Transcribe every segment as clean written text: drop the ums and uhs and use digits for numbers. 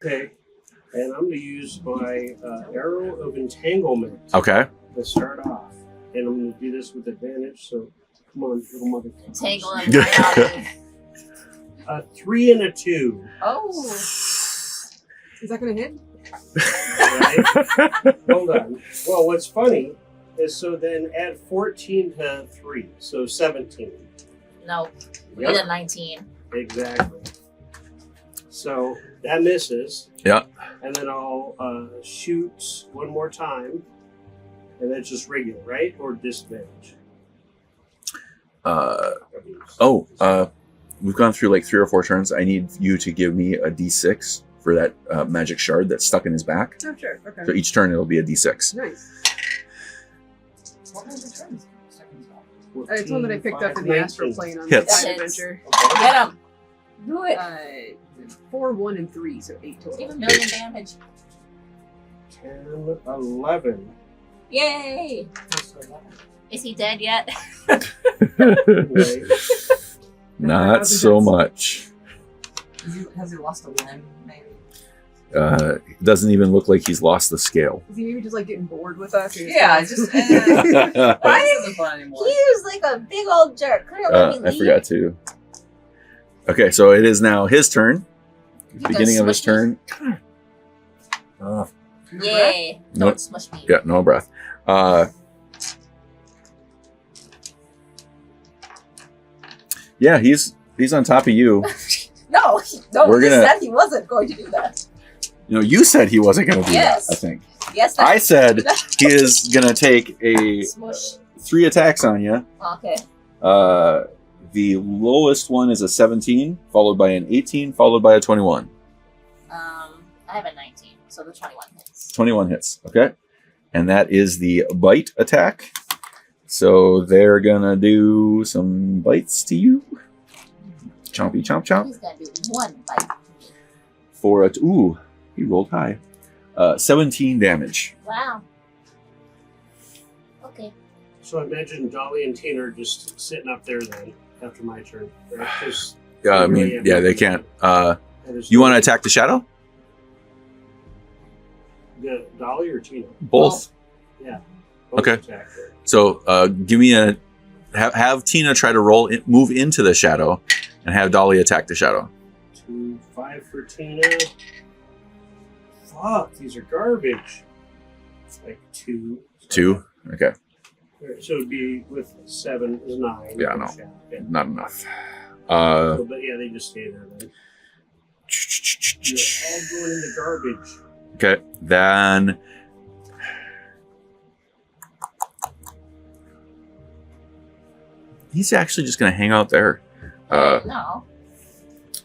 Okay, and I'm going to use my arrow of entanglement. Okay. To start off, and I'm going to do this with advantage. So, come on, little mother. Entangle him right on. A 3 and a 2. Oh. Is that going to hit? Right? Hold on. Well, what's funny is so then add 14 to 3, so 17. No, we Yep. did a 19. Exactly. So that misses. Yeah. And then I'll shoot one more time. And that's just regular, right? Or disadvantage? We've gone through like 3 or 4 turns. I need you to give me a d6 for that magic shard that's stuck in his back. Oh, sure. Okay. So each turn it'll be a d6. Nice. What was the trend? It's one that I picked up in the astral plane on Hits. the adventure. Get him. Do it. 4, 1, and 3, so 8 total. Give a million damage. 10, 11. Yay! Is he dead yet? Right. Not so much. Has he lost a limb, maybe? It doesn't even look like he's lost the scale. Is he maybe just like getting bored with us? Yeah, just this isn't fun anymore. He was like a big old jerk. Couldn't let me I leave. forgot to. Okay, so it is now his turn. You Beginning gonna of his smush turn. Yay. Nope. Don't smush me. Yeah, no breath. Yeah, he's on top of you. No, he said he wasn't going to do that. You know, you said he wasn't going to do Yes. that, I think. Yes, I said he is going to take a Smush. 3 attacks on you. Okay. The lowest one is a 17, followed by an 18, followed by a 21. I have a 19, so the 21 hits. 21 hits, okay? And that is the bite attack. So they're going to do some bites to you. Chompy, chomp, chomp. He's gonna do one bite. For a... Ooh, he rolled high. 17 damage. Wow. Okay. So I imagine Dolly and Tina are just sitting up there then, after my turn. Right? 'Cause I really mean, have yeah, they nothing can't. to do. You want to attack the shadow? The Dolly or Tina? Both. Yeah. Both Okay. attack her. So give me a... Have Tina try to move into the shadow, and have Dolly attack the shadow. 2, 5 for Tina. Fuck, these are garbage. Like 2. 2? Okay. So it'd be with 7 is 9. Yeah, no. Yeah. Not enough. So, but yeah, they just stay there then. You're all going in the garbage. Okay, then... He's actually just going to hang out there. No.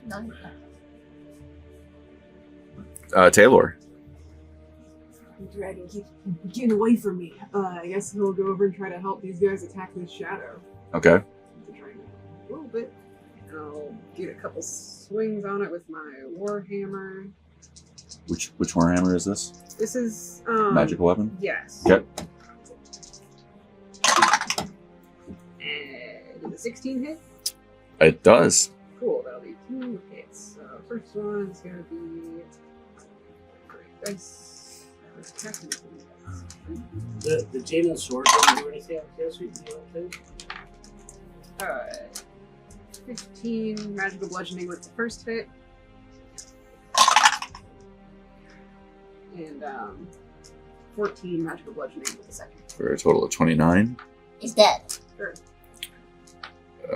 No. Taylor. The dragon keeps getting away from me. I guess he'll go over and try to help these guys attack this shadow. Okay. A little bit. I'll get a couple swings on it with my warhammer. Which Warhammer is this? This is Magical weapon? Yes. Okay. And did the 16 hit? It does. Cool, that'll be 2 hits. So first one is gonna be great dice. The Jaden sword doesn't do anything else, yes, you don't think? 15 magical bludgeoning with the first hit. And 14 magical bludgeoning with the second. For a total of 29. He's dead. Sure. I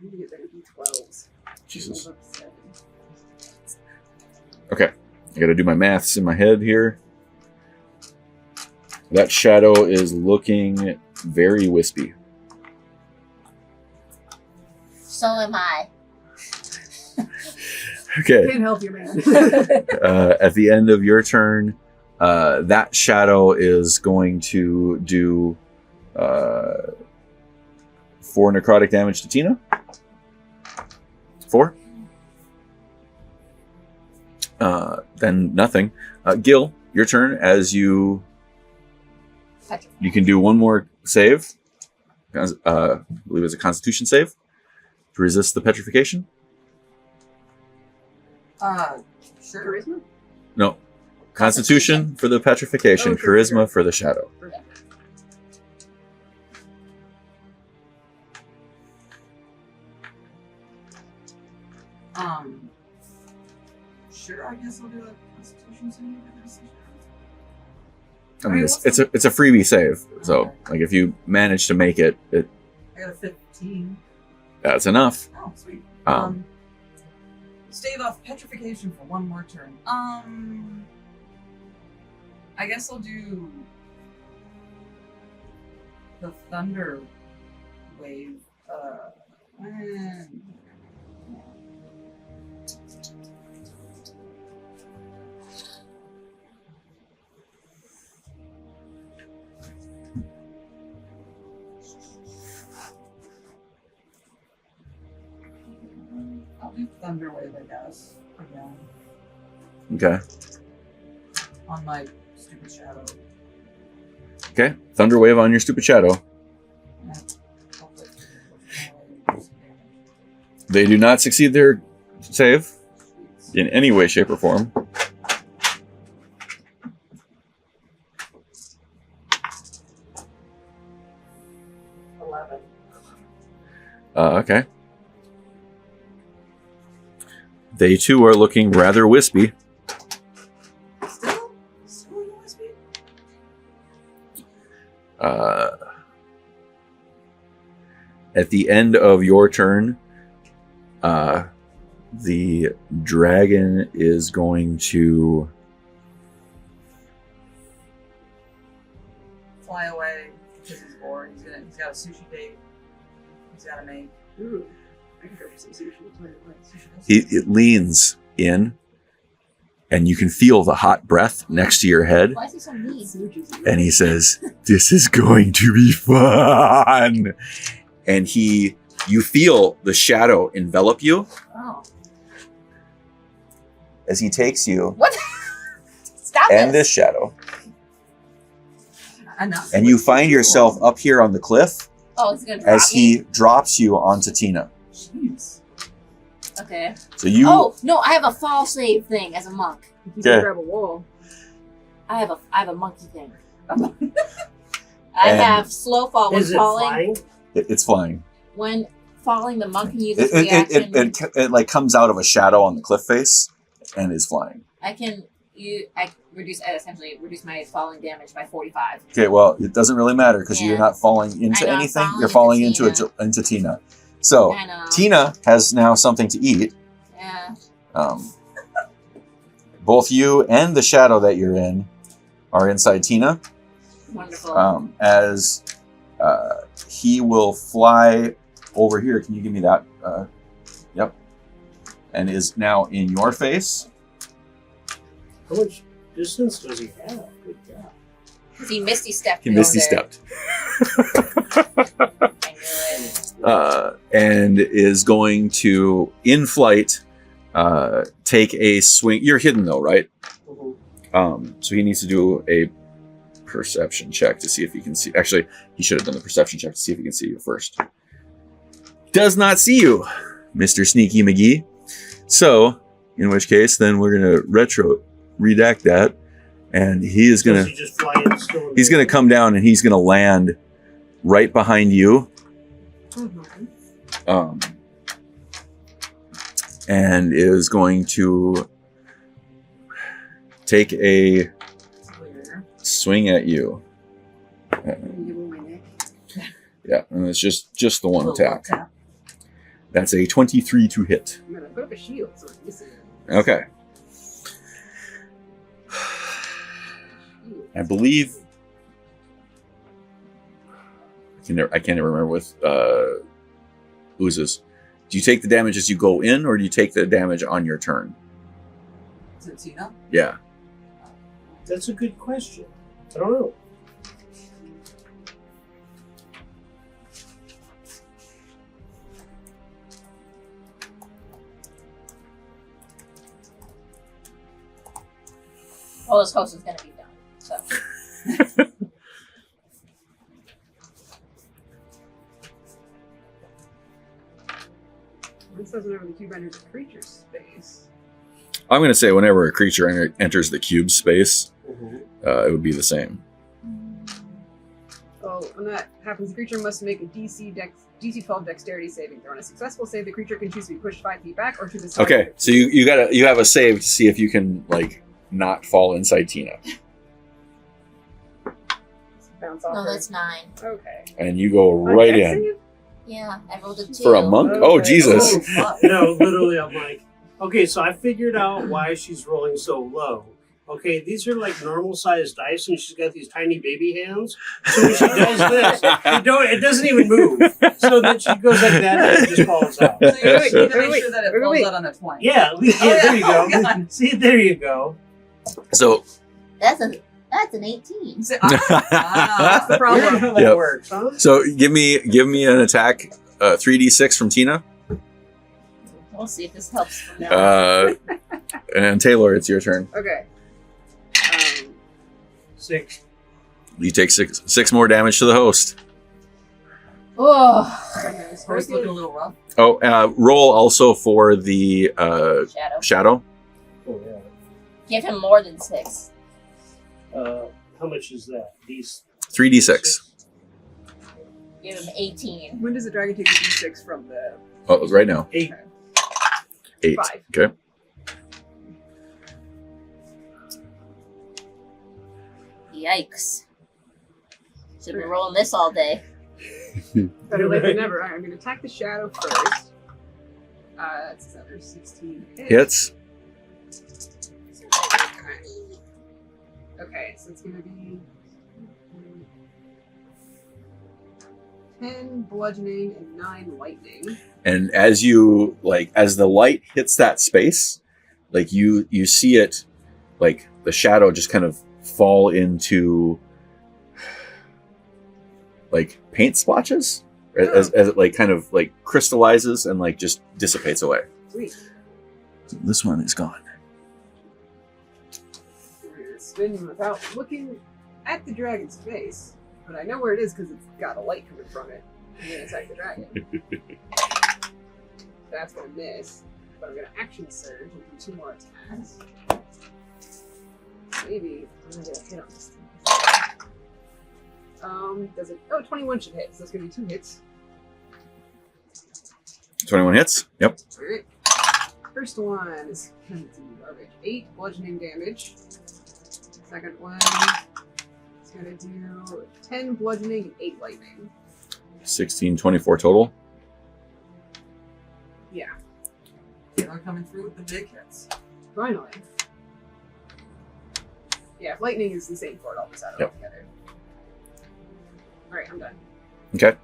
need to get better D12s. Jesus. Roll up 7. Okay. I gotta do my maths in my head here. That shadow is looking very wispy. So am I. Okay. Can't help you, man. At the end of your turn, that shadow is going to do 4 necrotic damage to Tina. 4. Then nothing. Guil, your turn. As you can do one more save. I believe it's a Constitution save to resist the petrification. Sure. Charisma? No, Constitution for the petrification. Oh, sure, Charisma sure. for the shadow. Sure, I guess I'll do a Constitution save. I mean, it's a freebie save. So, like, if you manage to make it, I got a 15. that's enough. Oh, sweet. Stave off petrification for one more turn. I guess I'll do the thunder wave. I'll do thunder wave, I guess. Again. Okay. On my stupid shadow. Okay. Thunder wave on your stupid shadow. They do not succeed their save in any way, shape, or form. Okay. They too are looking rather wispy. Still wispy? At the end of your turn, the dragon is going to Fly away because he's bored. He's got a sushi date. He's got to make. Ooh, I could go for some sushi. it leans in, and you can feel the hot breath next to your head. Why is he so mean? And he says, "This is going to be fun." And you feel the shadow envelop you Oh. as he takes you What? Stop and it. this shadow, Enough. and you find yourself up here on the cliff Oh, he's gonna drop as he drops you onto Tina. Jeez. me? Okay. So you, Oh no, I have a fall save thing as a monk. You Okay. can grab a wall. I have a monkey thing. I And- have slow fall when Is it falling. flying? it's flying. When falling, the monk can use its It reaction. it like comes out of a shadow on the cliff face and is flying. I essentially reduce my falling damage by 45. Okay, well, it doesn't really matter because Yeah. you're not falling into I know, I'm anything. falling You're falling into into into Tina. So I know. Tina has now something to eat. Yeah. Both you and the shadow that you're in are inside Tina. Wonderful. As he will fly over here. Can you give me that? Yep. And is now in your face. How much distance does he have? Good God. Because he misty stepped. He misty stepped. And is going to, in flight, take a swing. You're hidden though, right? So he needs to do a perception check to see if he can see. Actually, he should have done the perception check to see if he can see you first. Does not see you, Mr. Sneaky McGee. So, in which case, then we're gonna redact that, and he is gonna. Does he just fly in still in He's the- gonna come down and he's gonna land right behind you. And is going to take a swing at you. Yeah, and it's just the one attack. That's a 23 to hit. I'm gonna put up a shield so I can see it. Okay. I believe I can't remember with oozes. Do you take the damage as you go in, or do you take the damage on your turn? Is it Tina? Yeah. That's a good question. I don't know. Well, this host is going to be done. So. This says whenever the cube enters a creature's space. I'm going to say whenever a creature enters the cube space, Mm-hmm. it would be the same. Oh, when that happens, the creature must make a DC 12 dexterity saving throw. On a successful save, the creature can choose to be pushed 5 feet back or to the side. Okay, so you have a save to see if you can like not fall inside Tina, Bounce off No, her. that's 9. Okay. and you go right On in Dexing? Yeah, I rolled a 2. for a monk. Oh Okay. Jesus! Oh, fuck. No, literally, I'm like, okay, so I figured out why she's rolling so low. Okay, these are like normal sized dice, and she's got these tiny baby hands. So when she does this, it doesn't even move. So then she goes like that, and it just falls out. So you need to make wait, sure that it wait, falls wait. out on a 20. Yeah, there you Oh, go. God. See, there you go. So That's an 18. Say, that's the Weird problem. how that Yep. works, huh? give me an attack, 3d6 from Tina, We'll see if this helps from now on. and Taylor, it's your turn. Okay. 6. You take six more damage to the host. Oh, This horse looking a little rough. Oh, roll also for the shadow. shadow. Oh, yeah. Give him more than 6. How much is that? These 3d6. Give him 18. When does the dragon take the d6 from the Oh, right now. 8. 8. 5? Okay. Yikes. Should be rolling this all day. Better late than never. Alright, I'm going to attack the shadow first. That's another 16 Hits. Okay, so it's going to be 10 bludgeoning and 9 lightning. And as the light hits that space, like you see it, like the shadow just kind of fall into like paint splotches as it like kind of like crystallizes and like just dissipates away. Sweet. So this one is gone. I'm going to spin without looking at the dragon's face, but I know where it is because it's got a light coming from it. I'm going to attack the dragon. That's going to miss, but I'm going to action surge and do 2 more attacks. Maybe I'm going to get a hit on this thing. Does it? Oh, 21 should hit, so that's going to be 2 hits. 21 hits. Yep. Alright. First one is going to do garbage. 8 bludgeoning damage. Second one is going to do 10 bludgeoning and 8 lightning. 16, 24 total. Yeah, Taylor coming through with the big hits. finally. Yeah, if lightning is the same for it, I'll just add it Yep. all together. Alright, I'm done. Okay.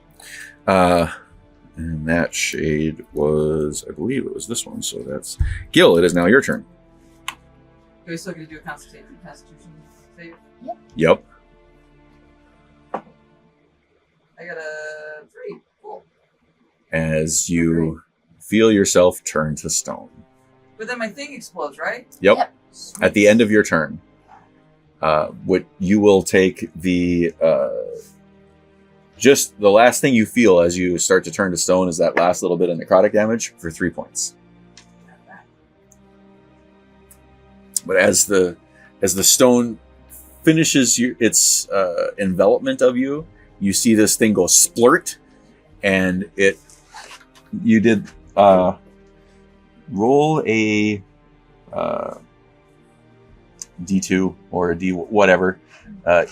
And that shade was, I believe it was this one. So that's Guil. It is now your turn. Are we still going to do a constitution save? Yep. I got a 3. Cool. As you feel yourself turn to stone. But then my thing explodes, right? Yep. At the end of your turn, what you will take the just the last thing you feel as you start to turn to stone is that last little bit of necrotic damage for 3 points. But as the stone finishes its envelopment of you, you see this thing go splurt, and you did roll a D2 or a D whatever.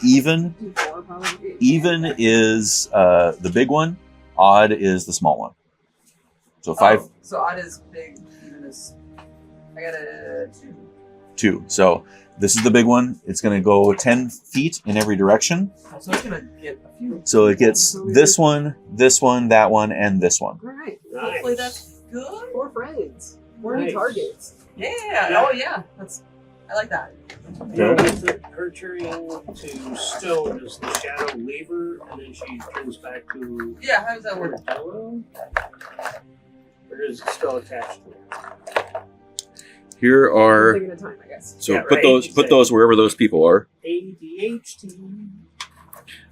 Even D4 probably. even is the big one. Odd is the small one. So 5, Oh, so odd is big, even is. I got a 2. 2. So this is the big one. It's going to go 10 feet in every direction. So it's going to get a few. So it gets this one, that one, and this one. Alright. Hopefully that's good. more friends. More new Nice. targets. Yeah. Oh yeah. I like that. Now, with her turning to stone, does the shadow leave her and then she turns back to Yeah. How does that work? Armadillo? Or is it still attached to her? Here One are. thing at a time, I guess. So Yeah, put right, those exactly. wherever those people are. ADHD.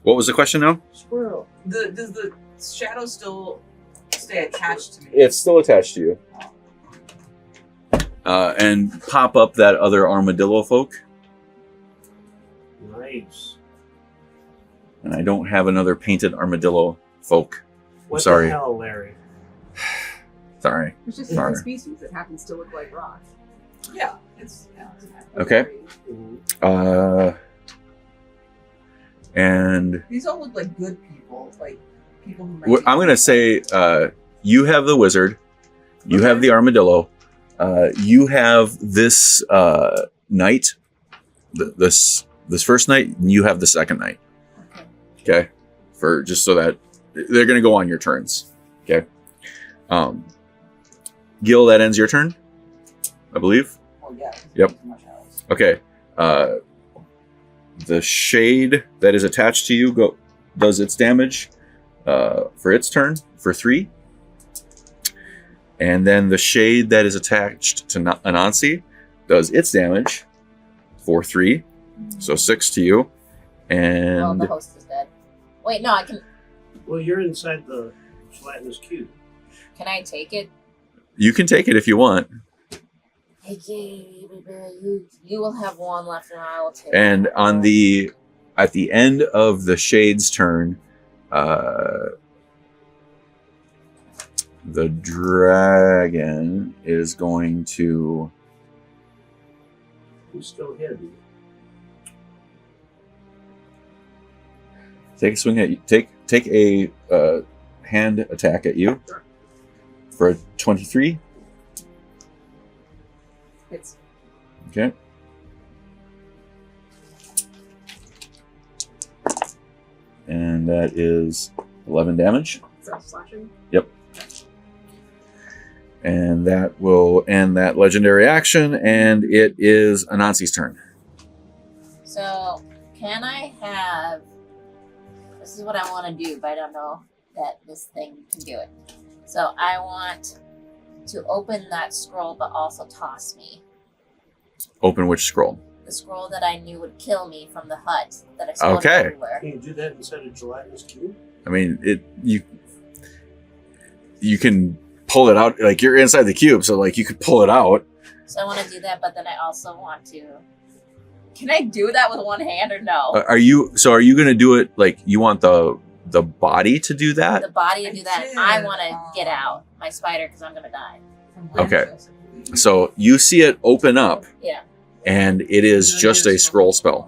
What was the question now? Squirrel. Does the shadow still stay attached to me? It's still attached to you. And pop up that other armadillo folk. Nice. And I don't have another painted armadillo folk. What sorry. the hell, Larry? Sorry. It's just Sorry. different species that happens to look like rock. Yeah. It's Okay. Mhm. And These all look like good people, like people who might. I'm going to say you have the wizard. You have the armadillo. You have this night. This first night. And you have the second night. Okay. For just so that they're going to go on your turns. Okay. Guil, that ends your turn, I believe. Oh yeah. Yep. Too much else. Okay. The shade that is attached to you does its damage for its turn for 3. And then the shade that is attached to Anansi does its damage for 3. So 6 to you. Well, And the host is dead. Wait, no, I can. Well, you're inside the gelatinous cube. Can I take it? you can take it if you want. Okay, you will have one left, and I will take. And it. on at the end of the shade's turn, the dragon is going to Who's still hidden? take a swing at you. Take a hand attack at you for a 23. It's Okay. And that is 11 damage. self-slashing. And that will end that legendary action, and it is Anansi's turn. So, can I have? This is what I want to do, but I don't know that this thing can do it. So I want to open that scroll, but also toss me. Open which scroll? The scroll that I knew would kill me from the hut that exploded Okay. everywhere. Can you do that inside a gelatinous cube? I mean, you can pull it out, like you're inside the cube, so like you could pull it out. So I want to do that, but then I also want to. Can I do that with one hand or no? Are you going to do it like you want the body to do that? The body to do that. I want to get out my spider because I'm gonna die. Okay. So you see it open up, Yeah. and it is just a scroll spell.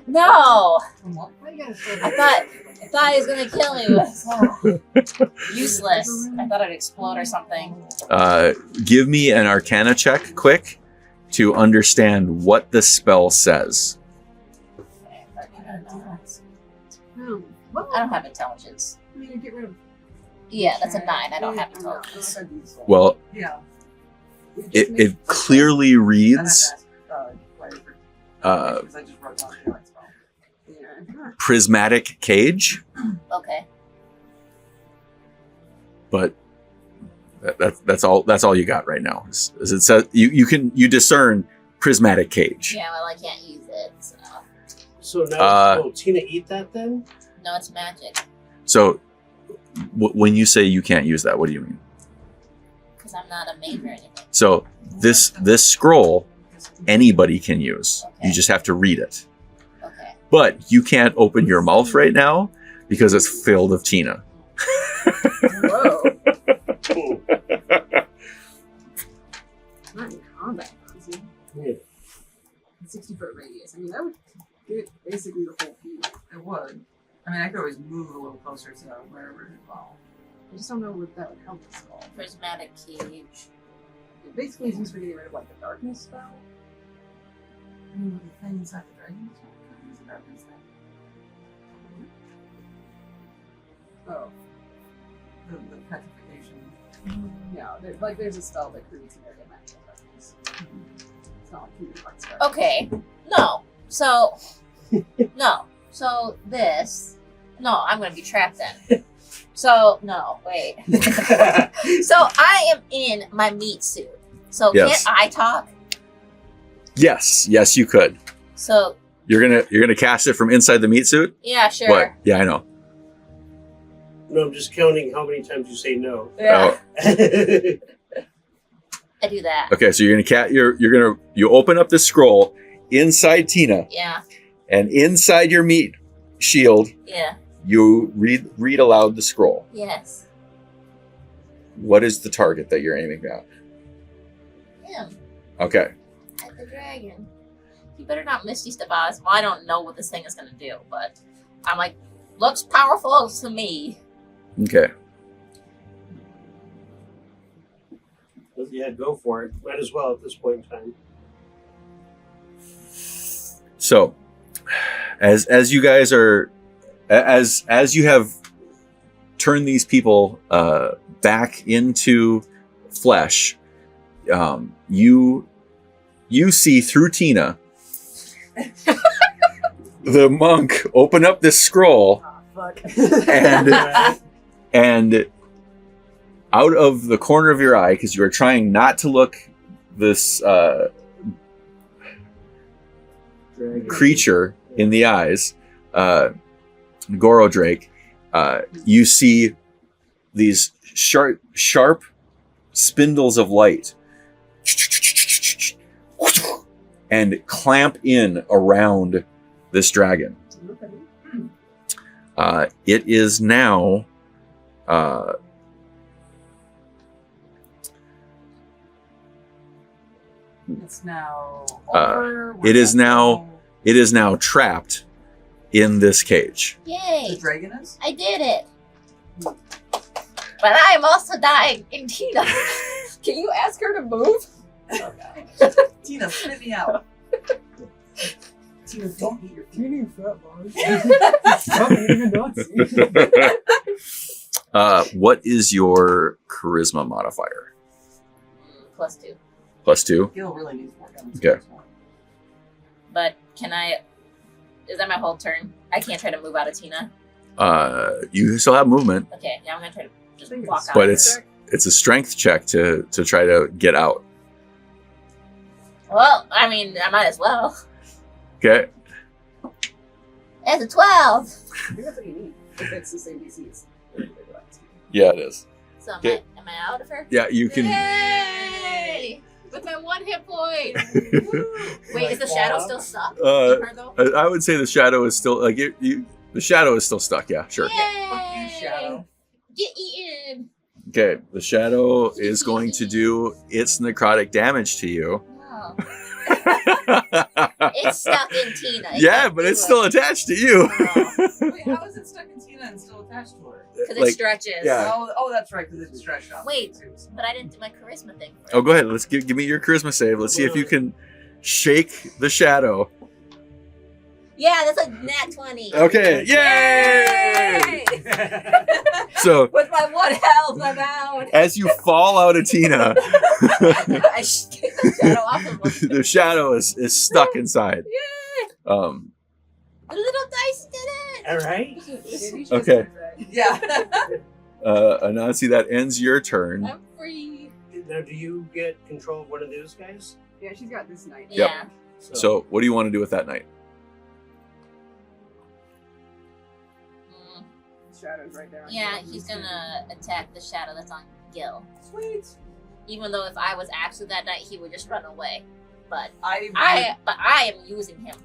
No, What? I thought he was gonna kill me. Useless. I thought it'd explode or something. Give me an Arcana check, quick, to understand what the spell says. Well, I don't have intelligence. I mean, you get rid of. Yeah, that's a 9. I don't have intelligence. Well, Yeah. it clearly reads Because I just wrote down the spell. Yeah. prismatic cage, Okay. but that's all you got right now. Is it says you discern prismatic cage. Yeah, well, I can't use it. So. So now, will Tina eat that then? No, it's magic. So when you say you can't use that, what do you mean? Because I'm not a mage or anything. So this scroll anybody can use. Okay. You just have to read it. Okay. But you can't open your mouth right now because it's filled with Tina. Whoa. Not in combat, honestly. Yeah. 60-foot radius. I mean, that would get basically the whole field. It would. I mean, I could always move a little closer to wherever it fall. I just don't know what that would help us call. Prismatic cage. It basically is used for getting rid of like the darkness spell. I mean, with the thing inside the dragon, is the darkness thing. Oh. The petrification. No, there's a spell that creates an area magical weapons. It's not like Kingdom Hearts style. Okay. No. So. No. So this. No, I'm gonna be trapped then. So no, wait. So I am in my meat suit. So Yes. can't I talk? Yes, you could. So You're gonna cast it from inside the meat suit. yeah, sure. What? Yeah, I know. No, I'm just counting how many times you say no. Yeah, Oh, I do that. okay, so you open up this scroll inside Tina, Yeah, and inside your meat shield, yeah, you read aloud the scroll. yes. What is the target that you're aiming at? Him Okay. at the dragon. You better not misty step eyes. Well, I don't know what this thing is gonna do, but I'm like, looks powerful to me. Okay. Yeah, go for it. Might as well at this point in time. So, as you guys are, as you have turned these people back into flesh, you see through Tina the monk open up this scroll Fuck. and out of the corner of your eye, because you are trying not to look this creature in the eyes, Goro Drake, you see these sharp spindles of light and clamp in around this dragon. It is now It's now Uh, over. it is now trapped in this cage. The Yay! dragon is? I did it. But I am also dying in Tina. Can you ask her to move? Okay. Tina, spit me out. Tina, don't eat your food. Teeny fat boys. Stop eating a Nazi. What is your charisma modifier? +2. +2. Guil really needs more guns. Okay. But can I? Is that my whole turn? I can't try to move out of Tina. You still have movement, Okay, yeah, I'm gonna try to just think walk it's- out. but it's a strength check to try to get out. Well, I mean, I might as well. Okay. It's a 12. I think that's what you need. If it's the same DC as Yeah, it is. So Okay. am I out of her? Yeah, you can. Yay! With my 1 hit point. Wait, is the shadow still stuck? Uh, in her though? I would say the shadow is still like the shadow is still stuck. Yeah, sure. Yay! Fuck you, Shadow. Get eaten. Okay, the shadow is going to do its necrotic damage to you. Oh. It's stuck in Tina. It Yeah, can't but do it's it. still attached to you. Wait, how is it stuck in Tina and still attached to her? Because Like, it stretches. yeah. Oh, that's right, because it's stretched out. Wait. Too, so. But I didn't do my charisma thing. For Oh, it. go ahead. Let's give me your charisma save. Let's see if you can shake the shadow. Yeah, that's a nat 20. Okay, yay! So With my 1 health, I'm out. as you fall out of Tina, I kick the shadow off of him. the shadow is stuck inside. Yay! Um, The little dice did it. All right. Okay. Yeah. Anansi, that ends your turn. I'm free. Now, do you get control of one of those guys? Yeah, she's got this night. Yep. Yeah. So what do you want to do with that knight? Mm, Shadow's right there. yeah, he's gonna attack the shadow that's on Guil. Sweet. Even though if I was actually that knight, he would just run away. But I I am using him.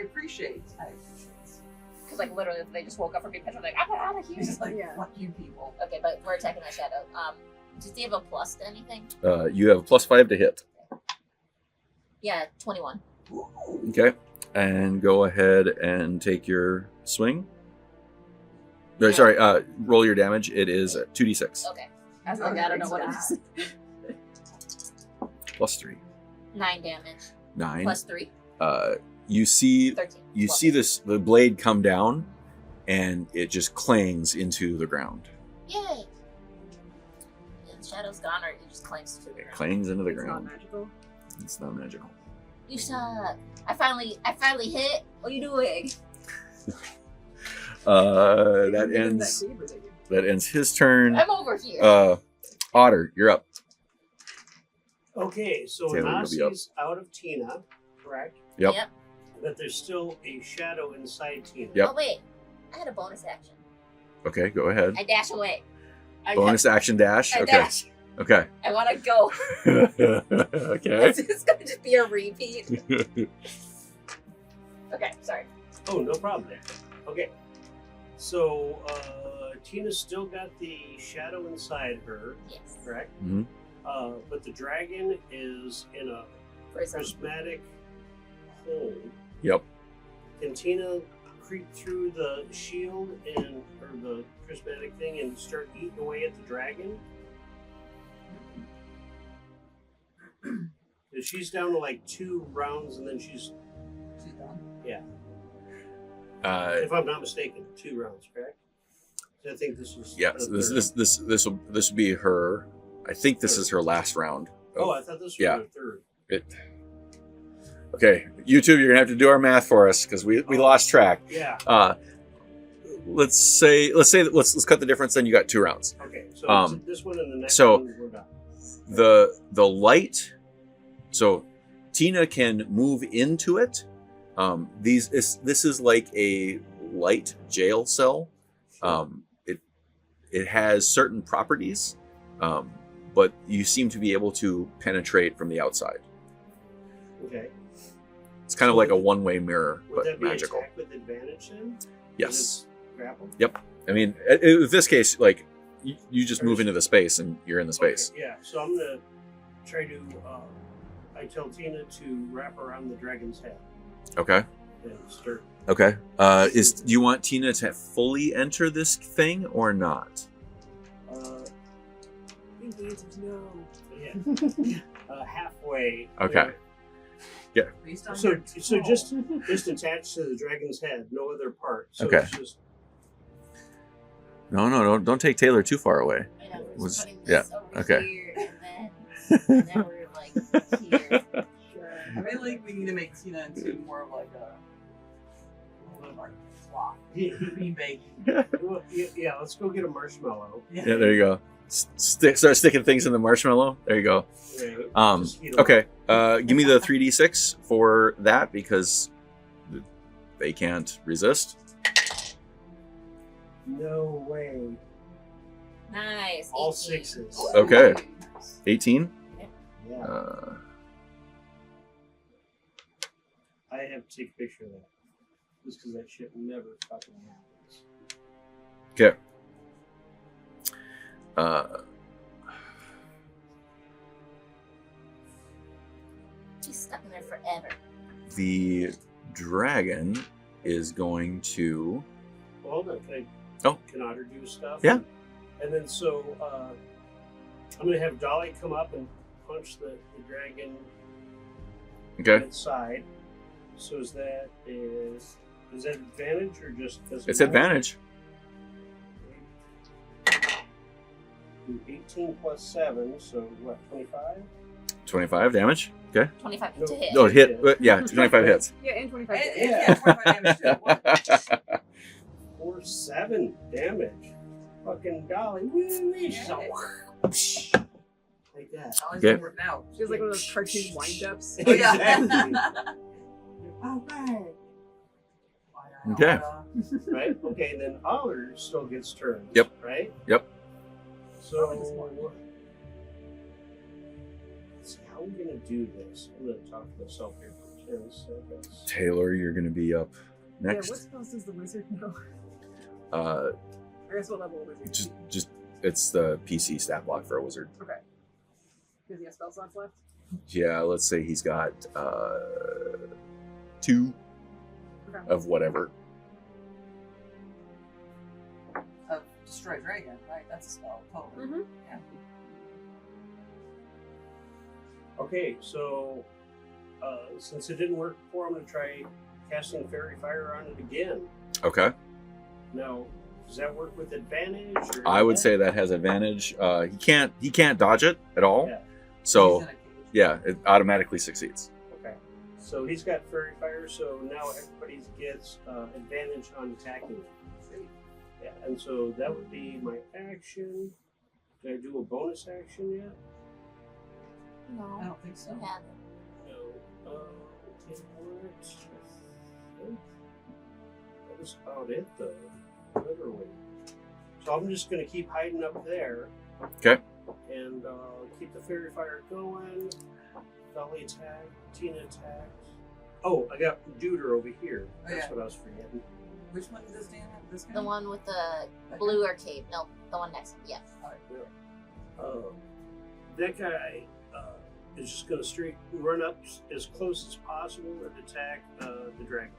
appreciate. Because like literally if they just woke up from being petrified, like, I'm out of here. He's just like, Yeah. fuck you people. Okay, but we're attacking that shadow. Does he have a plus to anything? You have +5 to hit. Yeah, 21. Ooh. Okay, and go ahead and take your swing. No, sorry, roll your damage. It is 2d6 Okay. I was like, I don't know what it is. +3. 9 damage. 9. Plus 3. You see 13. you Well, see the blade come down, and it just clangs into the ground. Yay! shadow's gone, or it just clings to the It ground? clings into the It's not ground. magical. It's not magical. You suck. I finally hit. What are you doing? That Even ends. that cave thing. That ends his turn. I'm over here. Otter, you're up. Okay, so Taylor, you'll be up. Anansi's out of Tina, correct? Yep. But there's still a shadow inside Tina. Yep. Oh wait, I had a bonus action. Okay, go ahead. I dash away. Bonus action dash. I Okay. dash. Okay. I want to go. Okay. Is this going to just be a repeat? Okay, sorry. Oh, no problem. Okay. So, Tina's still got the shadow inside her, Yes. correct? Mhm. But the dragon is in a prismatic hole. Yep. Can Tina creep through the shield or the prismatic thing and start eating away at the dragon? 'Cause she's down to like 2 rounds, and then she's done. if I'm not mistaken, 2 rounds, correct? So I think this was Yeah. So this will be her. I think this is her last round. Oh, I thought this was Yeah. her third. Okay, YouTube, you're gonna have to do our math for us because we lost track. Yeah. Let's cut the difference. Then you got 2 rounds. Okay. So Um, this one and the next so- one we're done. The light. So Tina can move into it. This is like a light jail cell. It has certain properties, but you seem to be able to penetrate from the outside. Okay. It's kind of like a one-way mirror, Would but that be magical. attack with advantage then? Yes. Is it grapple? Yep. I mean, in this case, like you just move into the space and you're in the space. Okay, yeah. So I'm gonna try to. I tell Tina to wrap around the dragon's head Okay. and start. Okay. Do you want Tina to fully enter this thing or not? I think the answer's no. Yeah. Halfway. Okay. Based on So your so control. just attached to the dragon's head, no other part. So Okay. it's just No, don't take Taylor too far away. I know, we're Was- just putting this over okay. here, and then we're like here. Sure. I feel like we need to make Tina into more of like a like cloth. Bean bag. well, yeah. Let's go get a marshmallow. Yeah, there you go. Start sticking things in the marshmallow. There you go. Right? Just heat 'em up. Okay. Give me the 3d6 for that because they can't resist. No way. Nice. All 18. 6s. Okay. 18. Yeah. I have to take a picture of that. Just because that shit never fucking happens. Okay. She's stuck in there forever. The dragon is going to. Well, hold on. Oh. Can Otter do stuff? Yeah. And then so I'm going to have Dalang come up and punch the dragon Okay. inside. So is that advantage or just doesn't It's matter? advantage. 18 plus 7, so what, 25? 25 damage. Okay. 25 No. to hit. No, hit. Yeah, 25 hits. Yeah, and 25. Yeah, 25 damage too. What? Or 7 damage. Fucking Dolly. Woo wee. She's all like that. Dolly's Okay. been working out. She has like one of those cartoon wind-ups. Oh, yeah. Exactly. Oh, right. Okay. Right? Okay, and then Otter still gets turned. Yep. Right? Yep. So, let's see, how are we going to do this? I'm going to talk to myself here for 10 seconds. Taylor, you're going to be up Yeah, what next. spells does the wizard know? Uh, I guess what level wizard? just it's the PC stat block for a wizard. Okay. Does he have spell slots left? Yeah, let's say he's got 2 Okay. of whatever. Of Destroy Dragon, right? That's a spell. Totally. Mm-hmm. Yeah. Okay, so since it didn't work before, I'm going to try casting Fairy Fire on it again. Okay. Now, Does that work with advantage? Or I would say that has advantage. He can't dodge it at all. Yeah. So He's in a cage. yeah, it automatically succeeds. Okay. So he's got fairy fire. So now everybody gets advantage on attacking. Yeah. And so that would be my action. Did I do a bonus action yet? I No, don't think so. you haven't. No. Okay, what? That was about it, though. Literally. So I'm just going to keep hiding up there. Okay. And keep the fairy fire going. Dolly attack. Tina attack. Oh, I got Duder over here. Oh, That's yeah. what I was forgetting. Which one does this Dan have? This guy? The one with the blue arcade. No, the one next. Yeah. That guy is just going to straight run up as close as possible and attack the dragon.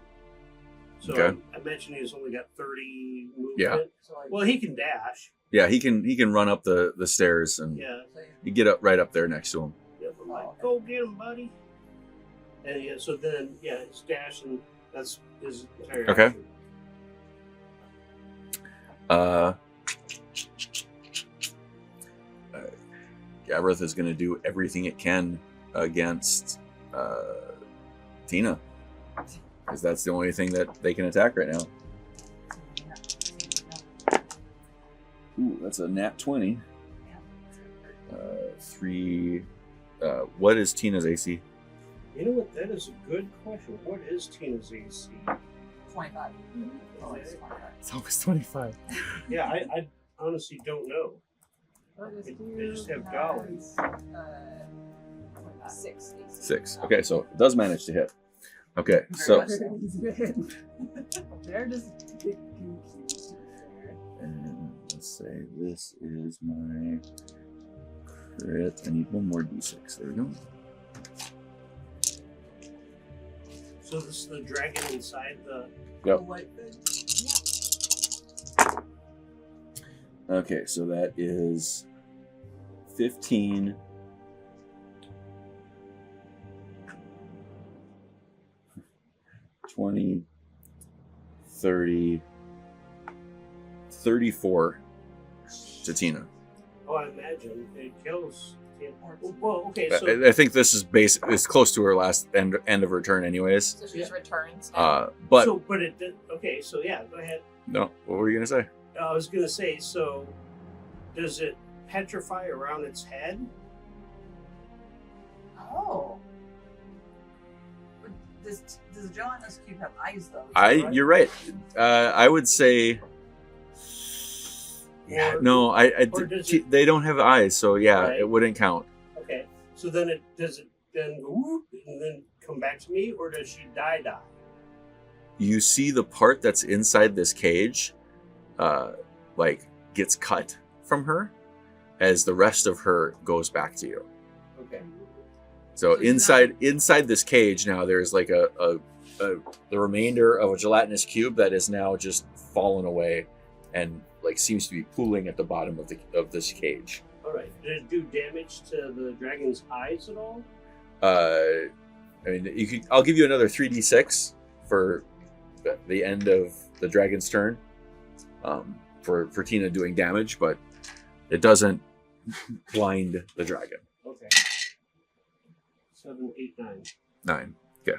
So Okay. I mentioned he's only got 30 movement. Yeah. So like, Well, he can dash. Yeah, he can run up the stairs and Yeah. so you get up right up there next to him. Yep. I'm like, Oh, okay. go get him, buddy. And yeah, so then it's dash and that's his entire Okay. action. Gavrith is going to do everything it can against Tina, because that's the only thing that they can attack right now. Ooh, that's a nat 20. 3. What is Tina's AC? You know what? That is a good question. What is Tina's AC? 25. Oh, it's 25. It's always 25. Yeah, I honestly don't know. They just have Dalang. 6. 6. Okay, so it does manage to hit. Okay, so They're just big goofy. and let's say this is my crit. I need one more d6. There we go. So this is the dragon inside the. Yep. White thing. Okay, so that is 15. 20, 30, 34 to Tina. Oh, I imagine it kills. Well, okay, so I think this is it's close to her last end of her turn, anyways. So she's returns. But so, but it did. Okay, so yeah, go ahead. no, what were you gonna say? I was gonna say, so does it petrify around its head? Oh. But does John this cube have eyes though? You're right. I would say. Yeah, Or- no, or does it- they don't have eyes, so yeah, Right. it wouldn't count. Okay, so then it then go whoop and then come back to me, or does she die? You see the part that's inside this cage, like gets cut from her, as the rest of her goes back to you. Okay. So So it's inside this cage now, there's like the remainder of a gelatinous cube that is now just fallen away, and like seems to be pooling at the bottom of this cage. All right. Did it do damage to the dragon's eyes at all? I mean, I'll give you another 3d6 for the end of the dragon's turn, for Tina doing damage, but it doesn't blind the dragon. Okay. 7, 8, 9. 9. Okay.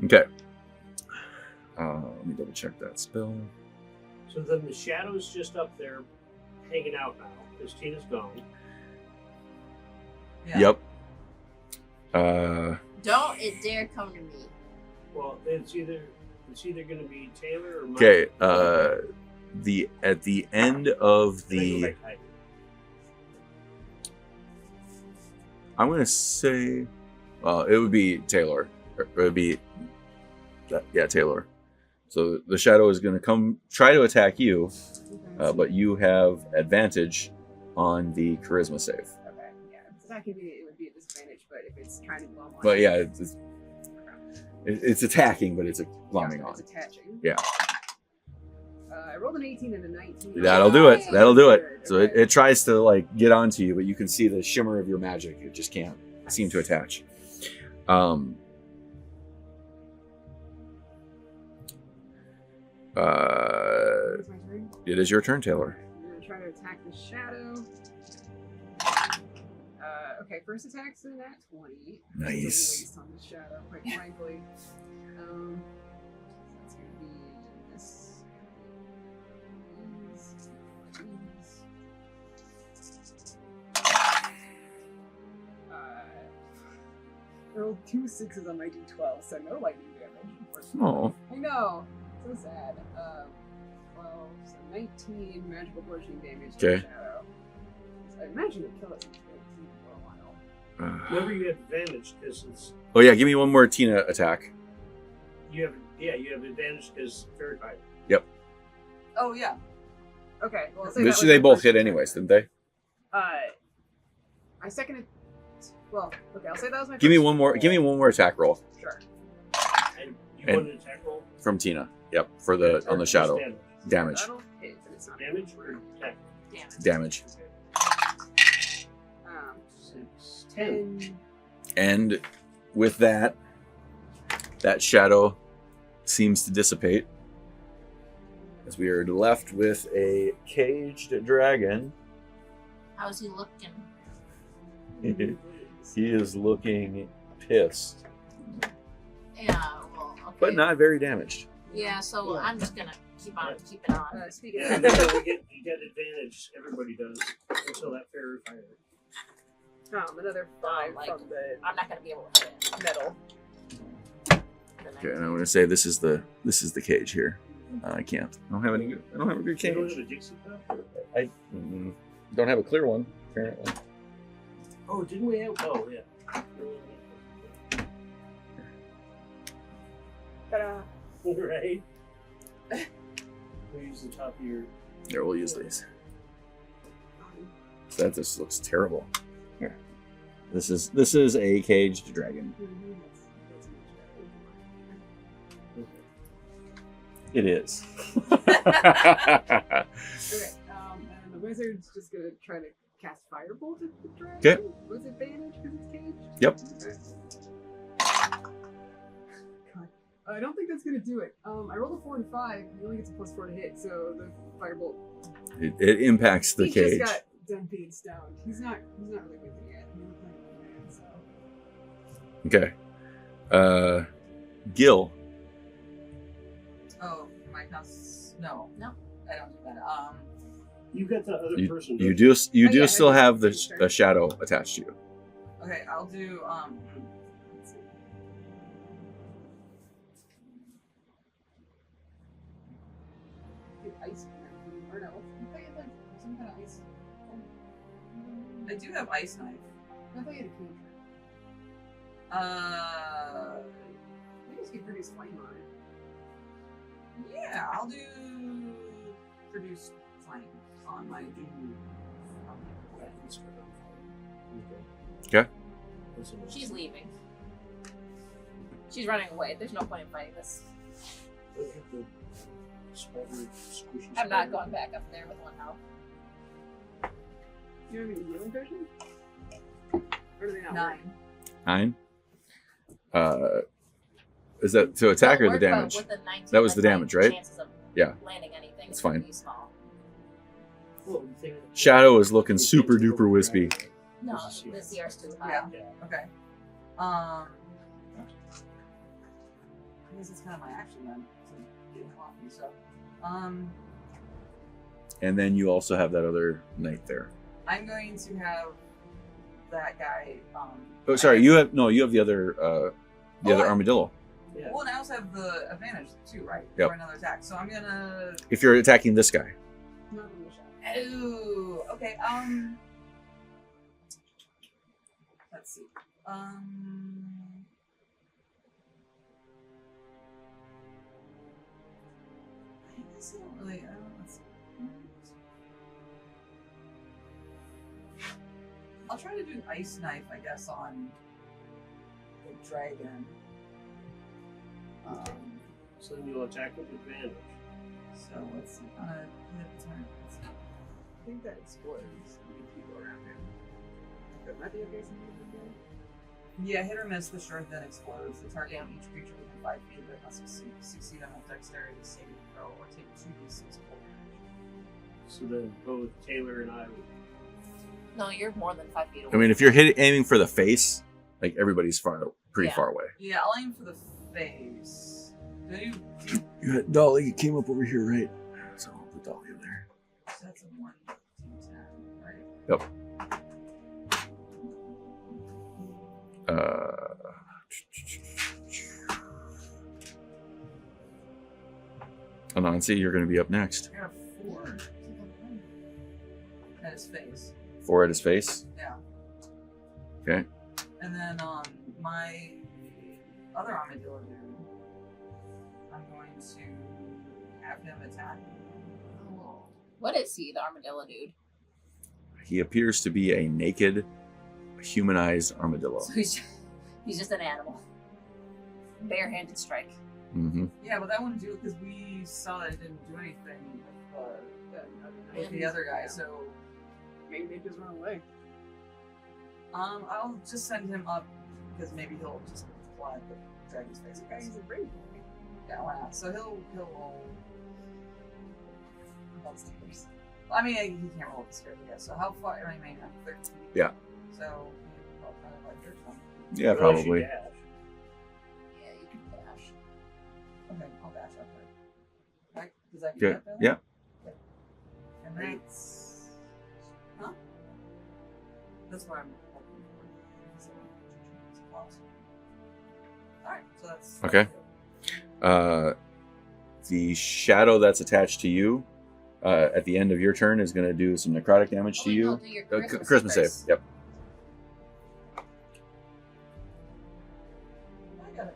Okay. Let me double check that spell. So then the shadow's just up there, hanging out now because Tina's gone. Yeah. Yep. Don't it dare come to me. Well, it's either going to be Taylor or Mike. Okay. At the end of Can I go the, back hiding? I'm gonna say, it would be Taylor. It would be, Taylor. So the shadow is gonna try to attack you, but you have advantage on the charisma save. Okay, yeah. If it's attacking me, it would be a disadvantage, but if it's trying to glom on But me, yeah, it's attacking, but it's glomming yeah, on. it's attaching. Yeah. I rolled an 18 and a 19. That'll do it. That'll do it. Good, So okay. it tries to like get onto you, but you can see the shimmer of your magic. It just can't seem to attach. It's my turn. It is your turn, Taylor. I'm gonna try to attack the shadow. Okay, first attack's in that 20. Nice. It's a waste on the shadow, quite frankly. That's gonna be this. I rolled 2 6s on my d12, so no lightning damage. Oh. I know. So sad. 12, so 19 magical bludgeoning damage to the Okay. shadow. So I imagine it kill it for a while. Remember, you have advantage because it's Oh yeah, give me one more Tina attack. you have advantage because petrified. Oh yeah. Okay, well, I'll say that was They my both first hit attack. anyways, didn't they? I seconded. Well, okay, I'll say that was my. Give me first one more. roll. Give me one more attack roll Sure. And you And- want an attack roll? from Tina. Yep, for the on the Just shadow Damage. damage. That'll hit, but it's not Damage or attack? Damage. Um, 6, 10. 10. And with that, that shadow seems to dissipate as we are left with a caged dragon. How's he looking? He is looking pissed, Yeah, well, okay. but not very damaged. Yeah, so Yeah. I'm just gonna keep it on. Speaking Yeah, of you get advantage. Everybody does until that fairy fire. another 5 like- from the I'm not gonna be able to hit it. metal. Okay, and I'm going to say this is the cage here. I can't. I don't have a good You don't have cage. a Dixie cup? I don't have a clear one apparently. Oh, didn't we have? Oh, yeah. Ta-da. Right. We'll use the top of your. Here, we'll use these. That just looks terrible. Here, this is a caged dragon. It is. Okay, and the wizard's just gonna try to cast Firebolt at the dragon. Okay. With advantage because it's caged? Yep. Okay. God. I don't think that's gonna do it. I rolled a 4 and 5. He only gets a +4 to hit, so the Firebolt. It impacts the he cage. just got done being stoned. He's not really whipping yet. He's playing with man, so. Okay. Gil. Oh, my house. No. No. I don't do that. You got the other person. You don't do Oh, yeah, still I have do. the shadow attached to you. Okay, I'll do Let's see. Get ice in there. Or no, you thought you had like some kind of ice. I do have ice knife. I thought you had a cantrip. You just get produce flame on it. Yeah, I'll do produce flame on my Okay. She's leaving. She's running away. There's no point in fighting this. I'm not going back up there with 1 health. You have any healing potion? Or do they not 9. 9. Is that to attack or the damage? With the 19, That was the my damage, right? Chances of Yeah. landing anything That's is gonna fine. be small. Shadow is looking super duper wispy. No, the CR's too high. Yeah. Okay. I guess it's kind of my action then. To get him off me, so. And then you also have that other knight there. I'm going to have that guy. Oh, sorry. You have the other I- armadillo. Yeah. Well, and I also have the advantage too, right? Yep. For another attack. So I'm gonna. If you're attacking this guy. Not on the shadow. Oh, okay. Let's see. I guess I don't really. Let's see. I'll try to do an ice knife, I guess, on the dragon. So then you'll attack with advantage. So let's see. On a hit attack. I think that explodes. Many people around him. That might be okay. Yeah, hit or miss, the shard then explodes. The target of each creature within 5 feet of it must succeed on a dexterity saving throw or take 2d6 cold damage. So then both Taylor and I would. No, you're more than 5 feet away. I mean, if you're aiming for the face, like everybody's pretty Yeah. far away. Yeah, I'll aim for the face. Do you Dolly came up over here, right? So I'll put Dolly over there. that's a 1d10, right? Yep. Anansi, you're going to be up next. I got a 4 at his face. 4 at his face. Yeah. Okay. And then my other armadillo dude, I'm going to have him attack. Oh. What is he, the armadillo dude? He appears to be a naked, humanized armadillo. So he's just an animal. Barehanded strike. Mm-hmm. Yeah, but that wouldn't do it because we saw that it didn't do anything with the other guy. So Maybe they just run away. I'll just send him up because maybe he'll just fly at the dragon's face. I guess. He's a brave boy. Yeah, why not? So he'll roll. I mean, he can't roll the stairs, I guess. So how far? I mean, 13 feet. Yeah. So well, kind of like your one. Yeah, Unless you probably. dash. Yeah, you can dash. Okay, I'll dash up there. Right? Does that Good. get that? Yeah. Okay. And that's. Huh? That's what I'm hoping for. Alright, so that's. Okay. The shadow that's attached to you at the end of your turn is going to do some necrotic damage to Oh, you. no, do your Christmas save. first. Yep. I got a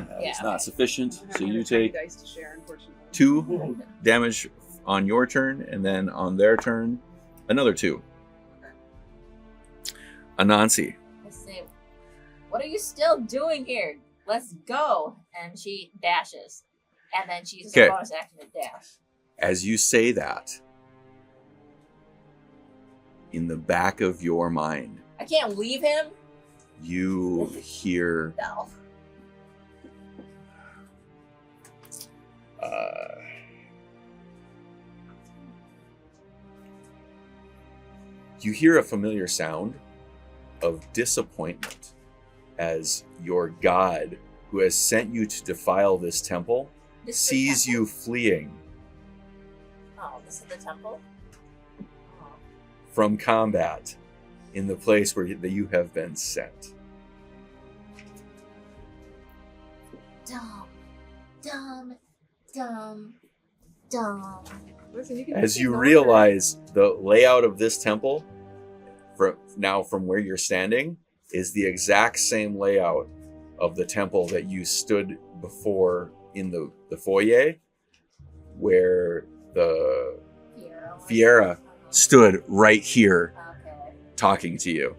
9. Yeah, It's okay. not sufficient, I so have you 120 take dice to share, unfortunately. 2 damage on your turn, and then on their turn, another 2. Okay. Anansi. I say, what are you still doing here? Let's go. And she dashes. And then she uses Okay. a bonus action to dash. As you say that, in the back of your mind, I can't leave him. you hear No. you hear a familiar sound of disappointment as your god, who has sent you to defile this temple, This is the sees temple? you fleeing Oh, this is the temple? Oh. from combat in the place where that you have been sent. Dumb. Dumb. Dumb. Dumb. Listen, you can As just you ignore realize the layout of this temple, from where you're standing, is the exact same layout of the temple that you stood before in the foyer, where the Fiera stood right here Okay. talking to you.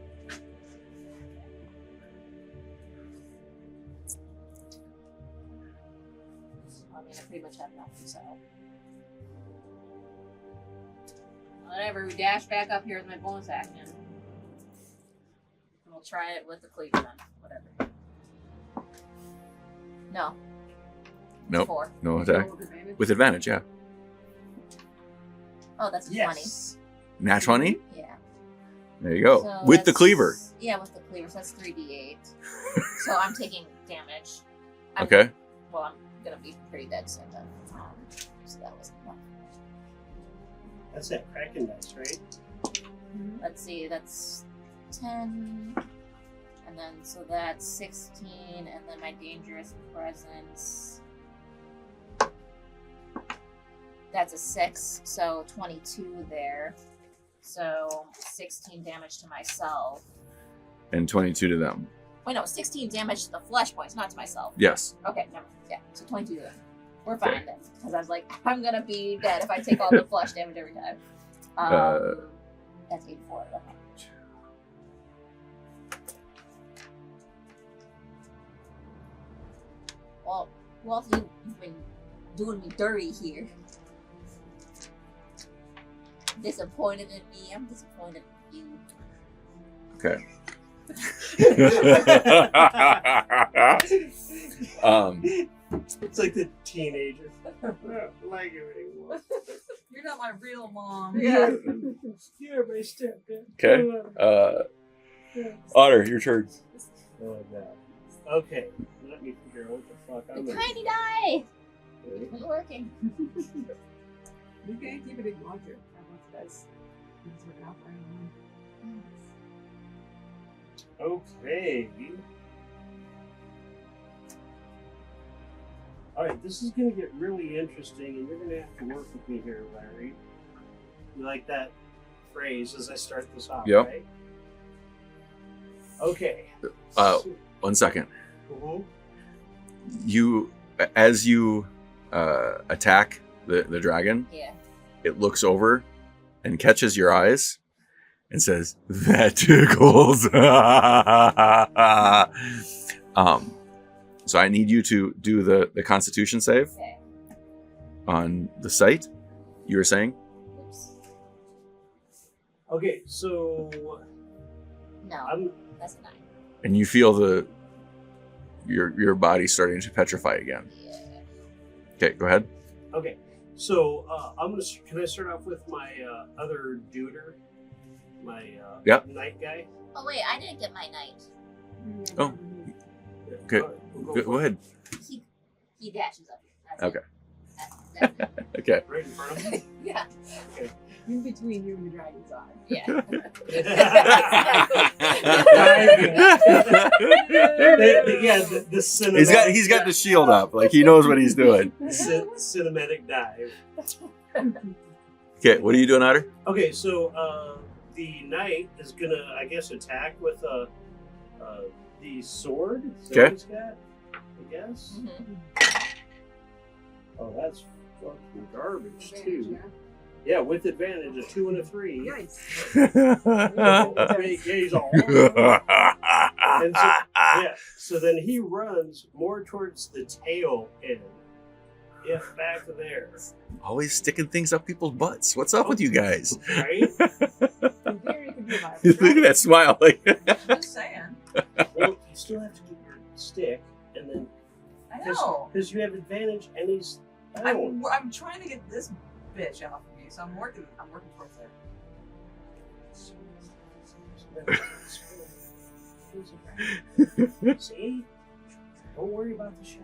I mean, I pretty much have nothing, so. Whatever, we dash back up here with my bonus action. We'll try it with the cleaver then. Whatever. No. Nope. 4. No it. attack. Roll with advantage. With advantage, yeah. Oh, that's a Yes. Nat 20? 20. Yeah. There you go. So With the that's- cleaver. Yeah, with the cleaver. So that's 3d8. So I'm taking damage. I'm, Okay. Well, I'm gonna be pretty dead soon then. So that was enough. That's that Kraken dice, right? Let's see, that's 10. And then, so that's 16. And then my dangerous presence. That's a 6. So 22 there. So 16 damage to myself. And 22 to them. Wait, no, 16 damage to the flesh points, not to myself. Yes. Okay, never. Yeah, so 22 then. We're fine then. Because I was like, I'm gonna be dead if I take all the flesh damage every time. That's 84. Okay. Well, who else you've been doing me dirty here. Disappointed in me. I'm disappointed in you. Okay. It's like the teenager. I don't like it anymore. You're not my real mom. Yeah. You're my stepdad. Okay. Otter, your turn. Oh, no. Okay, let me figure out what the fuck I'm The gonna tiny die! do. It's working. You can keep it in water. That's working out for anyone. Okay. Alright, this is gonna get really interesting, and you're gonna have to work with me here, Larry. You like that phrase as I start this off, Yep. right? Okay. 1 second. Mhm. As you attack the dragon, Yeah. it looks over and catches your eyes and says, "That tickles." So I need you to do the Constitution save Okay. on the site. You were saying? Oops. Okay, so No, that's a 9. And you feel your body starting to petrify again. Yeah. Okay, go ahead. okay, so can I start off with my other duder, my Yep. night guy? Oh wait, I didn't get my knight. Oh. Okay. All right, we'll Go for it. ahead. He dashes up. That's Okay. It. That's it. Okay. Right in front of me. Yeah. In between you and the dragon's eye. Yeah. Yeah, the cinematic. He's got the shield up, like he knows what he's doing. Cinematic dive. Okay, what are you doing, Otter? Okay, so the knight is gonna, I guess, attack with the sword. Is that what Okay. he's got? I guess. Mhm. Oh, that's fucking garbage Advantage, too. yeah. Yeah, with advantage, a 2 and a 3. Nice. He's all. And so, yeah, so then he runs more towards the tail end. Yeah, back there. Always sticking things up people's butts. What's up with you guys? Right? In theory, it could be a viable Look at that smile. Like, Just saying. Well, you still have to get your stick, and then I know. because you have advantage, and he's down. I'm trying to get this bitch off of me, so I'm working towards it. See? Don't worry about the shadow.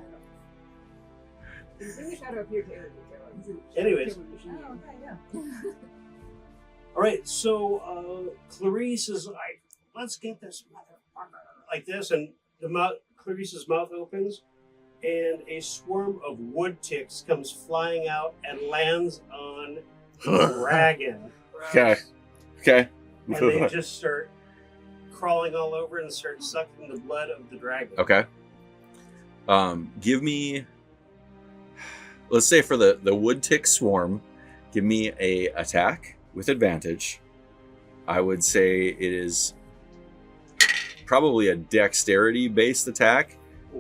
He's in the shadow of your tail. Anyways. Oh, okay, yeah. All right, so Clarice is like, "Let's get this motherfucker," like this, and Clarice's mouth opens, and a swarm of wood ticks comes flying out and lands on the dragon. okay. Okay. And they just start crawling all over and start sucking the blood of the dragon. Okay. Give me, let's say for the wood tick swarm, give me a attack with advantage. I would say it is probably a dexterity based attack,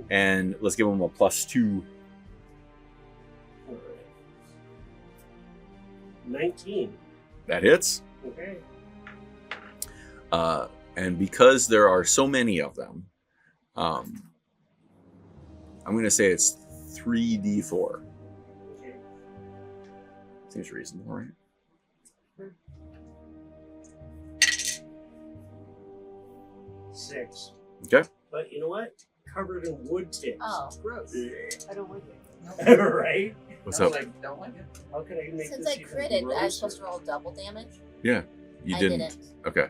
and let's give them a +2. All right. 19. That hits. Okay. And because there are so many of them, I'm going to say it's 3d4. Okay. Seems reasonable, right? Six. Okay. But you know what? Covered in wood ticks. Oh. Gross. Ugh. I don't like it. Nope. Right? What's I up? don't like it. How can I make Since this I even critted, I was grosser? supposed to roll double damage. You I didn't. Okay.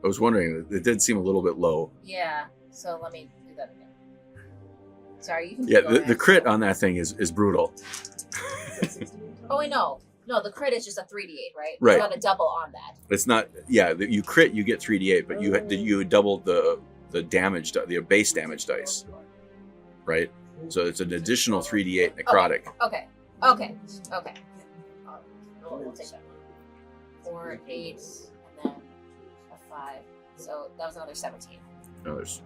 I was wondering, it did seem a little bit low. Yeah. So let me do that again. Sorry, you can Yeah, go the ahead. crit on that thing is brutal. Oh wait, no. No, the crit is just a 3d8, right? Right. It's not a double on that. It's not, yeah, you crit, you get 3d8, but you doubled the damage, the base damage dice, right? So it's an additional 3d8 necrotic. Okay. Okay. Okay. We'll take that. 4, 8, and then a 5. So that was another 17. No, there's,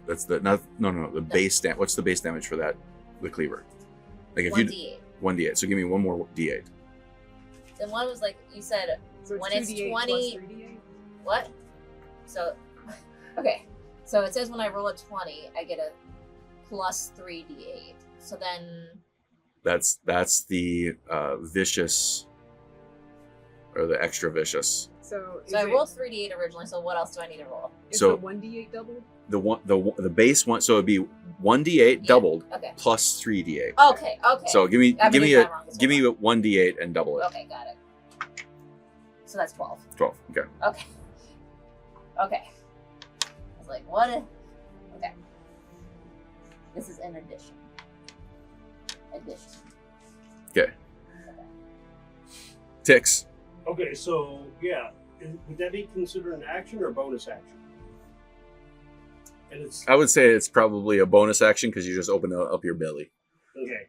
that's the, not, no, the base damage. What's the base damage for that? The cleaver. Like if 1d8. you 1d8. So give me one more d8. Then one was like you said. So When it's 2d8 20 plus 3d8? What? So, okay. So it says when I roll a 20, I get a plus 3d8. So then, That's the vicious or the extra vicious. So, so I rolled 3d8 originally. So what else do I need to roll? Is so- the 1d8 doubled? The base one, so it'd be 1d8 Yeah. doubled Okay. plus 3d8. Okay. Okay. So give me I've been doing that wrong this give me whole a 1d8 and double it. time. Okay, got it. So that's 12. 12. Okay. Okay. Okay. I was like, what? Okay. This is an addition. Okay. Ticks. Okay, so yeah, would that be considered an action or a bonus action? And it's I would say it's probably a bonus action because you just open up your belly. okay.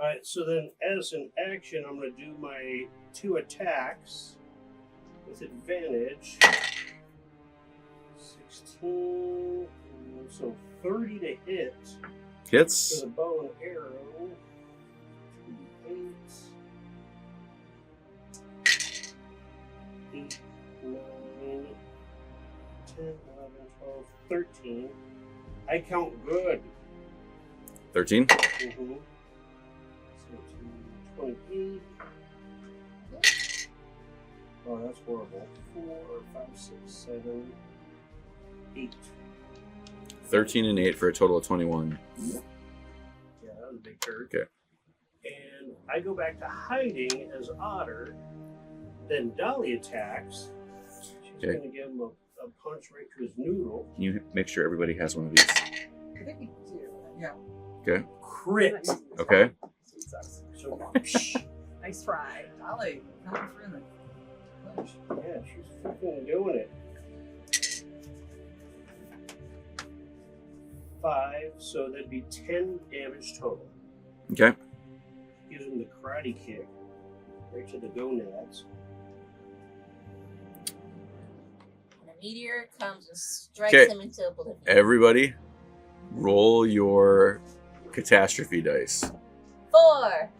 All right, so then as an action, I'm going to do my 2 attacks with advantage. 16, so 30 to hit Hits. for the bow and arrow. 2d8. 8, 9, 10, 11, 12, 13. I count good. 13. Mm-hmm. 28. Oh, that's horrible. 4, 5, 6, 7, 8. 13 and 8 for a total of 21. Yeah, that was a big turd. Okay. And I go back to hiding as Otter. Then Dolly attacks. She's Okay. going to give him a punch right to his noodle. Can you make sure everybody has one of these? I think we do. Yeah. Okay. Crit. I'm not using this Okay. one. Sweet sauce. So, Nice try. Dolly, coming through in the punch. yeah, she's freaking doing it. 5, so that'd be 10 damage total. Okay. Gives him the karate kick right to the gonads. And a meteor comes and strikes Okay. him into oblivion. Everybody, roll your catastrophe dice. 4.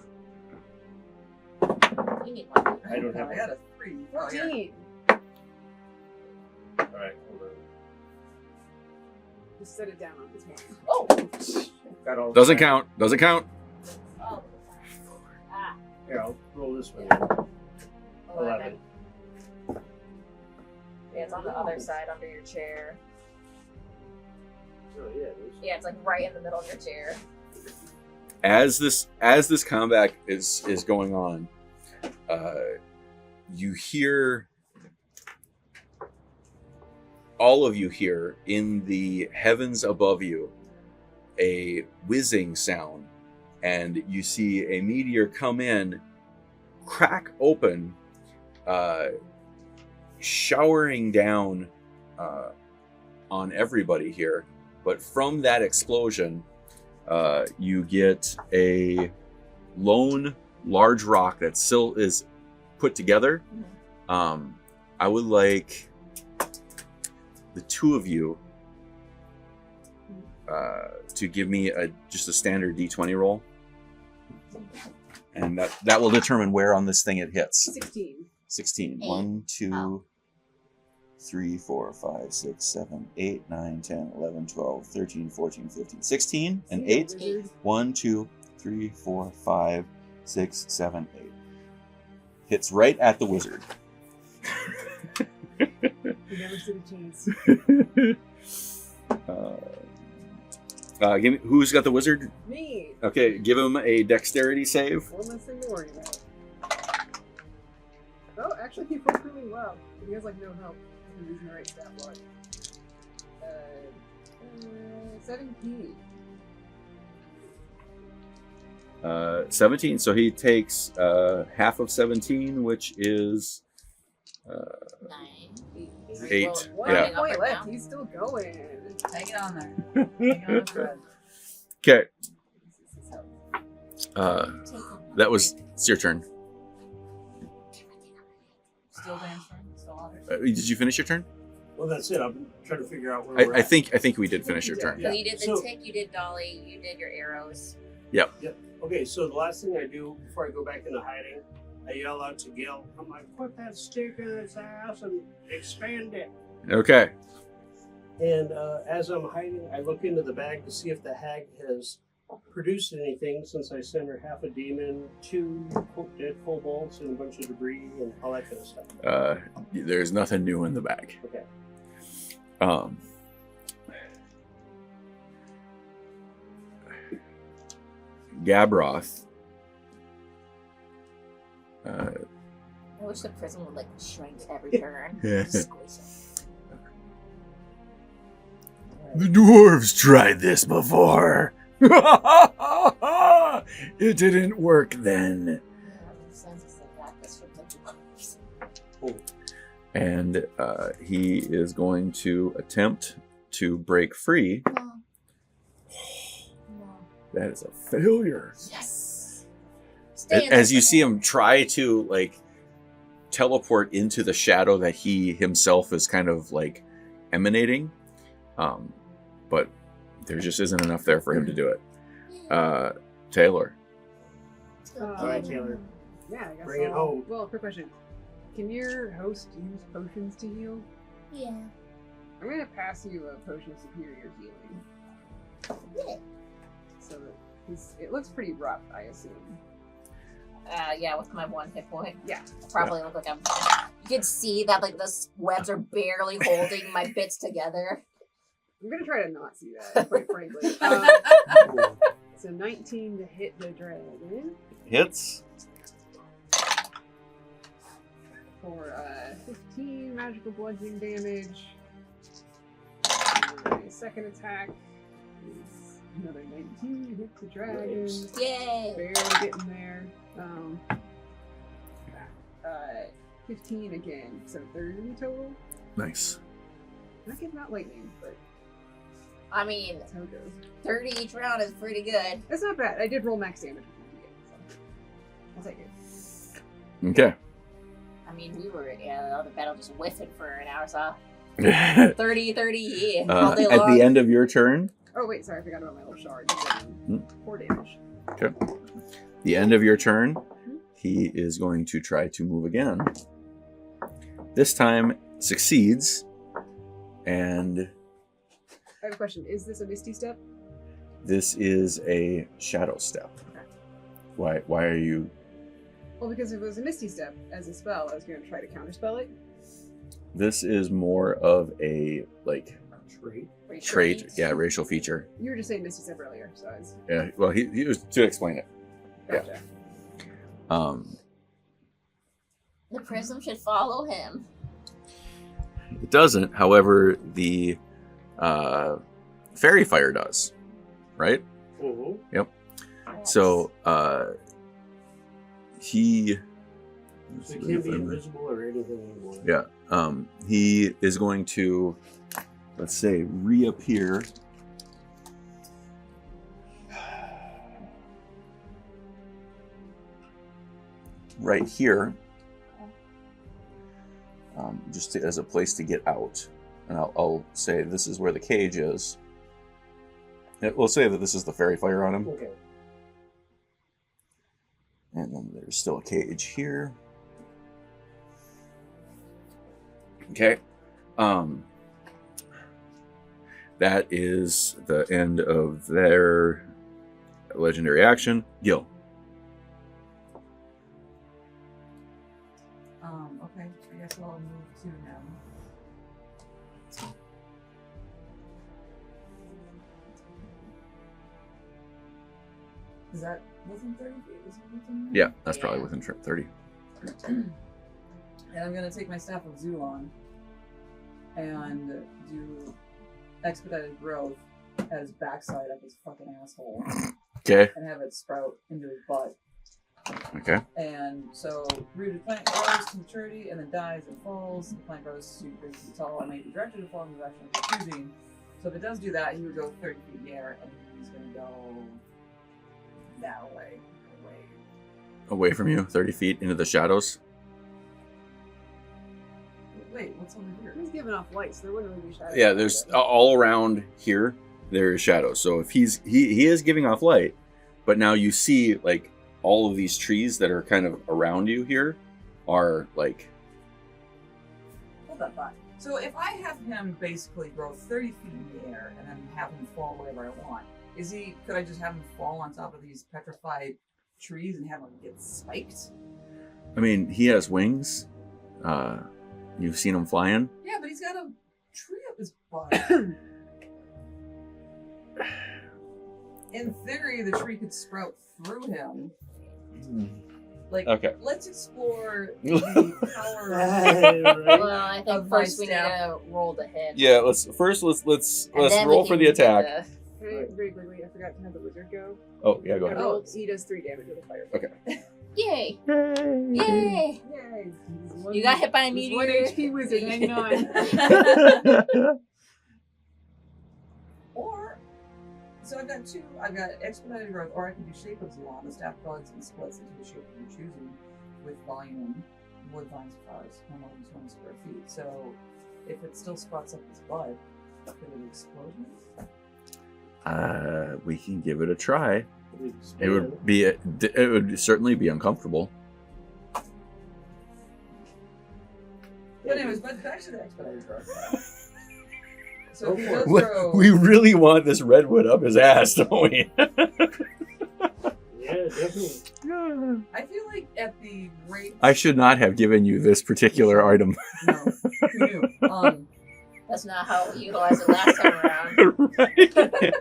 You need one. I don't have I got a 3. Oh, yeah. 14. Alright, hold on. Just set it down on this one. Oh. Got all Doesn't count. Doesn't count. Oh. Ah. Here, I'll roll this one. 11. Yeah, it's on the other side under your chair. Oh, yeah, it is. Yeah, it's like right in the middle of your chair. As this combat is going on, you hear, all of you hear in the heavens above you a whizzing sound, and you see a meteor come in, crack open, showering down on everybody here. But from that explosion, you get a lone large rock that still is put together. I would like the two of you to give me just a standard D20 roll, and that will determine where on this thing it hits. 16. 16. 8. 1, 2, Oh. 3, 4, 5, 6, 7, 8, 9, 10, 11, 12, 13, 14, 15, 16, and 8. Wizard. 1, 2, 3, 4, 5, 6, 7, 8. Hits right at the wizard. You never stood a chance. Give me, who's got the wizard? Me. Okay, give him a dexterity save. One less thing to worry about. Oh, actually, he rolled really well. He has like no help. I'm using the right stat block. 17. 17, so he takes half of 17, which is 9. 8. One Yeah. Up point and left. down. He's still going. Hang it on there. Hang it on the thread. Okay. That was, it's your turn. Still dancing. Still others. Did you finish your turn? Well, that's it. I'm trying to figure out where we're I at. think we did finish your turn. So you did the So- tick, you did Dolly, you did your arrows. Okay, Okay, so the last thing I do before I go back into hiding, I yell out to Guil. I'm like, put that stick in his ass and expand it. Okay. And as I'm hiding, I look into the bag to see if the hag has produced anything since I sent her half a demon, 2 dead kobolds, and a bunch of debris and all that kind of stuff. There's nothing new in the bag. Okay. Gabroth. I wish the prison would like shrink every turn. Yeah. Squish it. The dwarves tried this before. It didn't work then. Yeah, makes sense. It's like that. That's from the dwarves. And he is going to attempt to break free. No. No. That is a failure. Yes. Stay in As there you for see now. him try to like teleport into the shadow that he himself is kind of like emanating, but there just isn't enough there for him to do it. Taylor. All right, Taylor. Yeah, I guess Bring it home. Well, quick question. Can your host use potions to heal? Yeah. I'm going to pass you a potion of superior healing. Yeah. So that it looks pretty rough, I assume. Yeah, with my 1 hit point. Yeah. I probably look like I'm. You can see that like the webs are barely holding my bits together. I'm going to try to not see that, quite frankly. So 19 to hit the dragon Hits. for 15 magical bludgeoning damage. And my second attack is another 19 to hit the dragon. Yay! Barely getting there. 15 again, so 30 total. Nice. Not giving out lightning, but I mean, that's how it goes. 30 each round is pretty good. It's not bad. I did roll max damage with so I'll take it. Okay. I mean, we were on the battle just whiffing for an hour, so At 30, all day long. the end of your turn, Oh wait, sorry, I forgot about my little shard. 4 damage. the end of your turn, he is going to try to move again. This time succeeds, and I have a question. Is this a Misty Step? this is a shadow step. Okay. Why are you? Well, because if it was a Misty Step as a spell, I was going to try to counterspell it. This is more of a like trait, yeah, racial feature. You were just saying Misty Step earlier, so I was... Yeah, well, he was to explain it. Gotcha. The prism should follow him. It doesn't. However, the fairy fire does, right? Mhm. Yep. So he. So it can't be invisible or anything anymore. Yeah. He is going to, let's say, reappear. Right here. Just as a place to get out. And I'll say this is where the cage is. We'll say that this is the fairy fire on him. Okay. And then there's still a cage here. Okay. That is the end of their legendary action. Guil. Okay, I guess I'll move to him. Is that within 30 feet? Is it within? Yeah, that's probably within 30. And I'm gonna take my staff of Zulon and do expedited growth at his backside of his fucking asshole Okay. and have it sprout into his butt. Okay. And so, rooted plant grows to maturity and then dies and falls. The plant grows to 30 feet tall and may be directed to form of action of choosing. So if it does do that, he would go 30 feet in the air and he's going to go that way. Away from you, 30 feet into the shadows. Wait, what's over here? He's giving off light, so there wouldn't really be shadows. Yeah, there's all around here. There is shadows. So if he is giving off light, but now you see like all of these trees that are kind of around you here are like. Hold that thought. So if I have him basically grow 30 feet in the air and then have him fall wherever I want, could I just have him fall on top of these petrified trees and have him get spiked? I mean, he has wings. You've seen him flying. Yeah, but he's got a tree up his butt. In theory, the tree could sprout through him. Like, Okay. let's explore the power Right. Well, I think Of my first we need staff. to roll the hit. Yeah, let's And then roll we for can the do attack. Very quickly, I forgot to have the wizard go. Oh yeah, go I ahead. rolled, he does 3 damage with a fire. Okay. Yay! Yay! Yay! You got hit by a He's 1 meteor. HP wizard hanging on. Or, so I've got 2. I've got expedited growth, or I can do shape of Zulon. The staff buds and splits into the shape that you're choosing with volume, wood, vines, flowers, no more than 20 square feet. So, if it still sprouts up its bud, could it explode me? We can give it a try. It would certainly be uncomfortable. But anyways, back to the expedited growth. So if he does grow, We really want this redwood up his ass, don't we? Yeah, definitely. I feel like at the rate. I should not have given you this particular item. No, who knew? That's not how we utilized it last time around. Right?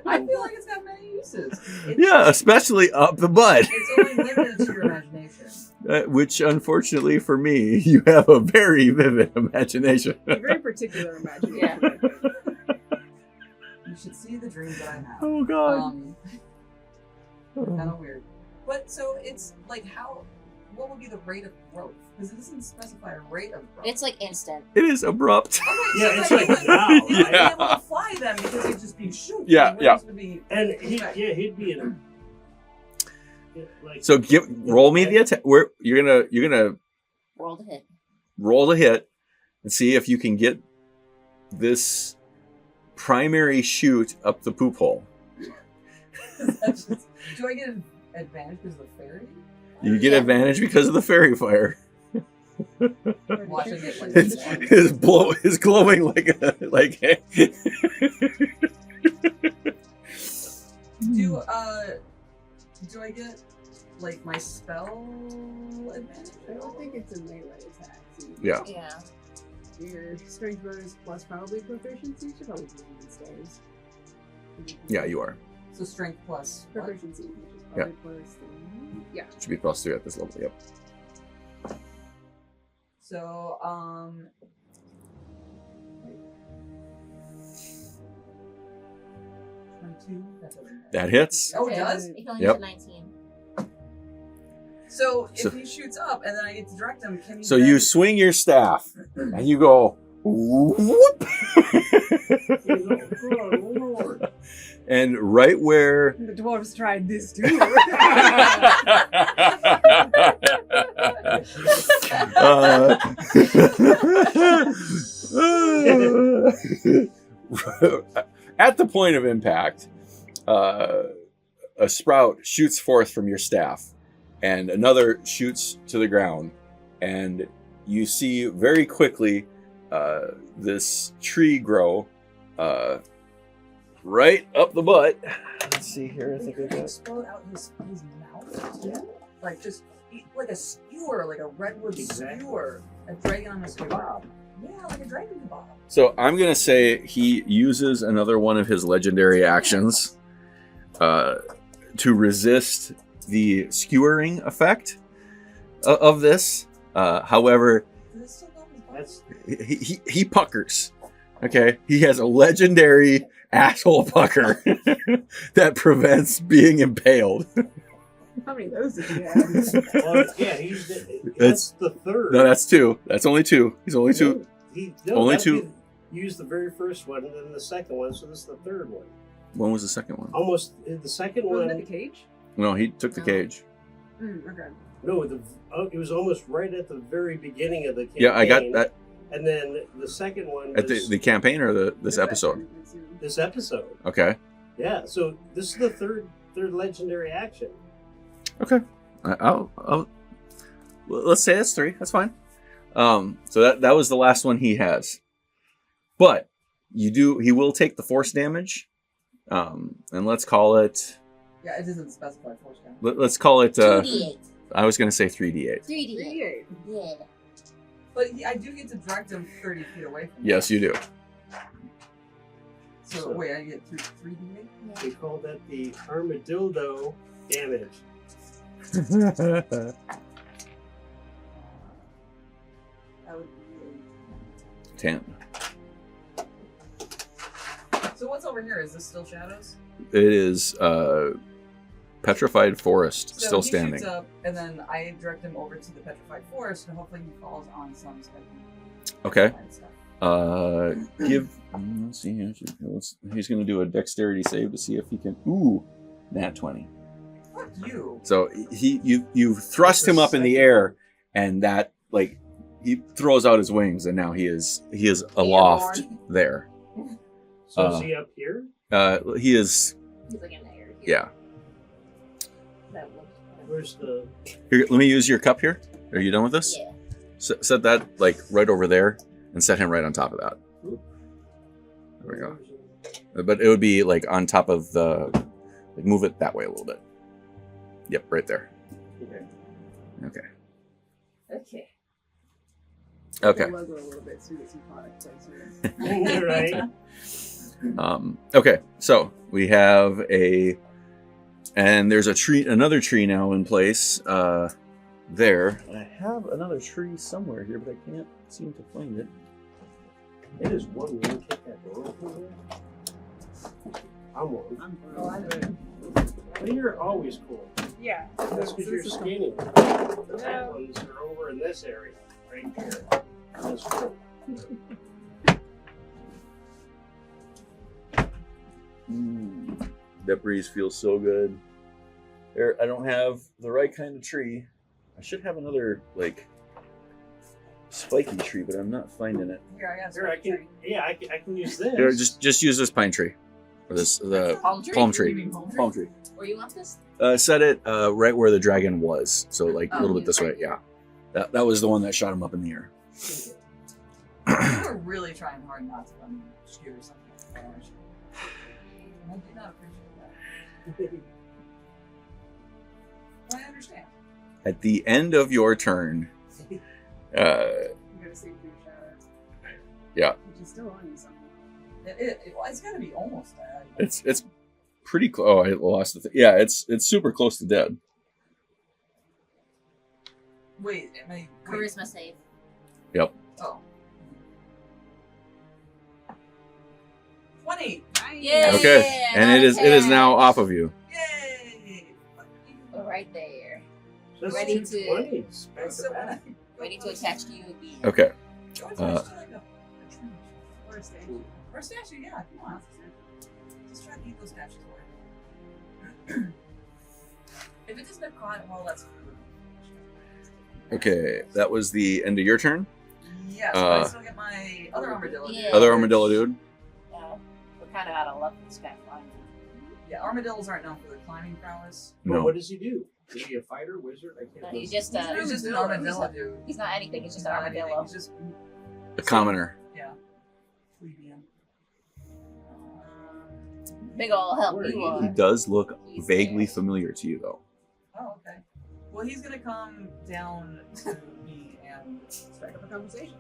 I feel like it's got many uses. It's, Yeah, especially up the butt. It's only limited to your imagination. Which, unfortunately for me, you have a very vivid imagination. A very particular imagination. Yeah. You should see the dreams that I have. Oh God. Kind of weird. But so it's like what would be the rate of growth? Because it doesn't specify a rate of growth. It's like instant. It is abrupt. Yeah, it's like would now, be right? able to fly them because it'd just be shoot. Yeah, The yeah. waves would be- And he'd be in a. Like, So roll me the attack. You're gonna Roll the hit. roll the hit and see if you can get this primary shoot up the poop hole. That's just- do I get an advantage because of the fairy? You get Yeah. advantage because of the fairy fire. Watching it like It's glowing like do I get like my spell advantage? I don't think it's a melee attack. So Yeah. Yeah. your strength bonus plus probably proficiency should probably be these days. Yeah, you are. So strength plus what? Proficiency, which is probably plus 3. Yeah. Should be +3 at this level. Yep. So 22. That hits. Oh, it does? You can only Yep. use 19. So if So- he shoots up and then I get to direct him, can he? So then- you swing your staff and you go whoop. And right where The dwarves tried this too. at the point of impact, a sprout shoots forth from your staff, and another shoots to the ground, and you see very quickly this tree grow right up the butt. Let's see here. I think I Could got explode out his mouth too? Like just like a skewer, like a redwood skewer, a dragon on a kebab. Yeah, like a dragon kebab. So I'm gonna say he uses another one of his legendary actions to resist the skewering effect of this. However, Does it still go in his butt? that's he puckers. Okay, he has a legendary asshole pucker that prevents being impaled. How many of those did you have? well, yeah. That's the third. No, that's 2. That's only 2. He's only 2. Only that'd 2. be- Use the very first one and then the second one, so this is the third one. When was the second one? Almost the second Wasn't it the one. cage? No, he took the No. cage. Okay. No, it was almost right at the very beginning of the campaign. Yeah, I got that And then the second one at was the campaign or this episode. this episode. Okay. Yeah, so this is the third legendary action. Okay. I'll let's say that's 3. That's fine. So that was the last one he has. But he will take the force damage. And let's call it. Yeah, it doesn't specify force damage. Let's call it. 2d8. I was going to say 3d8. 3d8. Yeah. But I do get to direct him 30 feet away from me. Yes, you do. So wait, I get 3d8? We call that the armadillo damage. That would be 10. So what's over here? Is this still shadows? It is petrified forest, So still he standing. shoots up, and then I direct him over to the petrified forest, and hopefully he falls on some spiky Okay. stuff. Let's see. He's going to do a dexterity save to see if he can. Ooh, nat 20. Fuck you. So you thrust him up in the air, and that he throws out his wings, and now he is aloft there. So is he up here? He is. He's like in there. Yeah. That looks Where's the... Here, let me use your cup here. Are you done with this? Yeah. Set that right over there, and set him right on top of that. There we go. But it would be on top of the. Move it that way a little bit. Yep, right there. Okay. Okay. Okay. The logo a little bit so we get some product placement. Right. Okay, so we have there's another tree now in place there. I have another tree somewhere here, but I can't seem to find it. It is one. You can kick that door open there. I'm one. Oh, I know it. But you're always cool. Yeah. That's because you're This is skinny. The bad ones are over in this area, right here. That's cool. That breeze feels so good. There, I don't have the right kind of tree. I should have another spiky tree, but I'm not finding it. Here, I got Here, I can. Yeah, I can use this. Here, just use this pine tree, or the Palm tree? palm You tree. mean palm tree? Palm tree. Where you want this? Set it right where the dragon was, so a little bit this way. right. Yeah, that was the one that shot him up in the air. You were really trying hard not to let me shoot or something. I do not appreciate that. Well, I understand. At the end of your turn, You gotta save for your shadow. Yeah. Which is still on you somewhere. It's gotta be almost dead. it's pretty close. Oh, I lost the. Yeah, it's super close to dead. Wait, am I... Wait. Charisma save. Yep. Oh. 20! Yay! Okay, and it is now off of you. Yay! We're right there. That's Ready two to- 20s. Back So to back. Ready to attach to you again. Okay. Go attach to like a tree. Or a statue. Or a statue, yeah, come on. Just try to eat those statues away. If it doesn't get caught, well, that's Okay, that was the end of your turn. yeah, so I still get my other armadillo. Yeah. Other armadillo dude. We're kind of out of luck with this guy flying. Yeah, armadillos aren't known for their climbing prowess. But No. what does he do? Is he a fighter, wizard? I can't No, remember. he's just He's just an armadillo, dude. He's not anything. He's just an Not anything, armadillo. He's just, A commoner. yeah. Plebeian. Big ol' help Where you are He are. does look He's vaguely there. familiar to you, though. Oh, okay. Well, he's gonna come down to me and Strike up a conversation.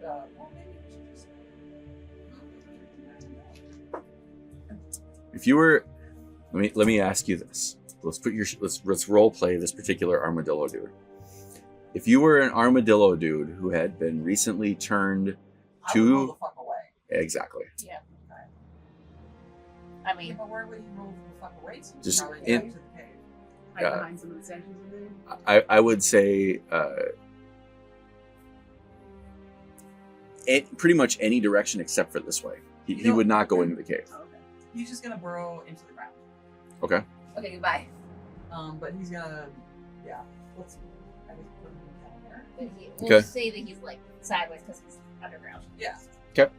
well, maybe we should just... If you were, let me ask you this. Let's role play this particular armadillo dude. If you were an armadillo dude who had been recently turned I would roll to the fuck away. exactly, I Yeah, mean, but where would he roll the fuck away to? Just Probably in- back to the cave. Hide Yeah. behind some of the statues in there. I would say pretty much any direction except for this way. He would not go into the cave. Oh, okay. He's just gonna burrow into the ground. Okay. okay, goodbye. But he's gonna, yeah. Let's see. I just put him down there. But we'll Okay. say that he's like sideways because he's underground. Yeah.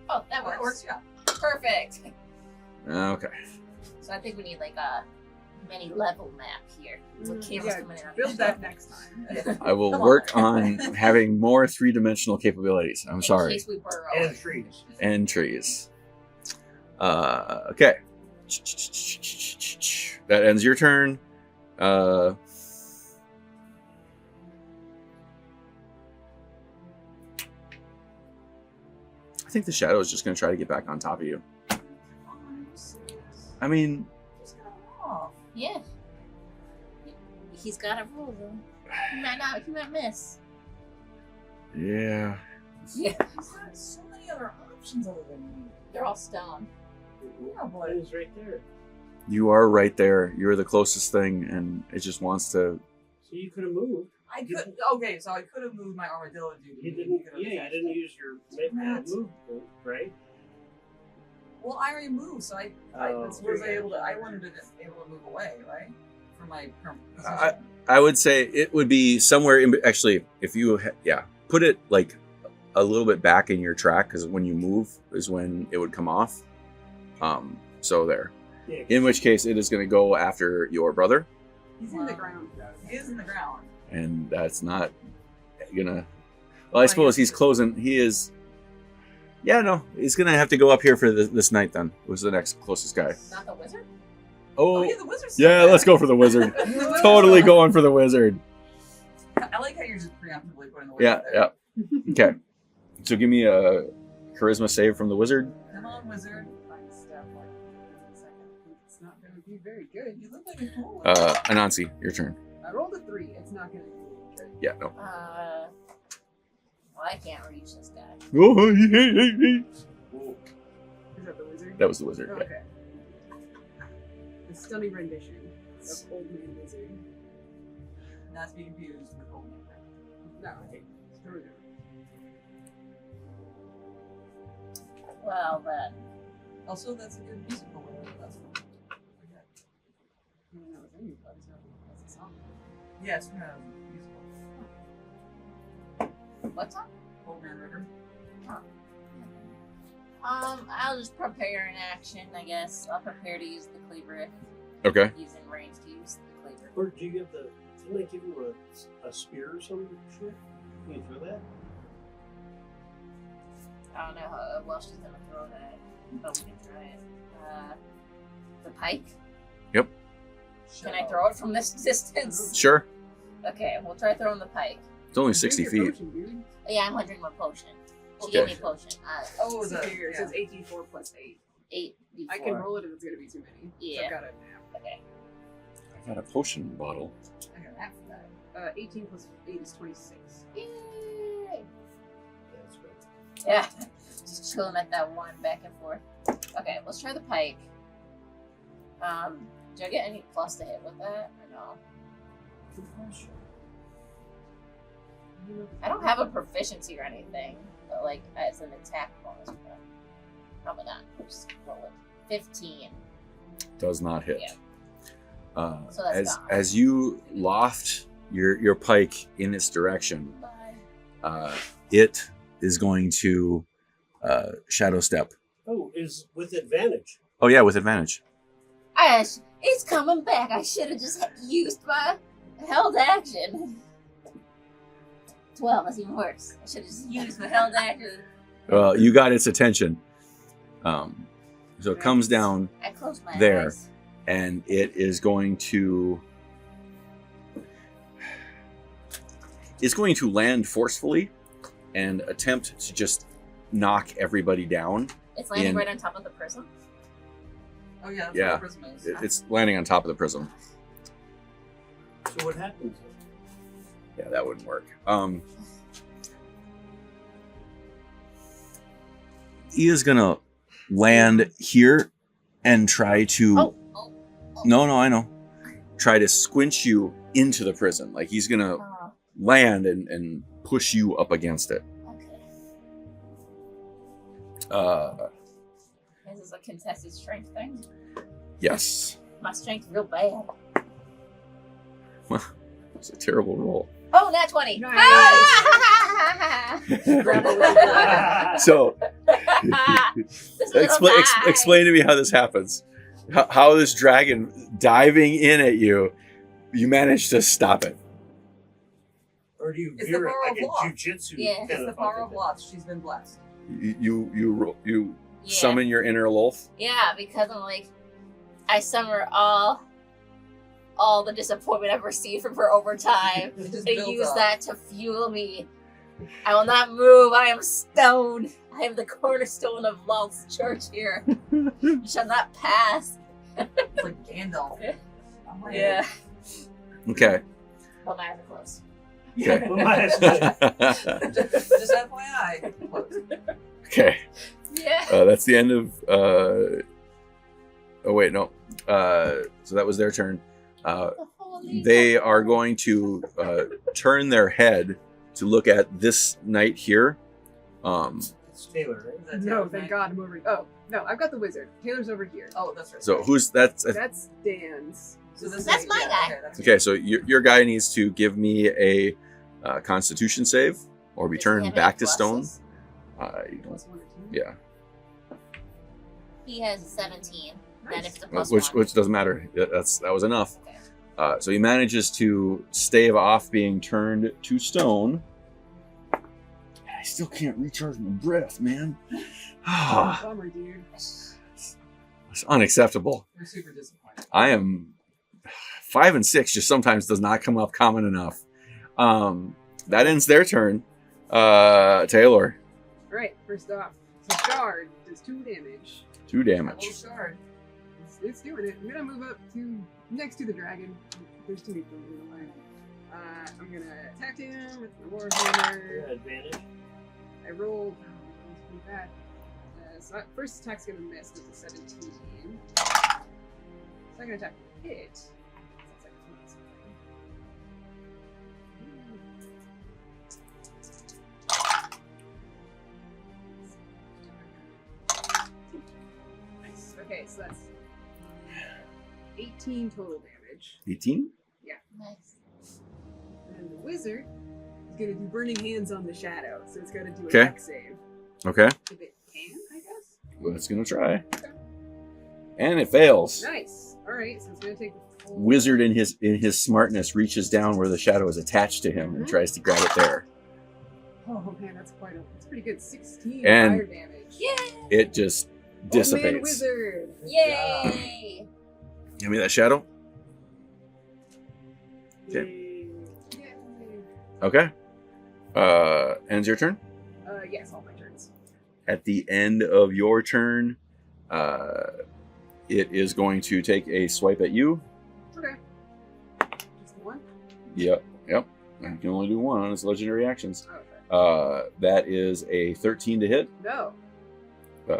Oh, that That works. yeah. Perfect. Okay. So I think we need like a mini level map here. With cameras Yeah, coming in. build that next time. I will Come work on. on having more 3-dimensional capabilities. I'm In sorry. case we burrow. And trees. And trees. Okay. That ends your turn. I think the shadow is just going to try to get back on top of you. I mean, Oh, Yeah. He's got a rule though. He might miss. yeah. Yeah. he's got so many other options other than me. They're all stone. Yeah, but It's right there. You are right there. You're the closest thing, and it just wants to. So you could have moved. I could. Okay, so I could have moved my armadillo dude. You didn't. Yeah, you didn't use your move, right? Well, I already moved, so I Oh, was okay. able to. I wanted to be able to move away, right, from my current I- position. I would say it would be somewhere in. Actually, if you put it like a little bit back in your track, because when you move is when it would come off. So there. Yeah. In which case, it is going to go after your brother, He's in the ground. He is in the ground. and that's not gonna. Well, I suppose he's closing. He is. Yeah, no, he's gonna have to go up here for this night. Then was the next closest guy. Not the wizard? Oh, Oh, yeah, the wizard's yeah, still let's there. go for the wizard. Totally going for the wizard. I like how you're just preemptively putting the wizard Yeah, there. yeah. Okay. So give me a charisma save from the wizard. Come on, wizard. Find stuff like in a second. It's not going to be very good. You look like a fool. Anansi, your turn. I rolled a 3. It's not going to be good. Yeah, no. Well, I can't reach this guy. Is that the wizard? That was the wizard. Yeah. Okay. The stunning rendition of Old Man Wizard. Not to be confused with old man. No, okay. Screw it. Well, then. Also, that's a good musical word. That's fun. I don't know if any of those are. That's a song. Yes, we have musical. What's up? Old Man River. I'll just prepare an action, I guess. I'll prepare to use the cleaver if Okay. he's in range to use the cleaver. Or do you give the? Didn't they give you a spear or some shit? Can you throw that? I don't know how well she's gonna throw that, but we can try it. The pike? Yep. Can I throw it from this distance? Sure. Okay, we'll try throwing the pike. It's only 60 Drink your feet. potion, dude. Yeah, I'm gonna drink my potion. She Okay. gave me a potion. Oh, It's the here. It says 18/4 plus 8. 8d4. I can roll it if it's going to be too many. Yeah. I've got it now. Okay. I got a potion bottle. I got that for that. 18 plus 8 is 26. Yay! Yeah, that's good. Yeah. Just chilling at that one back and forth. Okay, let's try the pike. Do I get any plus to hit with that or no? I don't have a proficiency or anything, but like as an attack bonus, but probably not. We'll just roll it. 15. Does not hit. Yeah. So that's gone. As you loft your pike in its direction, Bye. it is going to shadow step. Oh, is with advantage. Oh yeah, with advantage. It's coming back. I should have just used my held action. 12, that's even worse. I should have just used my held action. Well, you got its attention. So it comes down I closed my There. eyes. and it is going to. It's going to land forcefully and attempt to just knock everybody down. It's landing in- right on top of the prism. Oh, yeah, that's Yeah. what the prism is. It's landing on top of the prism. So what happens? Yeah, that wouldn't work. He is gonna land here and try to. Oh. No, I know. Try to squinch you into the prison. Like he's gonna Oh, land and push you up against it. okay. This is a contested strength thing. Yes. My strength's real bad. It's a terrible roll. Oh, nat 20. Nice. Ah! So This is a little explain die. explain to me how this happens. how this dragon diving in at you, you manage to stop it. Or do you It's veer the it power like of law. a jujitsu Yeah. kind It's the of power of fucking lots. She's been blessed. You Yeah. summon your inner Lolth. Yeah, because I'm like, I summer all the disappointment I've received from her over time It just and builds use up. that to fuel me. I will not move. I am stone. I am the cornerstone of Lolth's church here. You shall not pass. It's like Gandalf. I'm like, Yeah. Okay. But my eyes are closed. Okay. Well, my eyes are- Just FYI. Okay. Yeah. That's the end of. Oh wait, no. So that was their turn. They are going to turn their head to look at this knight here. It's Taylor, right? That's No, it, thank right? God I'm over. Oh no, I've got the wizard. Taylor's over here. Oh, that's right. So who's that's That's Dan's. So this That's is, my guy. Okay, that's okay? So your guy needs to give me a Constitution save or be Does he turned have back any to stone. pluses? You don't. Plus 1 or 2. Yeah, He has a 17. Then Nice. it's a plus which 1. doesn't matter. That was enough. Okay. So he manages to stave off being turned to stone. I still can't recharge my breath, man. Bummer, dude. It's unacceptable. We're super disappointed. I am 5 and 6 just sometimes does not come up common enough. That ends their turn. Taylor, All right, first off, so shard does 2 damage. 2 A damage. little shard. It's doing it. I'm gonna move up to next to the dragon. There's too many things in the way. I'm gonna attack him with the warhammer. Advantage. I rolled. Oh, that's pretty bad. So that first attack's gonna miss with a 17. Second attack will hit. Sounds like a 20 something. Nice. Okay, so that's 18 total damage. 18? Nice. And the wizard is gonna do burning hands on the shadow, so it's gotta do a Okay. dex save. Okay. If it can, I guess. Well, it's going to try. And it fails. Nice. All right, so it's gonna take the full. Wizard in his smartness reaches down where the shadow is attached to him and tries to grab it there. Oh man, that's pretty good. 16 And- fire damage. Yay! It just Old man dissipates. wizard. Yay! Give me that shadow. Yay. Yay. Okay. Ends your turn. Yes, all my turns. At the end of your turn, it is going to take a swipe at you. Okay. Just the one. Yep. You can only do one on its legendary actions. Okay. That is a 13 to hit. No.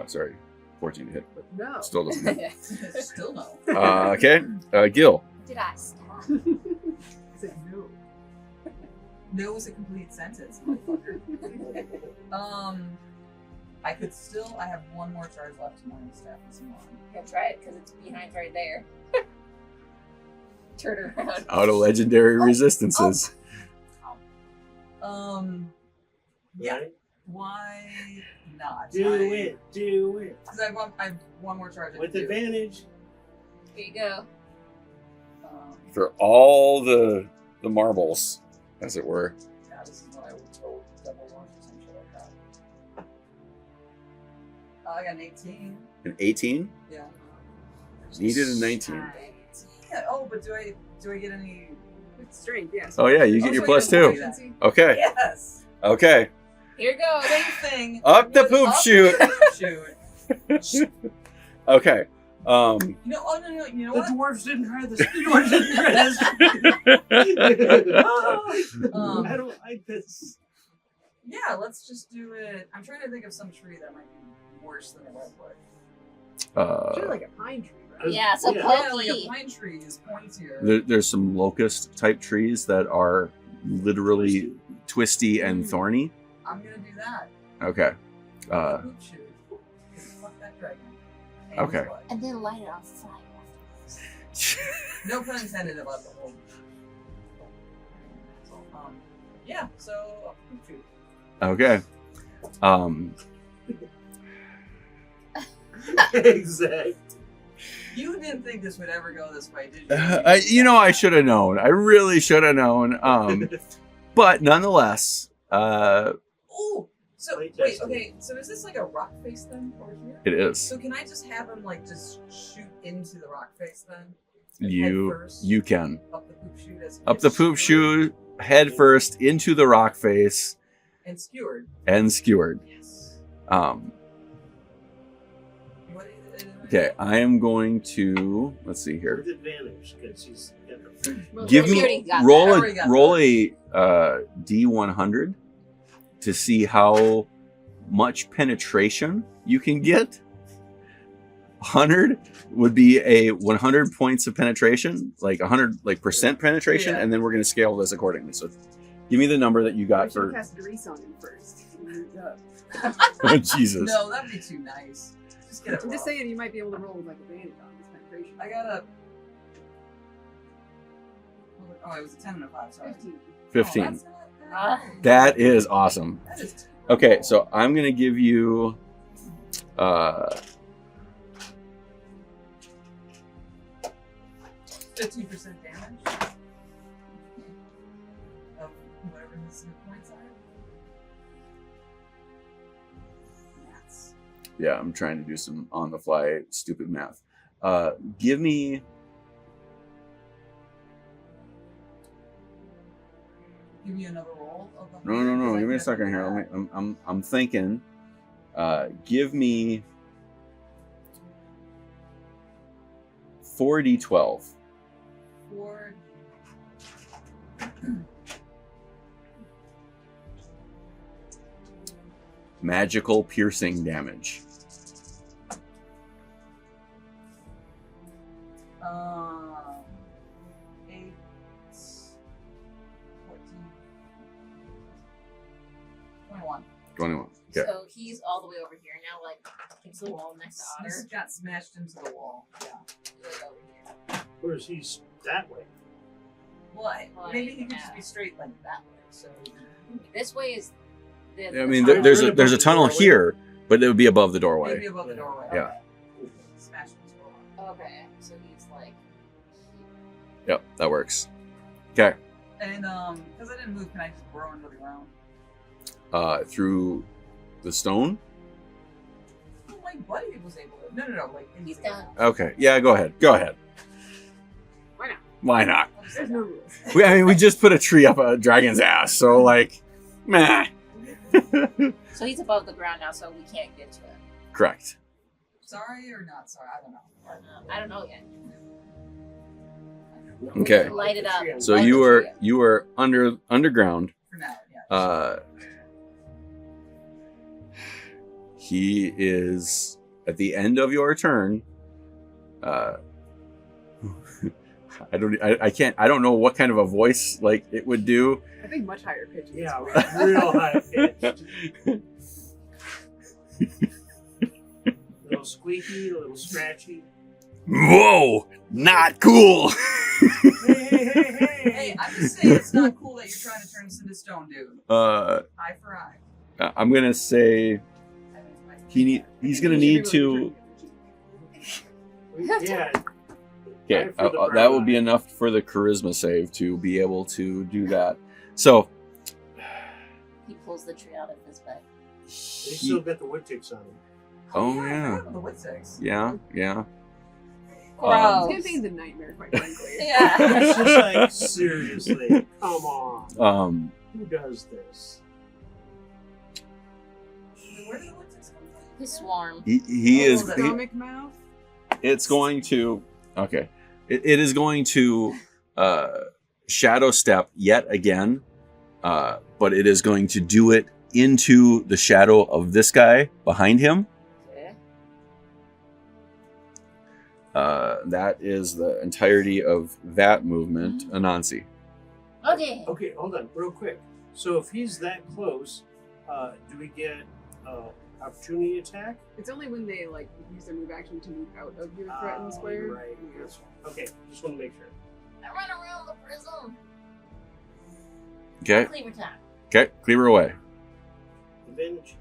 Sorry, 14 to hit. No. Still doesn't hit. Still no. Okay. Gil. Did I stop? I said no. No is a complete sentence, motherfucker. I have one more charge left to my staff this morning. I'm gonna try it because it's behind right there. Turn around. Out of legendary resistances. Yeah. Right? Why not? Do it. Because I have one more charge. I With can do. advantage. Here you go. For all the marbles, as it were. Yeah, this is what I would told double ones or some shit like that. I got an 18. An 18? Yeah. Needed a 19. Yeah. Oh, but do I get any? It's strength, yes. Oh yeah, you get Oh, your so plus you 2. get Proficiency. Okay. Yes. Okay. Here you go. Same thing. Up the poop Up chute. the poop chute. Okay. Oh no, you know The what? dwarves didn't try this. The dwarves didn't try this. I don't like this. Yeah, let's just do it. I'm trying to think of some tree that might be worse than a redwood. Should like a pine tree, right? Yeah, so Yeah. Yeah, like a pokey. pine tree is pointier. there's some locust type trees that are literally twisty and thorny. I'm gonna do that. Okay. Poop shoot. Fuck that dragon. And Okay. his wife. And then light it on fire. No pun intended about the whole. Yeah. So poop shoot. Okay. Exactly. You didn't think this would ever go this way, did you? I should have known. I really should have known. But nonetheless, Oh, so Wait, wait, that's- okay. So is this like a rock face then over here? it is. So can I just have him like just shoot into the rock face then? You Head first, you can up the poop chute as he up gets the poop skewered chute, head first into the rock face and skewered. and skewered. Yes. What is it? Okay, I am going to let's see here. With advantage, because he's got the Well, Give She me already got roll that. I a already got roll a D100 to see how much penetration you can get. 100 would be a 100 points of penetration, like 100 like percent penetration, Yeah. and then we're going to scale this accordingly. So, give me the number that you I got should have for. cast Grease on him first. Oh, Jesus. No, that'd be too nice. Just get it. I'm just raw. saying you might be able to roll with like advantage on this penetration. I got a. Oh, it was a 10 and a 5. Sorry. 15. 15. Oh, that's not Ah. bad. That is awesome. That is Okay, so I'm going to give you. 15% damage of whatever his hit points are. Maths. Yeah, I'm trying to do some on the fly stupid math. Give me. Give me another roll of the. No. Give me a second here. I'm thinking. Give me 4d12. 4. Magical piercing damage. Um, 8, 14, 21. 21. Okay. So he's all the way over here now, like against the wall next to This Otter. got smashed into the wall. Yeah. Like over here. whereas he's that way. Well, Well, maybe he could yeah. just be straight like that way. So. This way is. I mean, there's a tunnel here, but it would be above the Maybe doorway. above the doorway. Yeah. Okay. Smash into the wall. Okay, so he's like. Yep, that works. Okay. And because I didn't move, can I just burrow into the ground? Through the stone. Oh, my buddy was able to. No. Like into He's the down. ground. Okay. Yeah, go ahead. Go ahead. Why not? Why not? I'll just There's say no that. rules. We just put a tree up a dragon's ass, so like, meh. So he's above the ground now, so we can't get to him. Correct. Sorry or not sorry? I don't know. I don't know yet. Okay. Light it up. So Light you the tree were up. underground. For now, yeah. He is at the end of your turn. I don't know what kind of a voice like it would do. I think much higher pitch. Yeah, real high pitched. A little squeaky, a little scratchy. Whoa, not cool. Hey, I'm just saying it's not cool that you're trying to turn us into stone, dude. Eye for eye. I'm gonna say he's gonna need to. Yeah. Okay, For the that brown would be eye. enough for the charisma save to be able to do that. So He pulls the tree out of his bed. They still got the wood ticks on him. Oh, I yeah. forgot about the wood sticks. yeah. It's Gross. gonna be the nightmare, quite frankly. Yeah. It's just like, seriously, come on. Who does this? Where did the wood sticks come from? His swarm. He Oh, is. the Stomach mouth. It's going to. Okay, it is going to shadow step yet again, but it is going to do it into the shadow of this guy behind him. Okay. That is the entirety of that movement. Anansi. Okay. Okay, hold on, real quick. So if he's that close, do we get opportunity attack? It's only when they like use their move action to move out of your threatened square. Right. Yeah. That's right. Okay, just want to make sure. I run around the prism. Okay. Cleaver time. Okay. Cleaver away. Advantage.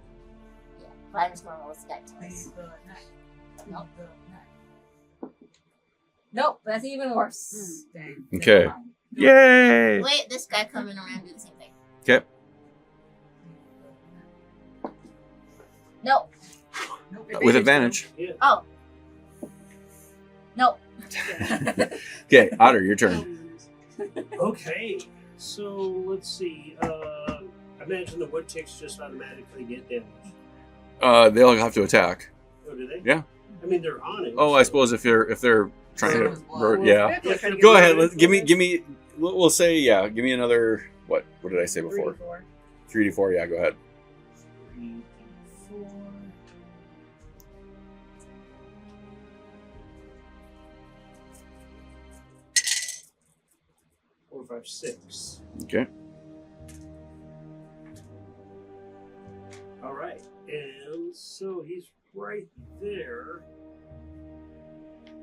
Yeah. I'm just gonna roll this guy Leave twice. the neck. Nope. Leave the neck. Nope, that's even worse. Dang. Okay. Yay! Wait, this guy coming around do the same thing. Okay. No. Nope. With advantage. Oh. No. Okay, Otter, your turn. Okay, so let's see. I imagine the wood ticks just automatically get damaged. They'll have to attack. Oh, do they? Yeah. I mean, they're on it. Oh, I suppose if they're trying Some to, is blood. yeah. Go ahead. Give me. We'll say yeah. Give me another. What did I say before? 3d4. Yeah. Go ahead. 3d4. 4, 5, 6. Okay. All right, and so he's right there.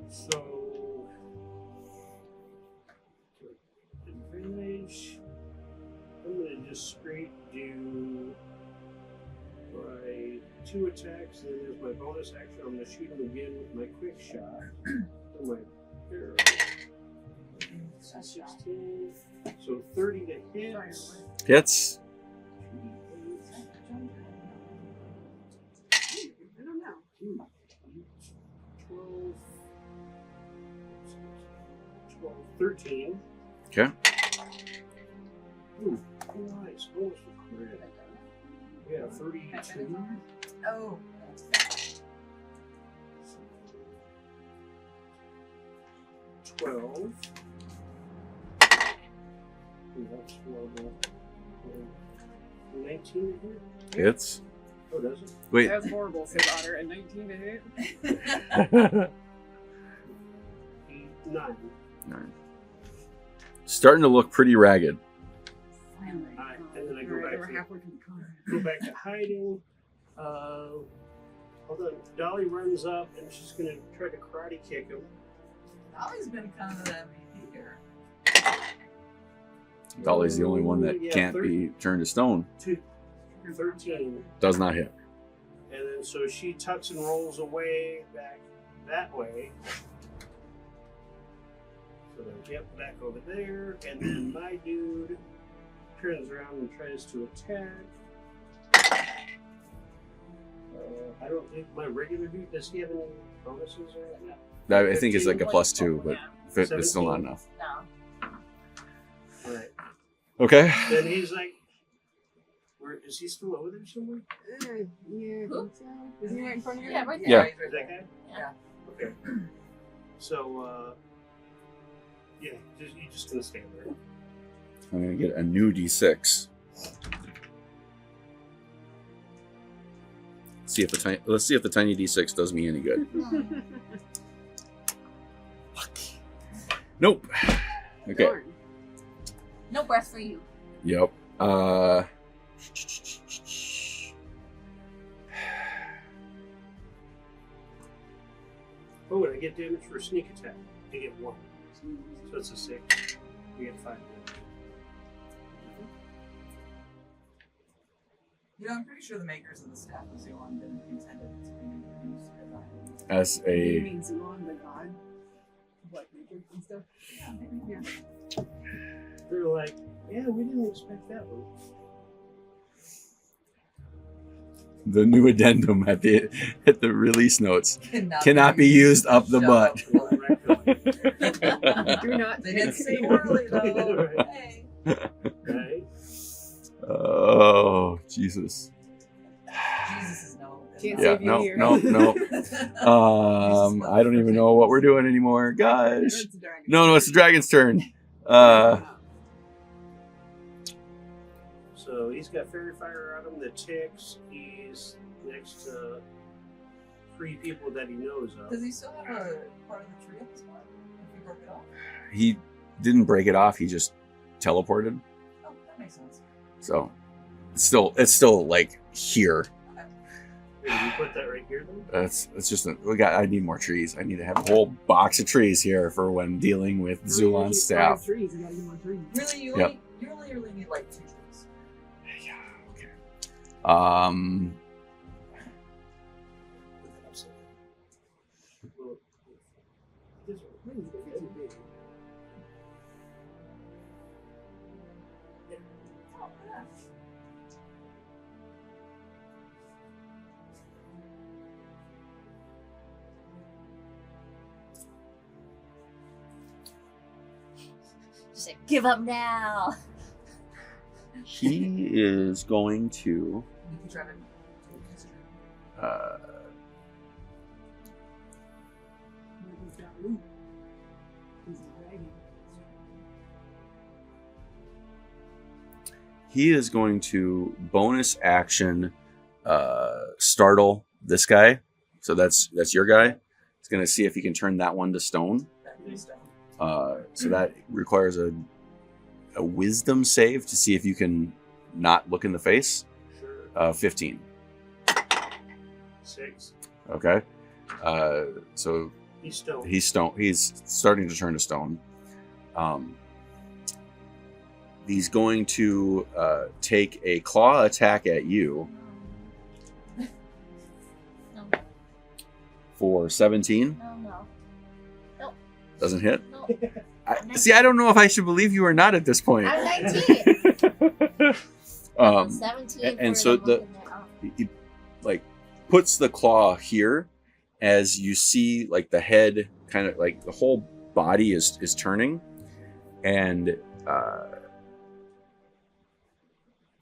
So advantage. I'm gonna just straight do my 2 attacks, and then as my bonus action, I'm gonna shoot him again with my quick shot. And my arrow. 16. So 30 to hit. Hits. I don't know. 12, 13. Okay. Ooh, nice. Almost a crit. Yeah, 32. Oh. 12. Ooh, that's horrible. 19 to hit? Hits. Oh, does it? Wait. That was horrible, said Otter. And 19 to hit. 9. 9. Starting to look pretty ragged. Finally. Alright, and then I go Alright, back we're to halfway to the car. go back to hiding. Hold on. Dolly runs up and she's gonna try to karate kick him. Dolly's been kind of the MVP here. Dolly's the only one that Yeah, can't be turned to stone. 13. Does not hit. And then so she tucks and rolls away back that way. So then get back over there, and then my dude turns around and tries to attack. I don't think my regular dude, does he have any bonuses or anything? I think it's like a +2, but it's still not 17? enough. No. Alright. Okay. Then he's like, where is he still over there somewhere? Yeah, I think so. Is he right in front of you? Yeah, right there. Yeah. Is that guy? Yeah. Okay. So, yeah, you're just gonna stand there. I'm gonna get a new D6. Let's see if the tiny D6 does me any good. Nope. Okay. Darn. No breath for you. Yep. Oh, and I get damage for a sneak attack. I get 1. So it's a 6. You get 5 damage. You know, I'm pretty sure the makers of the staff of Zealand didn't intend it to be used As You a mean Zulon, the god? Like magic and stuff? Yeah, maybe. Yeah. They're like, yeah, we didn't expect that one. the new addendum at the release notes cannot be used up the butt. Do not They take didn't say orally though. Right. Hey. Right? Oh Jesus. Jesus is no. Can't Yeah, save you no, here. no. I don't even know what we're doing anymore, guys. It's a dragon. No, it's the dragon's turn. So he's got fairy fire on him, the ticks. He's next to 3 people that he knows of. Does he still have a part of the tree at this point? If he broke it off? He didn't break it off. He just teleported. Oh, that makes sense. So it's still like here. Did you put that right here then? It's just I need more trees. I need to have a whole box of trees here for when dealing with Zulon's staff. Trees. You gotta get more trees. Really, you Yep. only really need like 2 trees. Yeah. Okay. Well, this one. said, give up now. He is going to. You can try to. He's got loot. He's dragging. He is going to bonus action startle this guy. So that's your guy. He's going to see if he can turn that one to stone. So that requires a wisdom save to see if you can not look in the face. Sure. 15. 6. Okay. So He's still. he's starting to turn to stone. He's going to take a claw attack at you No, for 17. no, Doesn't hit. no. I don't know if I should believe you or not at this point. I'm 19. Um, 17. and for so them the- looking there. Oh. he like puts the claw here as you see like the head kind of like the whole body is turning, and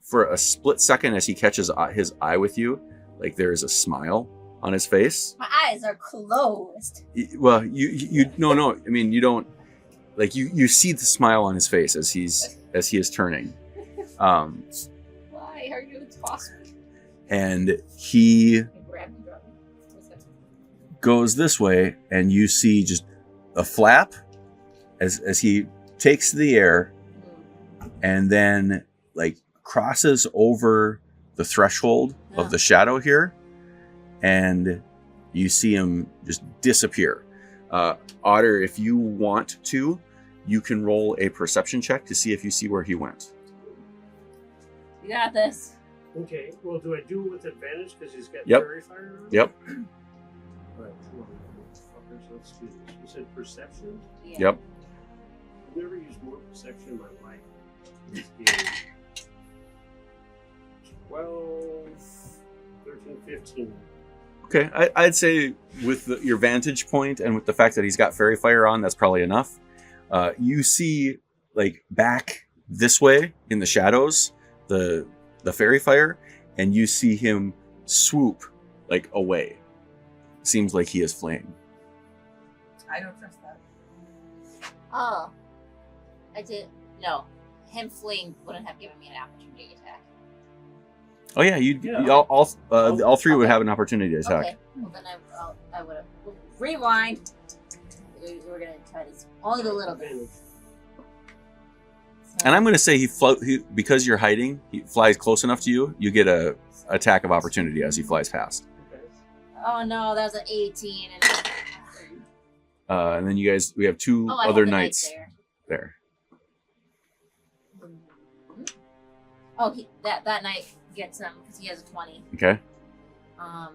for a split second as he catches his eye with you, like there is a smile on his face. My eyes are closed. Well, you no, I mean you don't like you see the smile on his face as he is turning. Why are you tossing? And he Grab me, drop me. What's that? goes this way, and you see just a flap as he takes the air, and then like crosses over the threshold of the shadow here, and you see him just disappear. Otter, if you want to, you can roll a perception check to see if you see where he went. You got this. Okay. Well, do I do it with advantage because he's got Yep. fairy fire on? Yep. Right. Come on, fuckers. Let's do this. You said perception? Yeah. Yep. I've never used more perception in my life. This game. 12, 13, 15. Okay, I'd say with your vantage point and with the fact that he's got fairy fire on, that's probably enough. You see, like back this way in the shadows, the fairy fire, and you see him swoop like away. Seems like he is fleeing. I don't trust that. Oh. I did. No. Him fleeing wouldn't have given me an opportunity attack. Oh yeah, all three would Okay. have an opportunity to attack. Okay. Well, then I would have. Rewind. We're going to try this only a little bit. Advantage. So, And I'm going to say because you're hiding, he flies close enough to you. You get a attack of opportunity as he flies past. Okay. oh no, that was an 18. And then we have two I other have the knights there. there. Oh, that knight gets him because he has a 20. Okay, And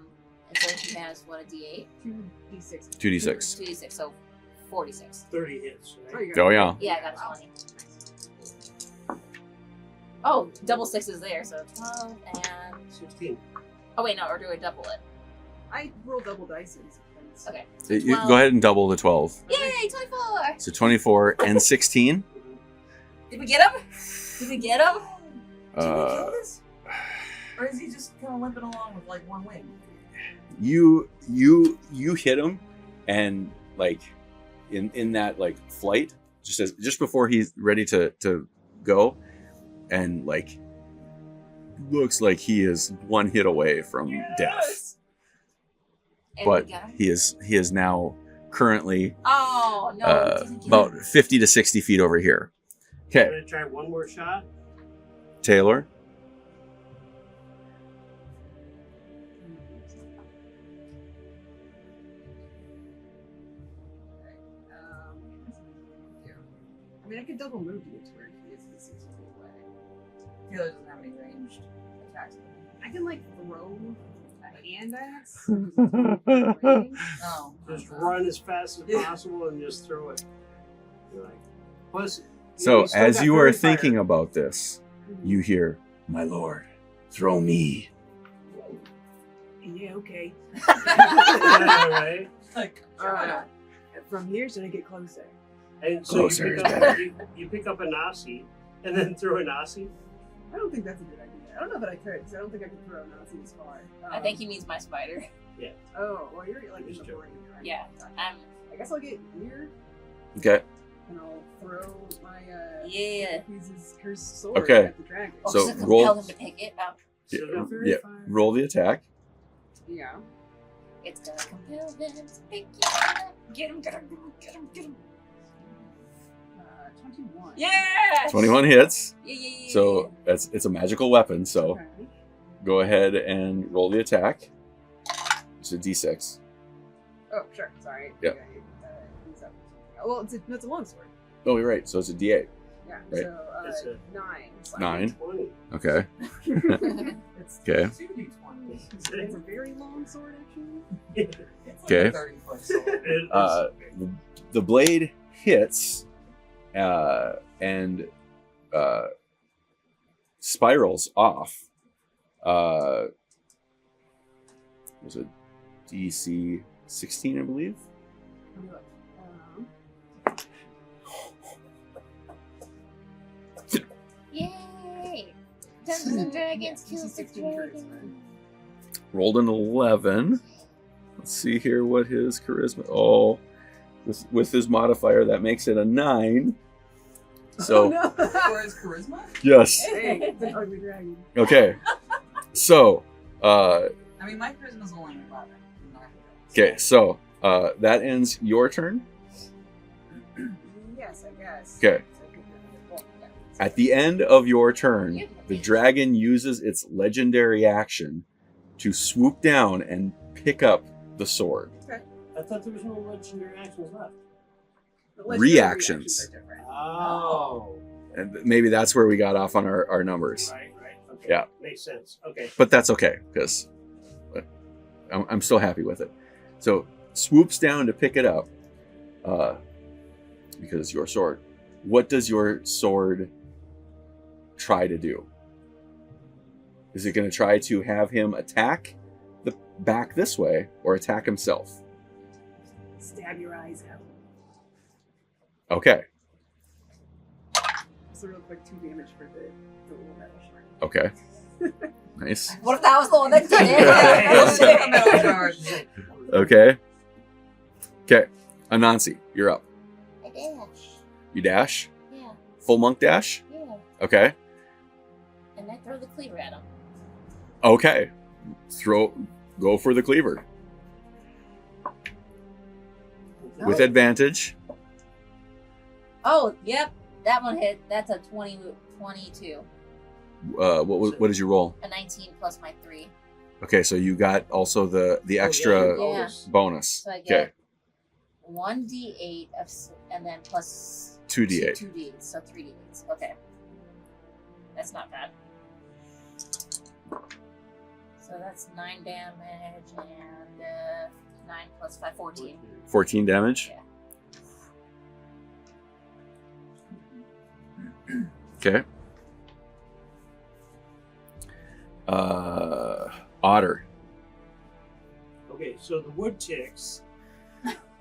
so he has what, a D8? 2d6. 2d6. 2d6, so 46. 30 hits. Oh, Right? you got Oh it. yeah. Yeah, I got a 20. Oh, double sixes there, so 12 and 16. oh wait, no, or do I double it? I roll double dice in defense. Okay. Go ahead and double the 12. Yay, 24! So 24 and 16. Did we get him? Did we get him? Did we Uh, kill this? Or is he just kind of limping along with like one wing? you hit him, and like in that like flight, just before he's ready to go, and like looks like he is one hit away from death. And But we got him? he is now currently Oh no! it doesn't get about him. 50 to 60 feet over here. I'm Okay, going to try one more shot. Taylor. I mean, I could double move to get to where he is. He's 60 feet away. Taylor doesn't have any ranged attacks. I can like throw a hand axe. Oh. Just run as fast as possible and just throw it. You're like, plus, So you still as got you are fairy fire. thinking about this, you hear, "My lord, throw me." Yeah, okay. Yeah, right? Like, From here, should I get closer? And so Closer you is pick up better. you pick up a Nasi and then throw a Nasi. I don't think that's a good idea. I don't know that I could, because I don't think I could throw a Nazi as far. I think he means my spider. Oh, well, you're like in Just the joking. brain, right? Yeah. Gotcha. I guess I'll get here Okay. and I'll throw my Yeah. His cursed sword Okay. at the dragon. Oh, So so compel roll- him to pick it up. So go for Yeah. it, fire. Roll the attack. Yeah. It's gonna compel them to pick it up. Get him, get him, get him, get him. 21. Yeah! 21 hits. Yeah. So it's a magical weapon. So Okay. go ahead and roll the attack. It's a d6. Oh, sure. Sorry. Yeah. Use that. Well, it's a longsword. Oh, you're right. So it's a d8. Yeah. Right. So It's a 9. So 9. 20. Okay. It's Okay. 2d20. It's a very long sword, actually. It's like Okay. a 30-foot sword. The blade hits and spirals off. Was it DC 16, I believe? Let me look. Yay! Dungeons and Dragons Yeah, kills the 16 dragon. turns, Rolled an 11. Let's see here what his charisma. Oh, with his modifier, that makes it a 9. So, Oh, no. For his charisma? yes. Dang, it's an ugly dragon. Okay. So, I mean, my charisma's only 11. okay. So, that ends your turn. Yes, I guess. Okay. At the end of your turn, the dragon uses its legendary action to swoop down and pick up the sword. I thought there was no legendary actions left. The legendary Reactions. are different. Oh. And maybe that's where we got off on our numbers. Right. Okay. Yeah. Makes sense. Okay. But that's okay, because I'm still happy with it. So, swoops down to pick it up, because it's your sword. What does your sword try to do? Is it going to try to have him attack the back this way or attack himself? Stab your eyes out. Okay. So real quick, 2 damage for the little metal shrine. Okay. Nice. What if that was the one that did A metal it? charge. Okay. Okay. Anansi, you're up. I dash. You dash? Yeah, Full monk dash? yeah. Okay. And I throw the cleaver at him. Okay. Go for the cleaver. With advantage. Oh, yep. That one hit. That's a 22. What did you roll? A 19 plus my 3. Okay, so you got also the extra Yeah. bonus. So I Okay, get 1d8 and then plus 2d8. 2d, so 3d8s. Okay. That's not bad. So that's 9 damage and 9 plus 5, 14. 14 damage. Yeah. Okay. Otter. Okay. So the wood ticks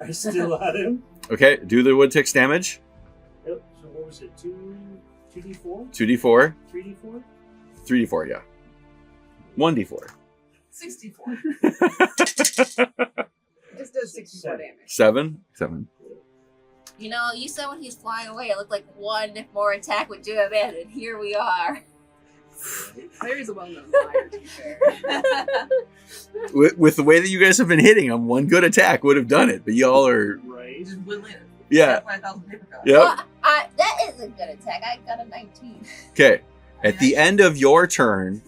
are still at him. Okay, do the wood ticks damage. Yep. So what was it? 2d4? 2d4. 3d4? 3d4, yeah. 1d4. 64. This does 64 damage. 7. 7. You know, you said when he's flying away, it looked like one more attack would do him in, and here we are. Larry's a well-known liar, to be fair. With the way that you guys have been hitting him, one good attack would have done it, but y'all are... Right. Just whittling it. Yeah. 5,000 paper cuts. Yep. Well, that is a good attack. I got a 19. Okay. At the end of your turn,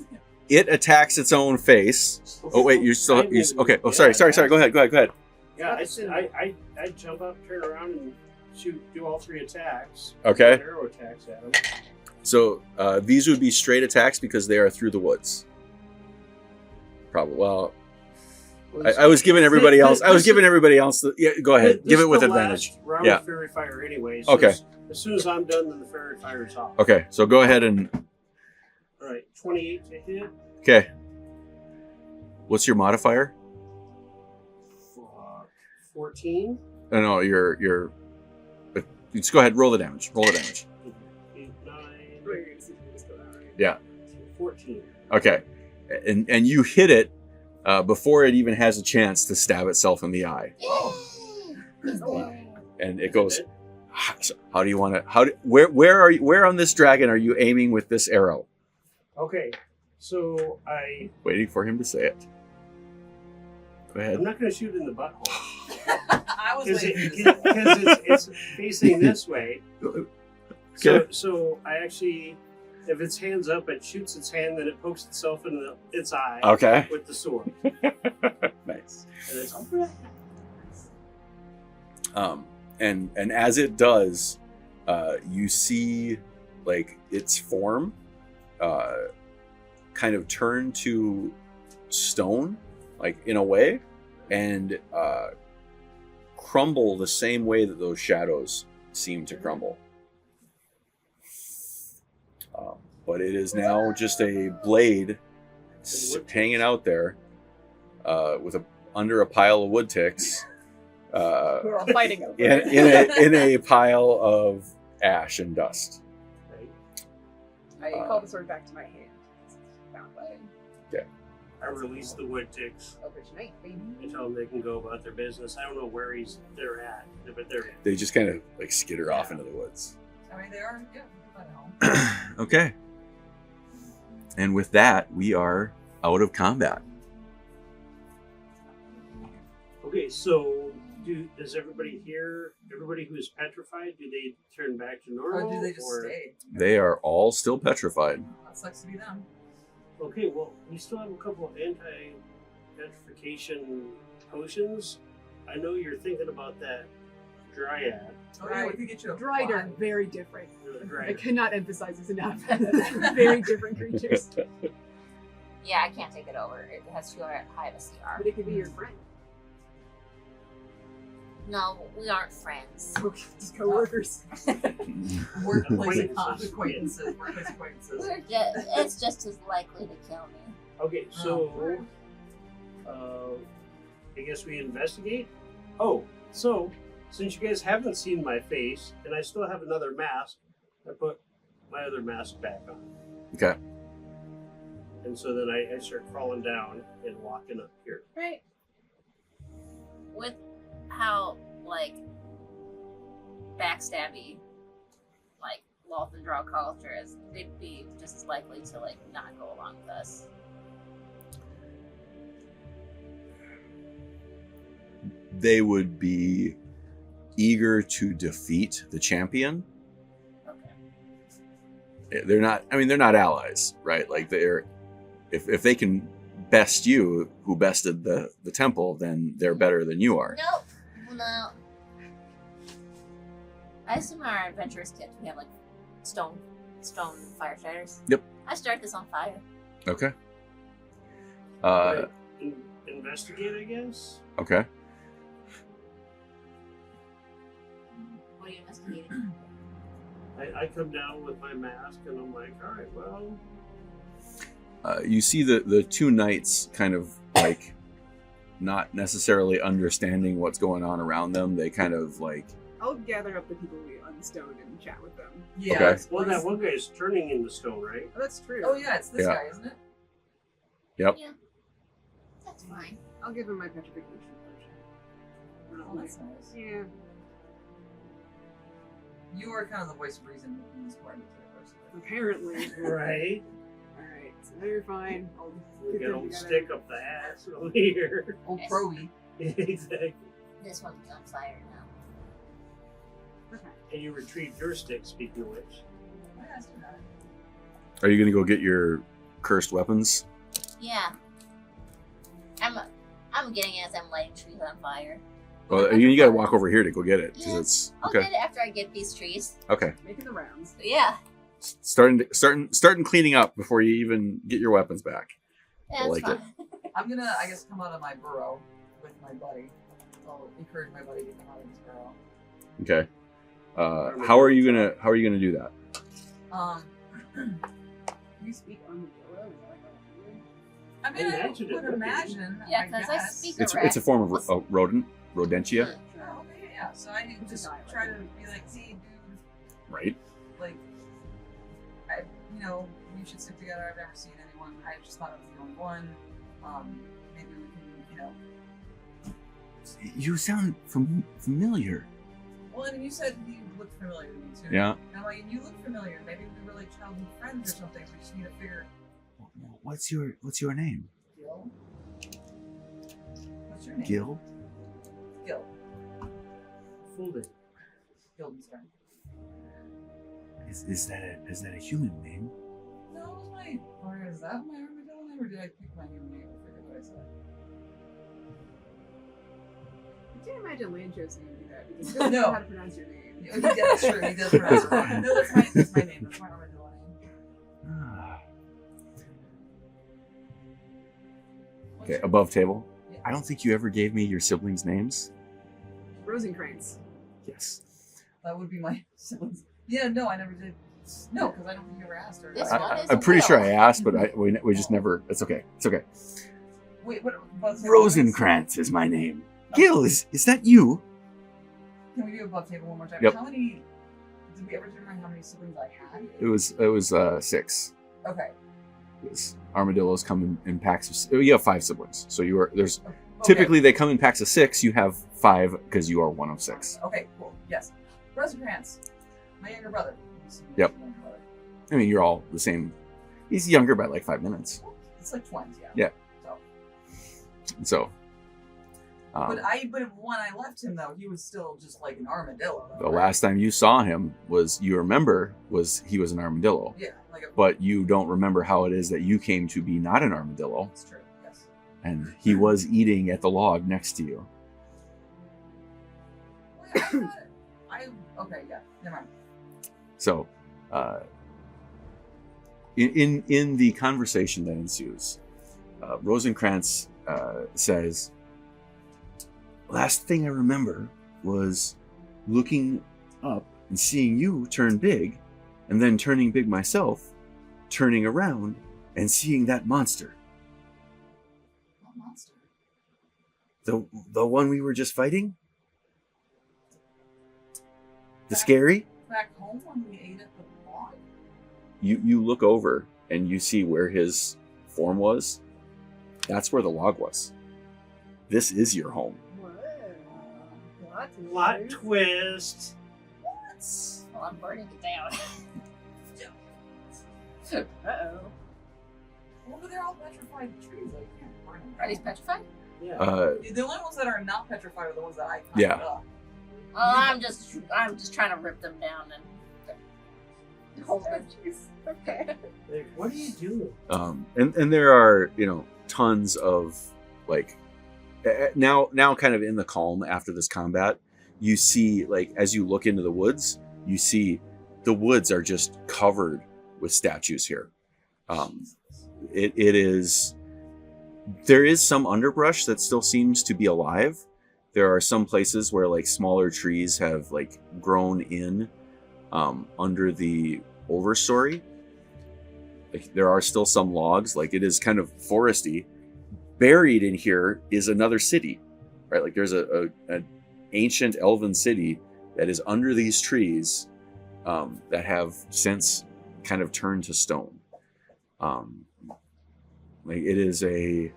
it attacks its own face. Oh wait, you still okay? Oh, sorry. Go ahead. Yeah, I jump up, turn around, and do all 3 attacks. Okay. Arrow attacks at him. So these would be straight attacks because they are through the woods. Probably. Well, I was giving everybody else. Yeah, go ahead. Give it with advantage. Round Yeah. of fairy fire, anyway. Okay. As soon as I'm done, then the fairy fire is off. Okay. So go ahead and. All right. 28 to hit. Okay. What's your modifier? 14. No, your Just go ahead, roll the damage. Roll the damage. 8, 9, Wait, see if we just go that right. Yeah. 14. Okay. And you hit it before it even has a chance to stab itself in the eye. And it goes, how do you want to, where on this dragon are you aiming with this arrow? Okay, so Waiting for him to say it. Go ahead. I'm not going to shoot in the butthole. I was Because waiting for you to say it's facing this way. Okay. So I actually, if its hand's up, it shoots its hand, then it pokes itself in its eye Okay. with the sword. Nice. And it's And as it does, you see like its form kind of turn to stone, like in a way, and crumble the same way that those shadows seem to crumble. But it is now just a blade hanging out there under a pile of wood ticks. We're all fighting over in a pile of ash and dust. I call the sword back to my hand. Found by I release the wood ticks Eldritch Knight, baby. and tell them they can go about their business. I don't know where they're at, but they're They just kind of like skitter off into the woods. I mean, they are, yeah, I know. Okay. And with that, we are out of combat. Okay, so does everybody here, everybody who is petrified, do they turn back to normal? Or do they just stay? They are all still petrified. That sucks to be them. Okay, well, we still have a couple of anti-petrification potions. I know you're thinking about that dryad. Oh, yeah, we could get you a Dried are fly. very different. The I dryad. cannot emphasize this enough. Very different creatures. Yeah, I can't take it over. It has too high of a CR. But it could be your friend. No, we aren't friends. Okay, just co-workers. Workplace Acquaintances. acquaintances. Workplace acquaintances. It's just as likely to kill me. Okay, so I guess we investigate. Oh, so since you guys haven't seen my face and I still have another mask, I put my other mask back on. Okay. And so then I start crawling down and walking up here. Right. With how, like, backstabby, like, Lothendrow culture is, they'd be just as likely to, like, not go along with us. They would be eager to defeat the champion. Okay. They're not, I mean, they're not allies, right? Like they're, if they can best you, who bested the temple, then they're better than you are. Nope. No. I assume our adventurous kit, we have, like, stone fire starters. Yep. I start this on fire. Okay. Investigate, I guess. Okay. What are you investigating? I come down with my mask and I'm like, all right, well, You see the two knights kind of like not necessarily understanding what's going on around them. They kind of like, I'll gather up the people on the stone and chat with them. Yeah. Okay. well, that one guy's turning into stone, right? Oh, that's true. Oh, yeah, it's this Yeah. guy, isn't it? That's fine. I'll give him my petrification potion. Oh, that's nice. Yeah. You are kind of the voice of reason in this party, personally. Apparently. Right. Alright, so now you're fine. I'll We get got them old together. stick up the ass over here. Old Proby. Exactly. This one's on fire now. Okay. And you retrieved your stick, speaking of which. Yeah, let's do that. are you going to go get your cursed weapons? Yeah. I'm getting it as I'm lighting trees on fire. Well, you got to walk over here to go get it because Yeah. it's I'll okay. get it after I get these trees. Okay. Making the rounds. But yeah. Starting cleaning up before you even get your weapons back. That's I like fine. I'm gonna, I guess, come out of my burrow with my buddy. I'll encourage my buddy to come out of his burrow. Okay. How are you gonna do that? You speak on the pillow? I mean, I Imagine it would would be. imagine. Yeah, 'cause I guess. speak It's a form of rodent, rodentia. Oh, okay, Yeah, so I just try to be like, see, dude, Right? like, we should stick together. I've never seen anyone. I just thought I was the only one. Maybe we can, You sound familiar. Well, and you said you looked familiar to me too. Yeah. And I'm like, you look familiar. Maybe we were like childhood friends or something. We just need to figure. What's your name? Guil. What's your name? Guil? Guil. Fooled it. Guildenstern. Is that a human name? No, or is that my armadillo name, or did I pick my human name? I forget what I said. I can't imagine Lancho saying that because he doesn't No. know how to pronounce your name. Yeah, that's true. He does pronounce it wrong. No, that's my name. That's my armadillo name. Ah. Okay, above table. Yeah. I don't think you ever gave me your siblings' names. Rosencrantz. Yes. That would be my siblings. Yeah, no, I never did. No, because I don't think you ever asked her. This I, one is I'm pretty a sure will. I asked, but we just never. It's okay. It's okay. Wait, what? Above table? Rosencrantz is my name. Gil, is that you? Can we do above table one more time? Yep. How many? Did we ever determine how many siblings I had? It was 6. Okay. Yes. Armadillos come in packs of. You have 5 siblings, so there's Okay. typically they come in packs of 6. You have 5 because you are one of 6. Okay, cool. Yes. Rosencrantz, my younger brother. Yep. My younger brother. I mean, you're all the same. He's younger by like 5 minutes. It's like twins, yeah. Yeah. So. So. But when I left him though, he was still just like an armadillo. Though, The right? last time you saw him was he was an armadillo. Yeah, like a. But you don't remember how it is that you came to be not an armadillo, That's true. Yes. and he was eating at the log next to you. Well, yeah, I got it. Okay, yeah. Never mind. So, in the conversation that ensues, Rosencrantz says, "Last thing I remember was looking up and seeing you turn big, and then turning big myself, turning around and seeing that monster. What monster? The one we were just fighting? The scary?" Back home when we ate at the log? You look over and you see where his form was. That's where the log was. This is your home. What? Plot twist. What? Well, I'm burning it down. Uh-oh. Well, but they're all petrified trees. Like, you can't burn them. Are these petrified? Yeah. The only ones that are not petrified are the ones that I Yeah. up. Oh, I'm just trying to rip them down and hold them. Okay. Like, what are you doing? And there are tons of like now kind of in the calm after this combat, you see like as you look into the woods, you see the woods are just covered with statues here. It is there is some underbrush that still seems to be alive. There are some places where like smaller trees have like grown in under the overstory. Like, there are still some logs. Like it is kind of foresty. Buried in here is another city, right? Like there's an ancient elven city that is under these trees that have since kind of turned to stone. Like it is a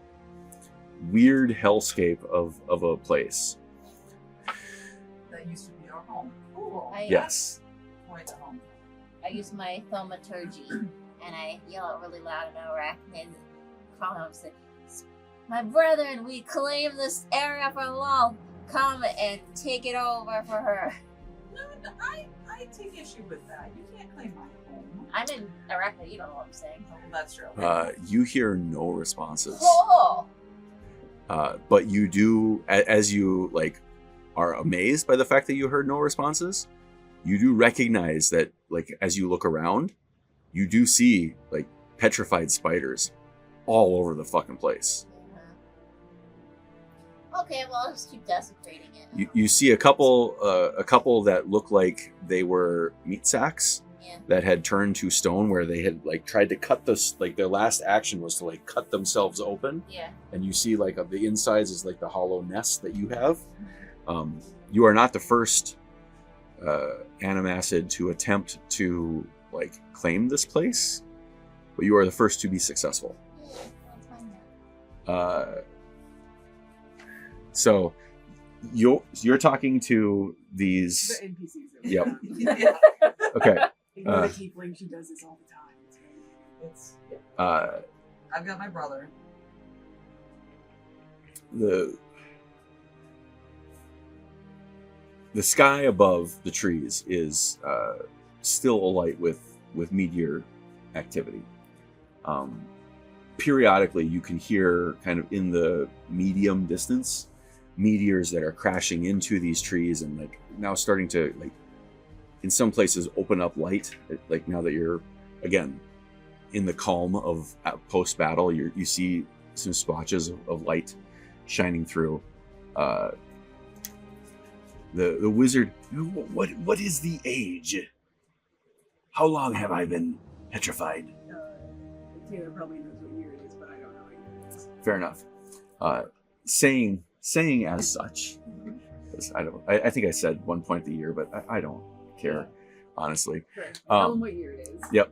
weird hellscape of a place. That used to be our home. Cool. Yes. Quite a home. I use my thaumaturgy and I yell out really loud and arachnid call out and say, "My brethren, we claim this area for law. Come and take it over for her." No, I take issue with that. You can't claim my home. I'm in arachnid, you don't know what I'm saying. Oh, that's true. You hear no responses. Oh! But you do, as you like are amazed by the fact that you heard no responses, you do recognize that like as you look around, you do see like petrified spiders all over the fucking place. Okay, well, I'll just keep desecrating it. You see a couple that look like they were meat sacks Yeah. that had turned to stone, where they had like tried to cut this, like their last action was to like cut themselves open. Yeah. And you see like the insides is like the hollow nest that you have. You are not the first animacid to attempt to like claim this place, but you are the first to be successful. So you're talking to these. The NPCs. Yep. Yeah. Okay. Ignore the tiefling. She does this all the time. It's, yeah. I've got my brother. The sky above the trees is still alight with meteor activity. Periodically, you can hear kind of in the medium distance meteors that are crashing into these trees and like now starting to like in some places open up light. Like now that you're again in the calm of post battle, you see some splotches of light shining through. The wizard, what is the age? How long have I been petrified? Taylor probably knows what year it is, but I don't know what year it is. Fair enough. Saying as such, 'cause I think I said one point the year, but I don't care, honestly. Sure. Tell them what year it is. Yep.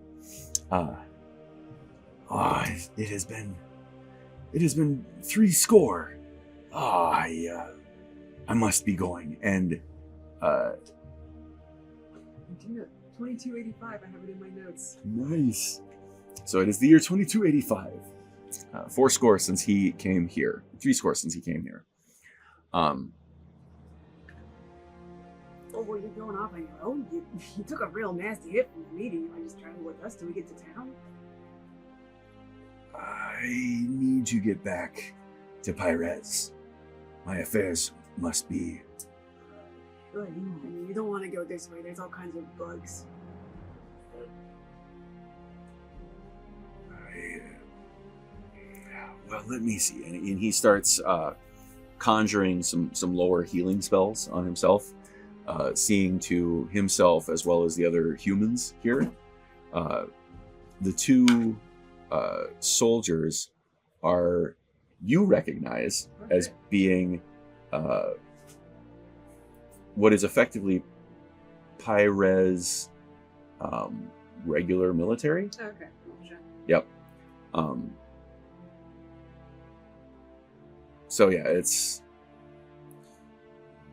It has been 3 score. I must be going. And 2285. I have it in my notes. nice. So it is the year 2285. 4 score since he came here. 3 score since he came here. Oh, well, you're going off on your own. You took a real nasty hit from the meeting. You might just travel with us till we get to town. I need to get back to Pyrez. My affairs must be. Good. I mean, you don't want to go this way. There's all kinds of bugs. Well, let me see. And he starts conjuring some lower healing spells on himself, seeing to himself as well as the other humans here. The 2 soldiers you recognize as being what is effectively Pyrez regular military. Okay. Sure. Yep. So yeah, it's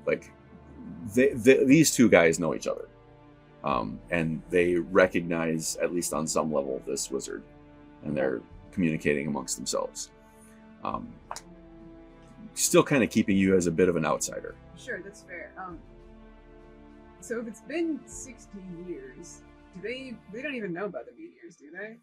like these 2 guys know each other, and they recognize at least on some level this wizard, and they're communicating amongst themselves. Still kind of keeping you as a bit of an outsider. Sure, that's fair. So if it's been 16 years, they don't even know about the meteors, do they?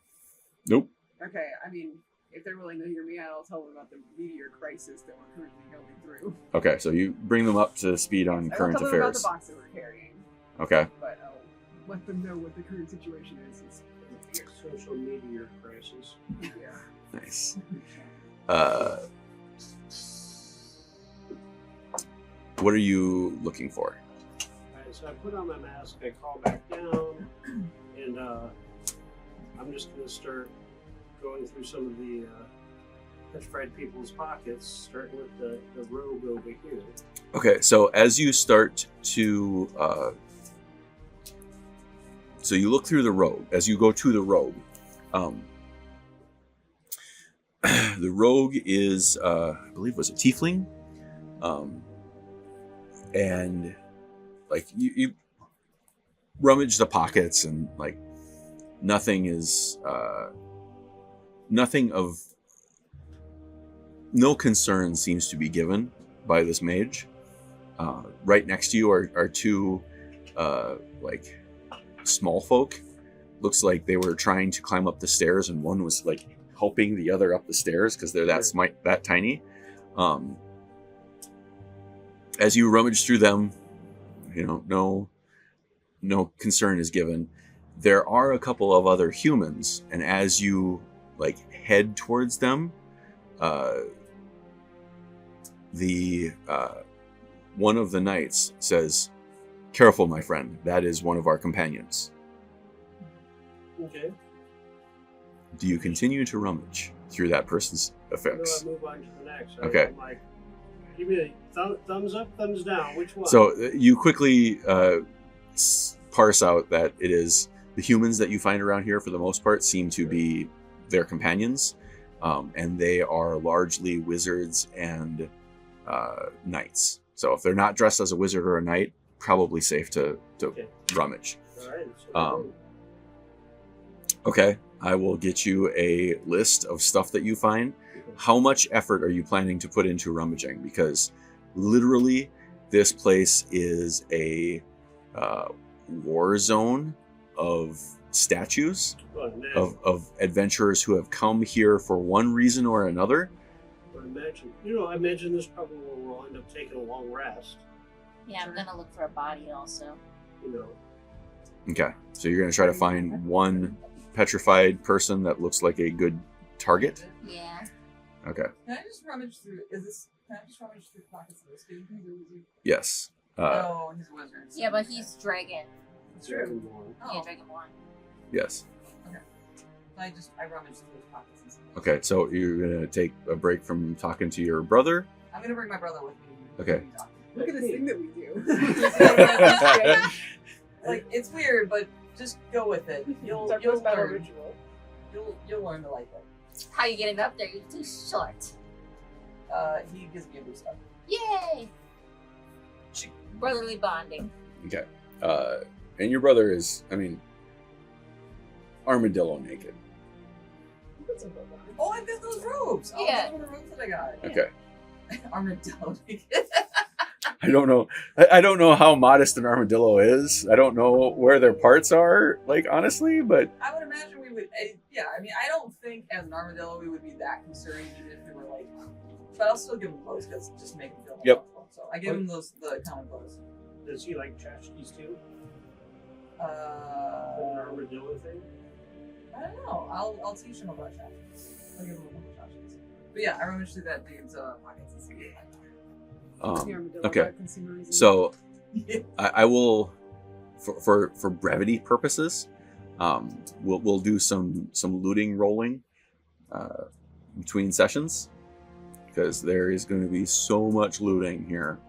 Nope. Okay, I mean, if they're willing to hear me out, I'll tell them about the meteor crisis that we're currently going through. Okay, so you bring them up to speed on current I'll tell them about the affairs. box that we're carrying, Okay. but I'll let them know what the current situation is. Social meteor crisis. Yeah. Nice. What are you looking for? Alright, so I put on my mask, I crawl back down, and I'm just going to start going through some of the petrified people's pockets, starting with the robe over here. Okay, so as you start to so you look through the robe as you go to the robe. The rogue is I believe was a tiefling, and like you rummage the pockets and like nothing is nothing of no concern seems to be given by this mage. Right next to you are 2 like small folk. Looks like they were trying to climb up the stairs, and one was like helping the other up the stairs because they're that tiny. As you rummage through them, no concern is given. There are a couple of other humans, and as you like head towards them, the one of the knights says, "Careful, my friend. That is one of our companions." Okay. Do you continue to rummage through that person's How do effects? I move on to the next? Okay. I'm like, Give me a thumbs up, thumbs down. Which one? So you quickly parse out that it is the humans that you find around here, for the most part, seem to be their companions, and they are largely wizards and knights. So if they're not dressed as a wizard or a knight, probably safe to rummage. All right. Okay, I will get you a list of stuff that you find. How much effort are you planning to put into rummaging? Because literally, this place is a war zone of statues of adventurers who have come here for one reason or another. I imagine this probably will end up taking a long rest. Yeah, I'm gonna look for a body also. Okay, so you're gonna try to find one petrified person that looks like a good target. Yeah. Okay. Can I just rummage through? Can I just rummage through the pockets of this dude? Yes. Oh, he's a wizard. Yeah, but he's dragon. Dragonborn. Yeah, dragonborn. Yes. I rummage through those pockets and stuff. Okay, so you're gonna take a break from talking to your brother. I'm gonna bring my brother with me. Okay. Look at this thing that we do. Like, it's weird, but just go with it. You'll battle learn. ritual. You'll learn to like it. How you getting up there? You're too short. He gives me a boost up. Yay! Brotherly bonding. Okay. And your brother is, armadillo naked. Oh, I've got those robes. Oh, Yeah. those are the robes that I got. Okay. Armadillo. I don't know. I don't know how modest an armadillo is. I don't know where their parts are, honestly, but I would imagine we would. I don't think as an armadillo we would be that concerned even if we were but I'll still give him clothes because just make him feel more comfortable. So I give him the common clothes. Does he like tchotchkes too? An armadillo thing? I don't know. I'll teach him about tchotchkes. I'll give him a couple tchotchkes. But yeah, I rummaged through that dude's pockets and see what okay. So I will, for brevity purposes, we'll do some looting rolling between sessions because there is going to be so much looting here.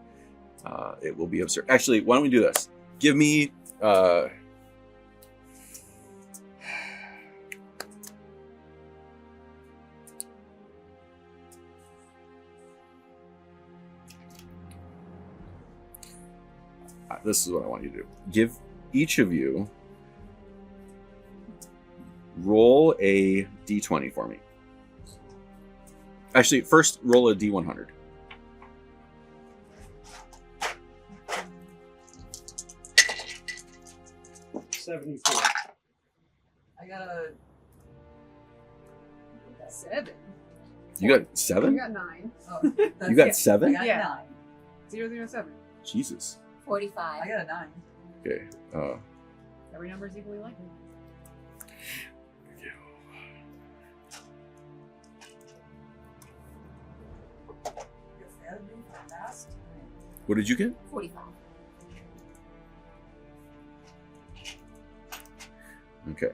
It will be absurd. Actually, why don't we do this? Give me. This is what I want you to do. Give each of you roll a d20 for me. Actually, first roll a d100. $74. I got a 7. You got 7? You got 9. Oh, You got 7? I got Yeah. 9. 007. Jesus. 45. I got a 9. Okay. Every number is equally likely. What did you get? 45. Okay.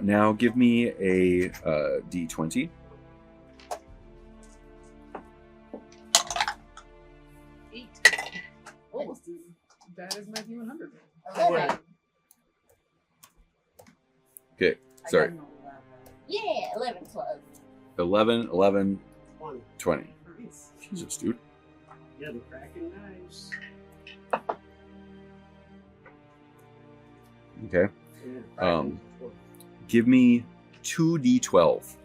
Now give me a d20. Almost as bad as my D100. 11. Okay. Sorry. Yeah, 11 12. 11, 11, 20. 20. Nice. Jesus, dude. Yeah, the cracking knives. Okay. Yeah, Give me 2d12.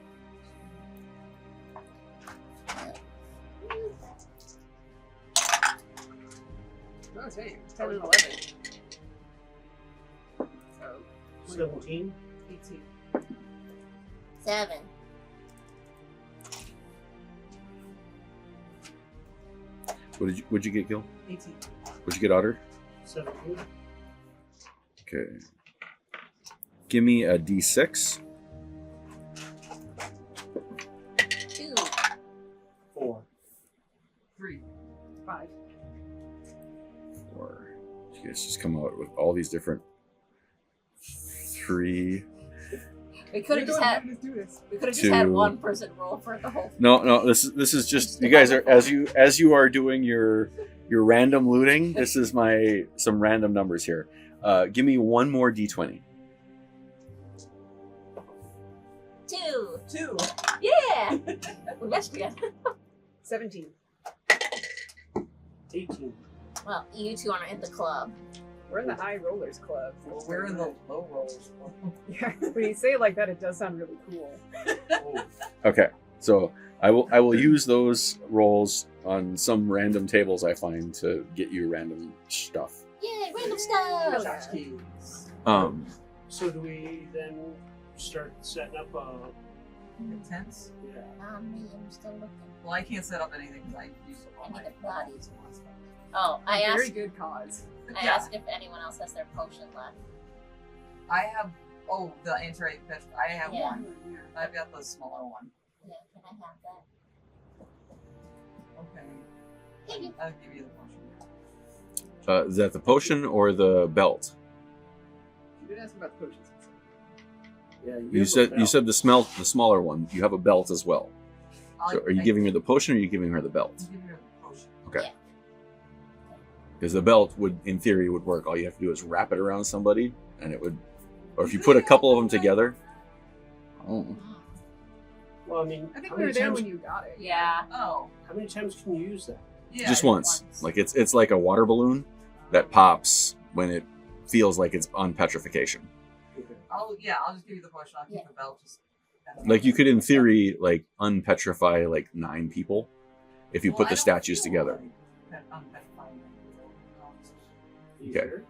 Oh, same. 10 and 11. So, 17. 18. 7. What'd you get, Gil? 18. What'd you get, Otter? 17. Okay. Give me a d6. 2. 4. 3. 5. Or you guys just come out with all these different 3. We could have just had. Let's do this. We could have just had Two. one person roll for the whole. No. This is just you guys are as you are doing your random looting. This is some random numbers here. Give me one more d20. 2. 2. Yeah. We matched again. 17. 18. Well, you two are in the club. We're in the high rollers club. Well, we're in the low rollers. Yeah, when you say it like that, it does sound really cool. Oh, Okay, so I will use those rolls on some random tables I find to get you random stuff. Yeah, random stuff. Tchotchkes. so do we then start setting up Intense. yeah. Me, I'm still looking. Well, I can't set up anything because I use up all I my need the bodies. stuff. Oh, I Very asked. good cause. I asked if anyone else has their potion left. I have. Oh, the anti petrified. I have Yeah. one. I've got the smaller one. Yeah, can I have that? Okay. Thank you. I'll give you the potion. Is that the potion or the belt? You did ask about the potions. Yeah, You said the smaller one. You have a belt as well. So are you giving her the potion or are you giving her the belt? I'm giving her the potion. Okay. Yeah. Because the belt would, in theory, would work. All you have to do is wrap it around somebody, and it would. Or if you put a couple of them together. Oh. Well, I mean, I think how we many were there times? when you got it. Yeah. Oh. How many times can you use that? Yeah. Just once. Like it's like a water balloon that pops when it feels like it's on petrification. Okay. I'll just give you the potion. I'll keep the belt. Just. Like you could, in theory, like unpetrify like 9 people if you Well, put I the don't statues feel together. like unpetrifying. You Okay. sure?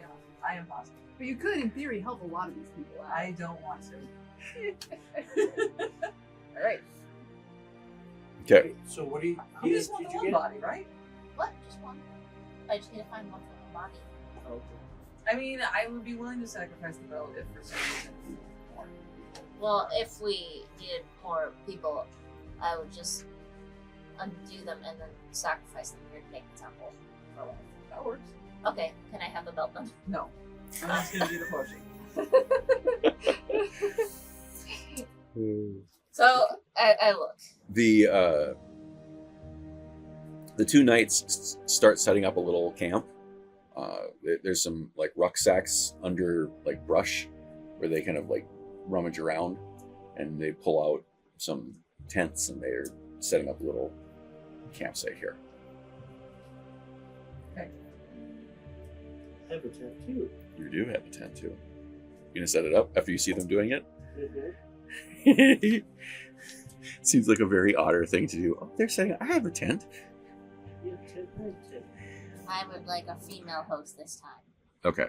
Yeah, I am positive. But you could, in theory, help a lot of these people out. I don't want to. Alright. Okay. So what do you? How You many just want did the you one get? body, right? What? Just one? I just need to find one for my body. Okay. I mean, I would be willing to sacrifice the belt if for some reason we needed more people. Well, if we needed more people, I would just undo them and then sacrifice them here to make the temple for life. That works. Okay, can I have the belt then? No. I'm just gonna do the potion. So I look. The 2 knights start setting up a little camp. There's some like rucksacks under like brush where they kind of like rummage around, and they pull out some tents, and they're setting up a little campsite here. I have a tattoo. You do have a tent too. You gonna set it up after you see them doing it? Mm-hmm. Seems like a very Otter thing to do. Oh, they're saying I have a tent. You have tent, I have tent. I would like a female host this time. Okay.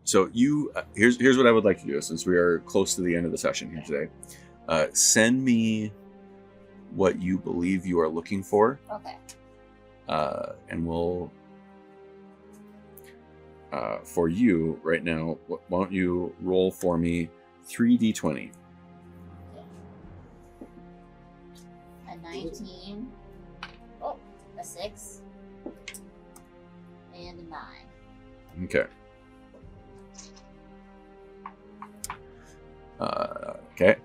So you here's what I would like to do since we are close to the end of the session here today. Send me what you believe you are looking for, Okay. and we'll. For you right now, why don't you roll for me 3d20? A 19. Oh, a 6. And a 9. Okay. Okay.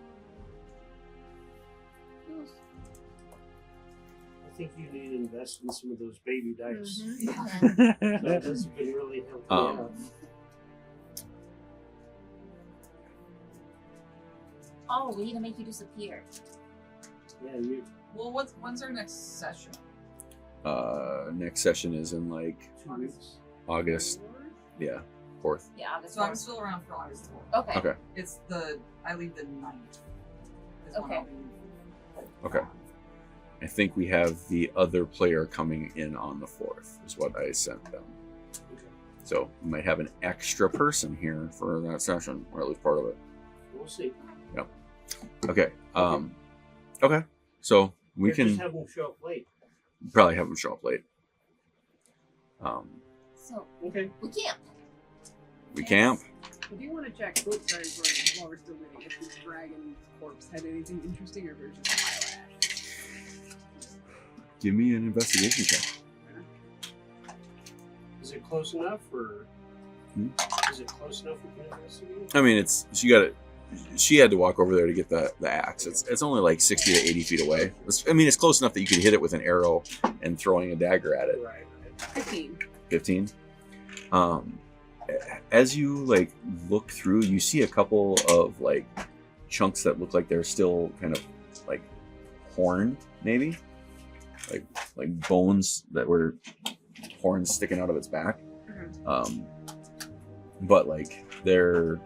I think you need to invest in some of those baby dice. Mm-hmm. That has been really helpful. Um, Oh, we need to make you disappear. Yeah, you Well, when's our next session? Next session is in like 2 weeks. August. Yeah, 4th. Yeah, August So I'm 4th. still around for August 4th. Okay. Okay. It's I leave the 9th. Is when Okay. I'll be, Okay. I think we have the other player coming in on the 4th, is what I sent them. Okay. So we might have an extra person here for that session, or at least part of it. We'll see. Okay. Okay. So we Or can just have them show up late. probably have them show up late. So Okay. we camp. We camp. I do want to check, while we're still waiting, if this dragon's corpse had anything interesting or if it was just a pile of ashes. Give me an investigation check. Is it close enough, or Hmm? is it close enough we can investigate? I mean, it's you got it. she had to walk over there to get the axe. It's only like 60 to 80 feet away. It's close enough that you could hit it with an arrow and throwing a dagger at it. Right. 15. 15. As you like look through, you see a couple of like chunks that look like they're still kind of like horned, maybe like bones that were horns sticking out of its back. But like they're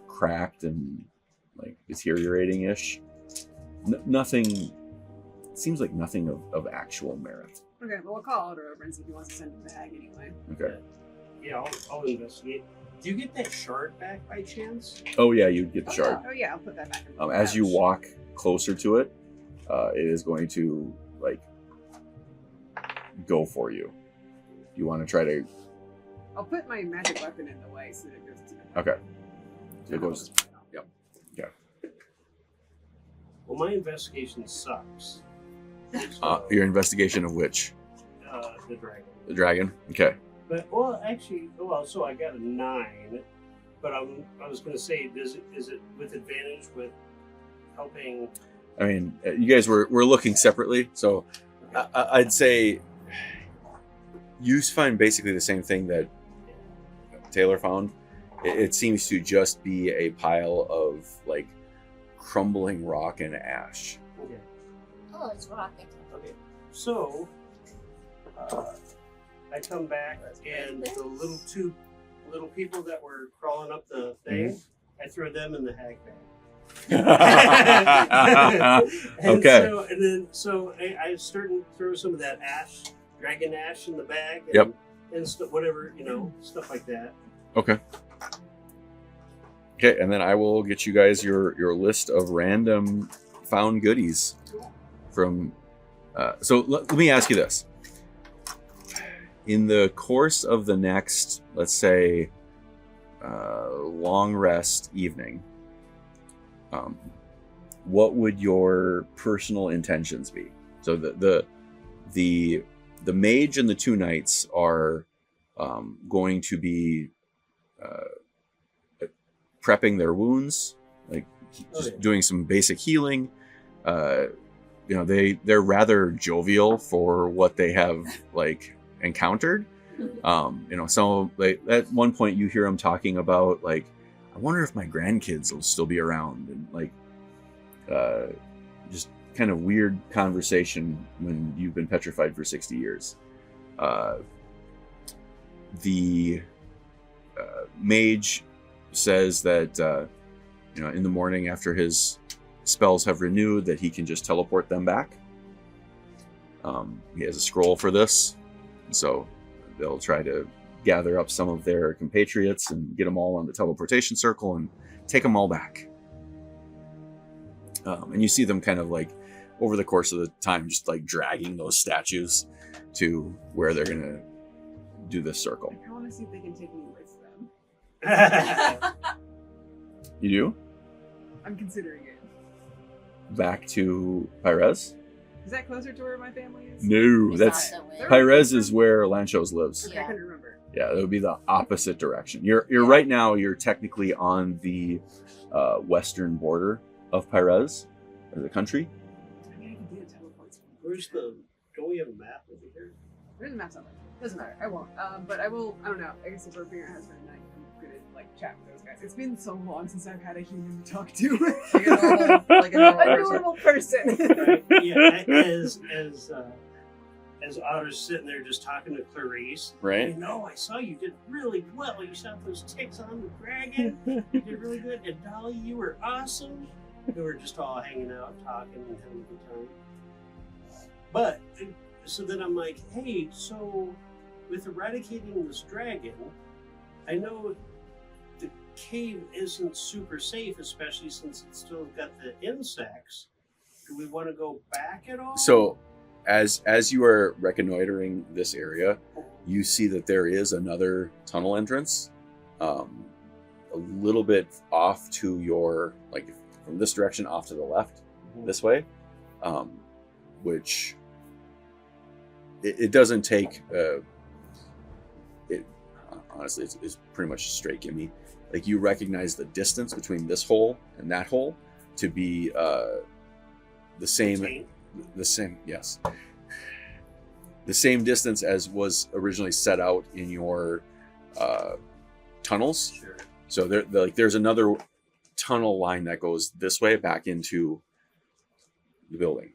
cracked and like deteriorating ish. Nothing seems like nothing of actual merit. Okay, well, we'll call Otter over and see if he wants to send him the bag anyway. Okay. Yeah, I'll investigate. Do you get that shard back by chance? Oh yeah, you'd get the shard. Oh yeah, I'll put that back in the As you pouch. walk closer to it, it is going to like go for you. You want to try to? I'll put my magic weapon in the way so that it goes to the Okay. So it goes. Yep. Yeah. Well, my investigation sucks. Your investigation of which? The dragon. The dragon. Okay. But so I got a 9. But I was going to say, is it with advantage with helping? I mean, you guys were looking separately, so I'd say you find basically the same thing that Taylor found. It seems to just be a pile of like crumbling rock and ash. Okay. Oh, it's rocket. Okay. So I come back and the little people that were crawling up the thing, I throw them in the hag bag. Okay. So I start to throw some of that ash, dragon ash, in the bag. And, Yep. And whatever, stuff like that. Okay. Okay, and then I will get you guys your list of random found goodies from. So let me ask you this: in the course of the next, let's say, long rest evening, what would your personal intentions be? So the mage and the 2 knights are going to be prepping their wounds, like just doing some basic healing. They're rather jovial for what they have like encountered. Some like at one point you hear them talking about like, I wonder if my grandkids will still be around, and like just kind of weird conversation when you've been petrified for 60 years. The mage says that in the morning after his spells have renewed, that he can just teleport them back. He has a scroll for this, so they'll try to gather up some of their compatriots and get them all on the teleportation circle and take them all back. And you see them kind of like over the course of the time just like dragging those statues to where they're gonna do this circle. I want to see if they can take me with them. You do? I'm considering it. Back to Pyrez? Is that closer to where my family is? No, It's that's not the wind. Pyrez is where Lanchos lives. Okay, I couldn't remember. Yeah, it would be the opposite direction. You're right now. You're technically on the western border of Pyrez, or the country. I mean, I can do the teleports. Don't we have a map over here? There's a map somewhere. Doesn't matter. I won't. But I will. I don't know. I guess if we're figuring out husband and I'm gonna like chat with those guys. It's been so long since I've had a human to talk to. Like a normal A person. normal person. Right? Yeah, as Otter's sitting there just talking to Clarice. Right. I saw you did really well. You shot those ticks on the dragon. You did really good. And Dolly, you were awesome. We were just all hanging out, talking, and having a good time. But, so then I'm like, hey, so with eradicating this dragon, I know the cave isn't super safe, especially since it's still got the insects. Do we want to go back at all? So, as you are reconnoitering this area, you see that there is another tunnel entrance, a little bit off to your, like from this direction off to the left, this way, which it doesn't take. honestly, it's pretty much a straight gimme. Like you recognize the distance between this hole and that hole to be the same. Yes. The same distance as was originally set out in your tunnels. Sure. So there's another tunnel line that goes this way back into the building.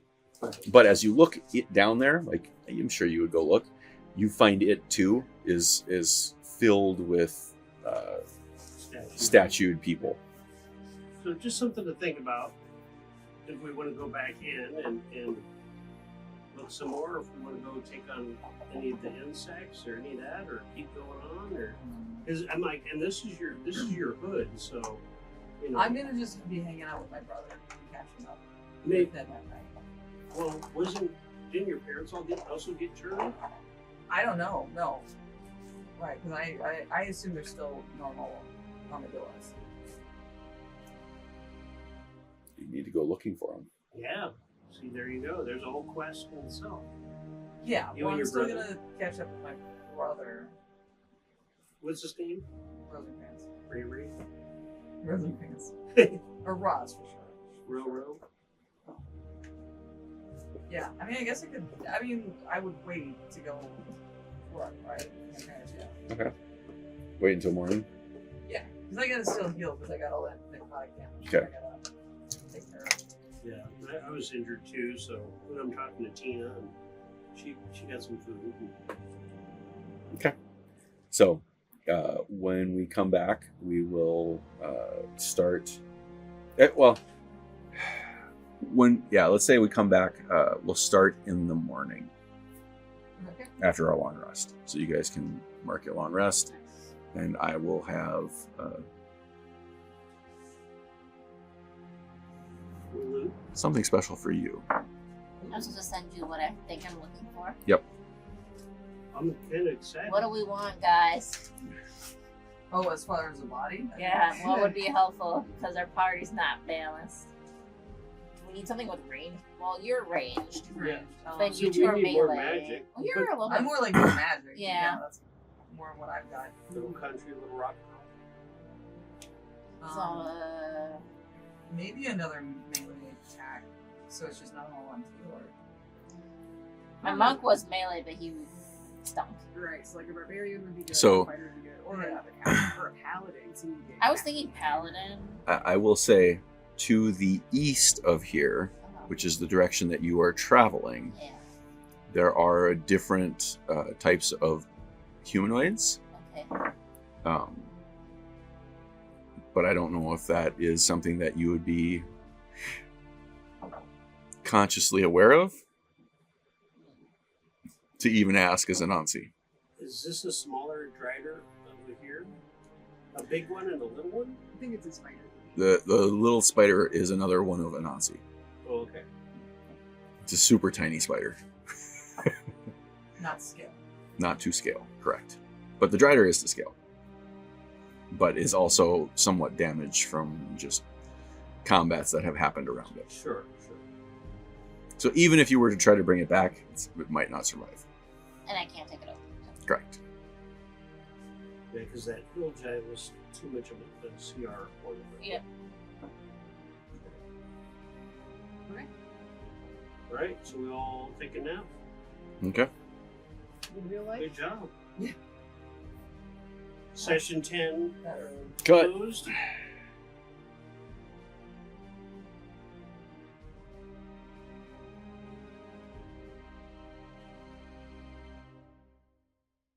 But as you look it down there, like I'm sure you would go look, you find it too is filled with statued people. So just something to think about if we want to go back in and look some more, or if we want to go take on any of the insects or any of that, or keep going on, or because I'm like, and this is your hood, so you know. I'm gonna just be hanging out with my brother and catching up. Maybe, With them at night. well, didn't your parents also get turned? I don't know. No. Right, because I assume they're still normal armadillos. You need to go looking for them. Yeah. See, there you go. There's a whole quest in itself. Yeah, You well, and I'm your still brother? gonna catch up with my brother. What's his name? Rosencrantz. Ray. Rosencrantz. Or Roz for sure. Row. Yeah, I mean, I guess I would wait to go work, right? Okay. Wait until morning. Yeah, because I gotta still heal because I got all that necrotic damage. Okay. I gotta take care of. Yeah, I was injured too, so when I'm talking to Tina, and she got some food. So when we come back, we will start. Let's say we come back. We'll start in the morning Okay. after our long rest. So you guys can mark your long rest, and I will have. Loot. Something special for you. I'm supposed to send you what I think I'm looking for. I'm kind of excited. What do we want, guys? Oh, as far as the body? Yeah, what would be helpful? Because our party's not balanced. We need something with range. Well, you're ranged. Yeah. But So you we two are need more melee. magic. Well, you're a little I'm bit. more like magic. Yeah. That's more what I've got. Little country, little rock. So, Maybe another melee attack, so it's just not all on healer. my monk was melee, but he stunk. Right, so like a barbarian would be good, So- a fighter would be good, or Yeah. a paladin. So you get I was thinking paladin. I will say to the east of here, which is the direction that you are traveling, Yeah. there are different types of humanoids. Okay. But I don't know if that is something that you would be consciously aware of to even ask as Anansi. Is this a smaller drider over here? A big one and a little one? I think it's a spider. The little spider is another one of Anansi. Oh, okay. It's a super tiny spider, Not skill. not to scale, correct. But the drider is to scale, but is also somewhat damaged from just combats that have happened around it. Sure. So even if you were to try to bring it back, it might not survive. And I can't take it over. Correct. Yeah, because that hill giant was too much of a CR for you. Yep. Okay. Right, so we all take a nap. Okay. In real life, Good job. Yeah. Session 10 That early. Cut. closed.